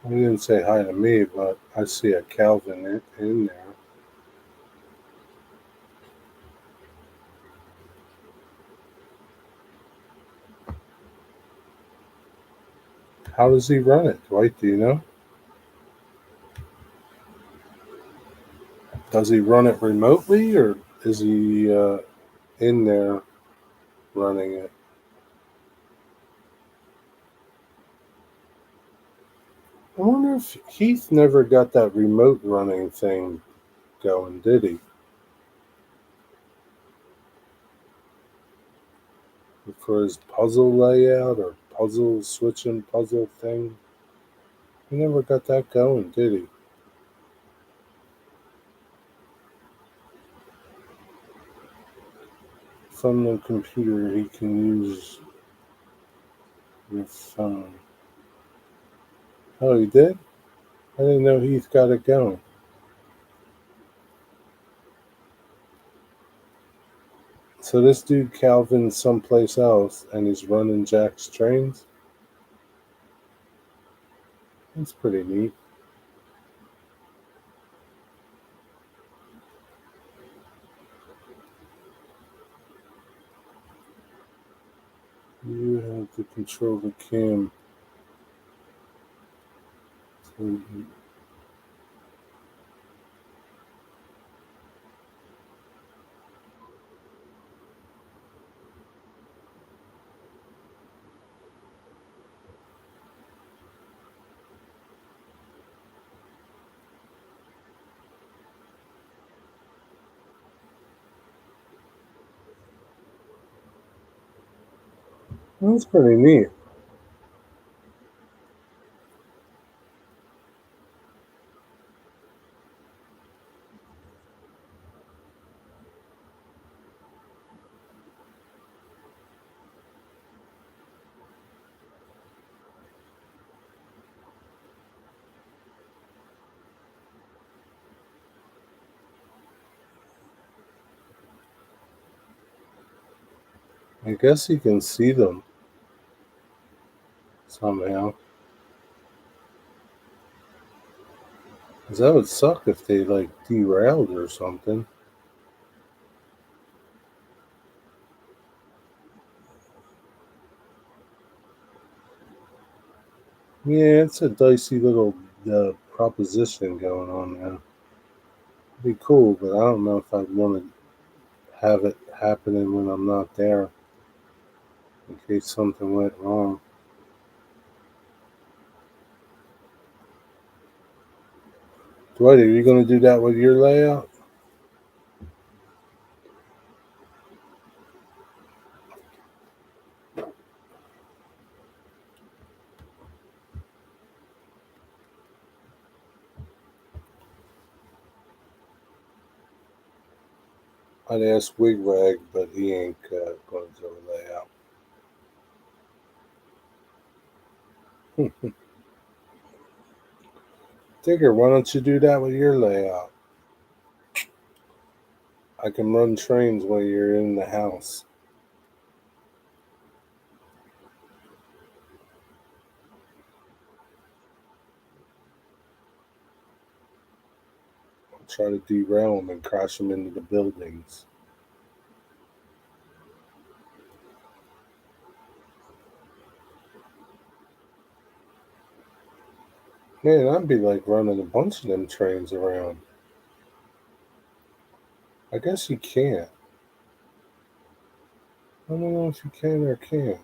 He didn't say hi to me, but I see a Calvin in there. How does he run it, Dwight? Do you know? Does he run it remotely, or is he in there running it? I wonder if Heath never got that remote running thing going, did he? For his puzzle layout or puzzle switching puzzle thing? He never got that going, did he? From the computer, he can use your phone. Oh, he did? I didn't know Heath got it going. So this dude Calvin's someplace else, and he's running Jack's trains. That's pretty neat. You have to control the cam. That's pretty neat. I guess you can see them somehow. 'Cause that would suck if they like derailed or something. Yeah, it's a dicey little proposition going on now. It'd be cool, but I don't know if I'd want to have it happening when I'm not there in case something went wrong. Dwight, are you going to do that with your layout? I'd ask Wigwag, but he ain't going to do a layout. Digger, why don't you do that with your layout? I can run trains while you're in the house. I'll try to derail them and crash them into the buildings. Man, I'd be like running a bunch of them trains around. I guess you can't. I don't know if you can or can't.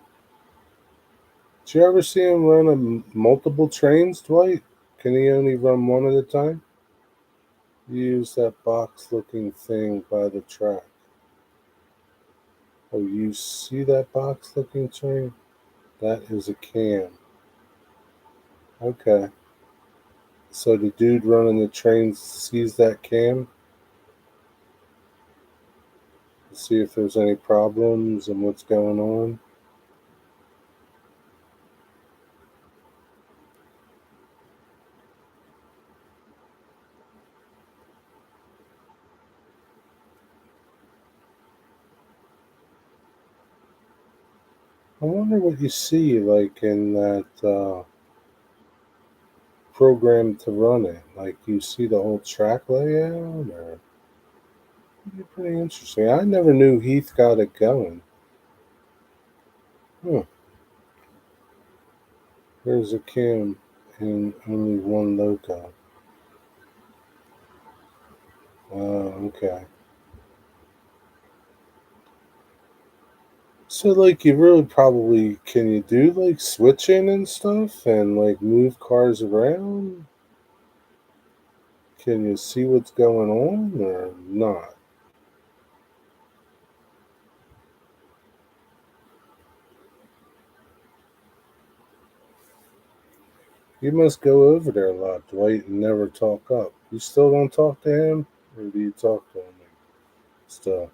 Did you ever see him run multiple trains, Dwight? Can he only run one at a time? Use that box looking thing by the track. Oh, you see that box looking train? That is a cam. Okay. So the dude running the train sees that cam to see if there's any problems and what's going on. I wonder what you see like in that program to run it. Like you see the whole track layout, or it'd be pretty interesting. I never knew Heath got it going. Huh. There's a Kim and only one loco. Okay. So like you really probably can you do like switching and stuff and like move cars around? Can you see what's going on or not? You must go over there a lot, Dwight, and never talk up. You still don't talk to him? Or do you talk to him still?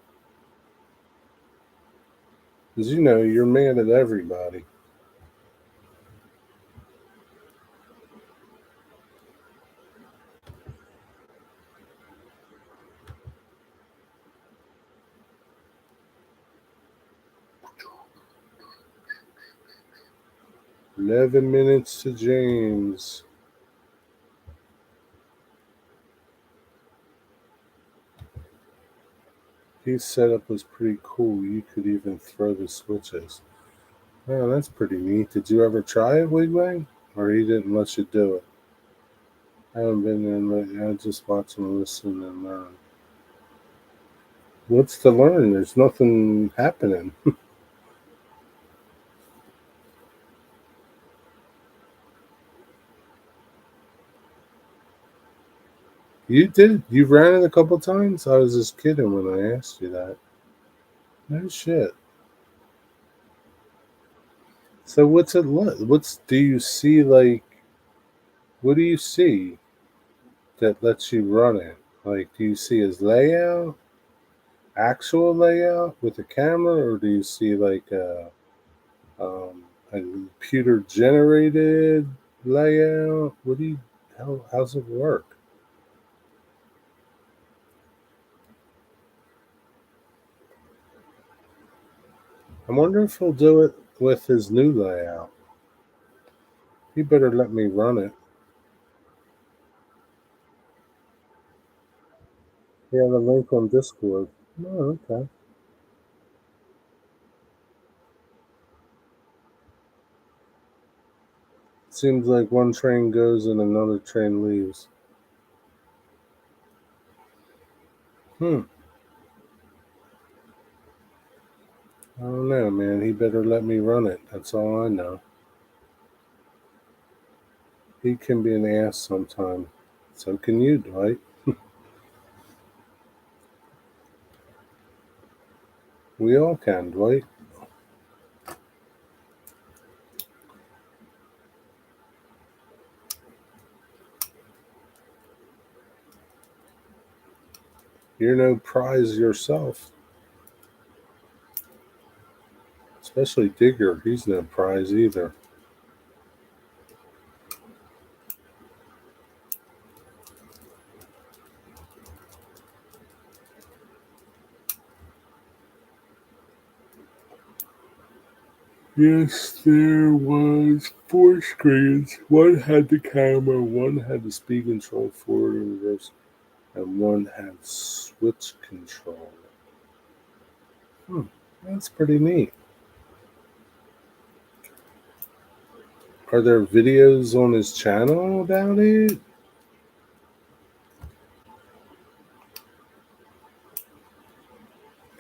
Because you know, you're mad at everybody. 11 minutes to James. His setup was pretty cool. You could even throw the switches. Oh, that's pretty neat. Did you ever try it, Wigwag? Or he didn't let you do it? I haven't been there lately. I just watch and listen and learn. What's to learn? There's nothing happening. You did? You ran it a couple times? I was just kidding when I asked you that. No shit. So what's it like? Do you see like, what do you see that lets you run it? Like, do you see his layout, actual layout with a camera, or do you see like a computer generated layout? How's it work? I wonder if he'll do it with his new layout. He better let me run it. Yeah, the link on Discord. Oh, okay. Seems like one train goes and another train leaves. Hmm. I don't know, man. He better let me run it. That's all I know. He can be an ass sometime. So can you, Dwight. We all can, Dwight. You're no prize yourself. Especially Digger. He's no prize either. Yes, there was four screens. One had the camera, one had the speed control forward and reverse, and one had switch control. Hmm, that's pretty neat. Are there videos on his channel about it?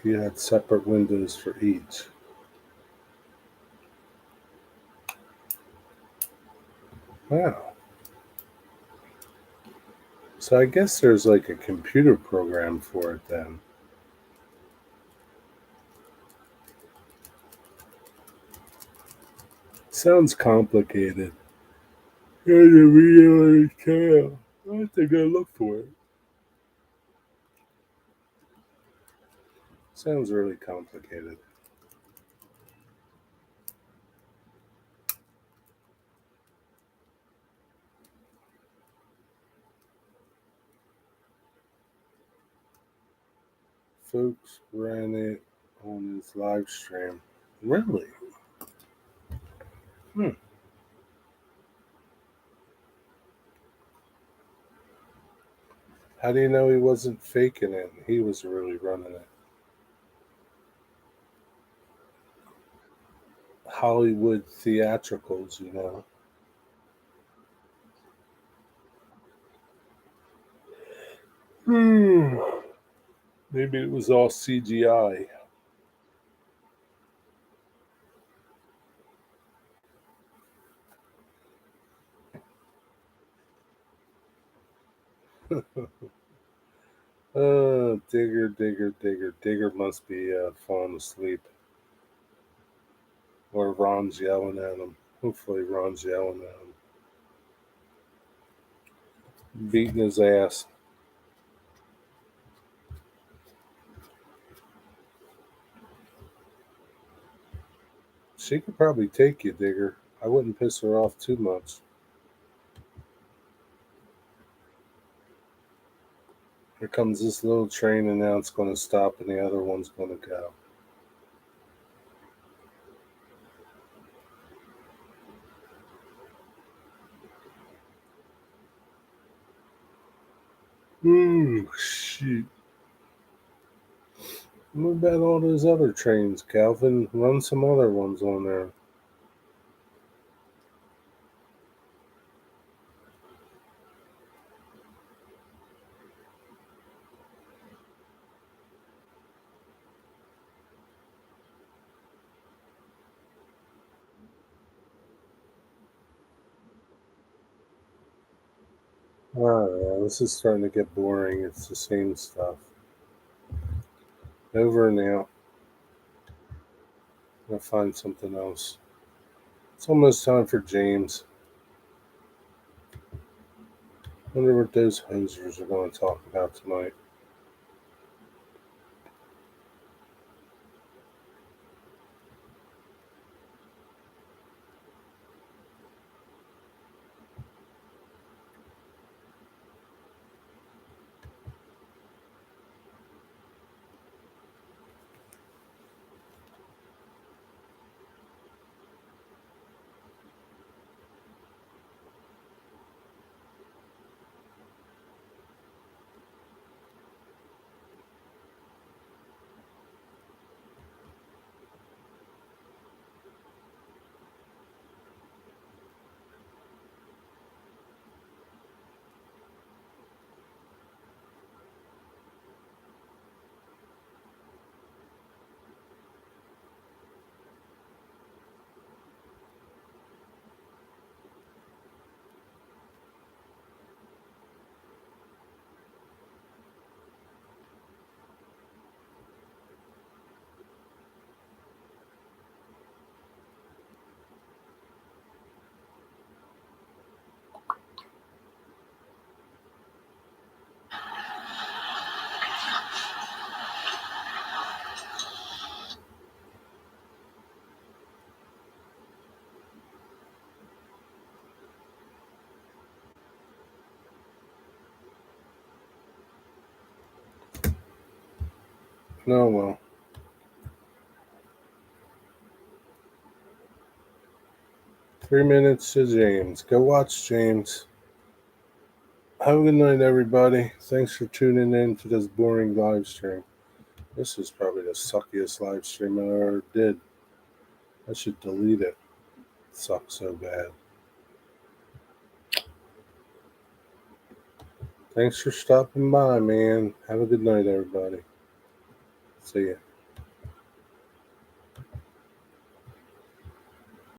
He had separate windows for each. Wow. So I guess there's like a computer program for it then. Sounds complicated. There's a video on his channel. I have to go look for it. Sounds really complicated. Folks ran it on his live stream. Really? Hmm. How do you know he wasn't faking it? He was really running it. Hollywood theatricals, you know. Hmm. Maybe it was all CGI. Digger, Digger, Digger. Digger must be falling asleep. Or Ron's yelling at him. Hopefully, Ron's yelling at him. Beating his ass. She could probably take you, Digger. I wouldn't piss her off too much. Here comes this little train, and now it's going to stop, and the other one's going to go. Ooh, shoot. What about all those other trains, Calvin? Run some other ones on there. Oh, yeah, this is starting to get boring. It's the same stuff. Over and out. I'll find something else. It's almost time for James. Wonder what those hosers are going to talk about tonight. No, well, 3 minutes to James. Go watch James. Have a good night, everybody. Thanks for tuning in to this boring live stream. This is probably the suckiest live stream I ever did. I should delete it. It sucks so bad. Thanks for stopping by, man. Have a good night, everybody. See ya.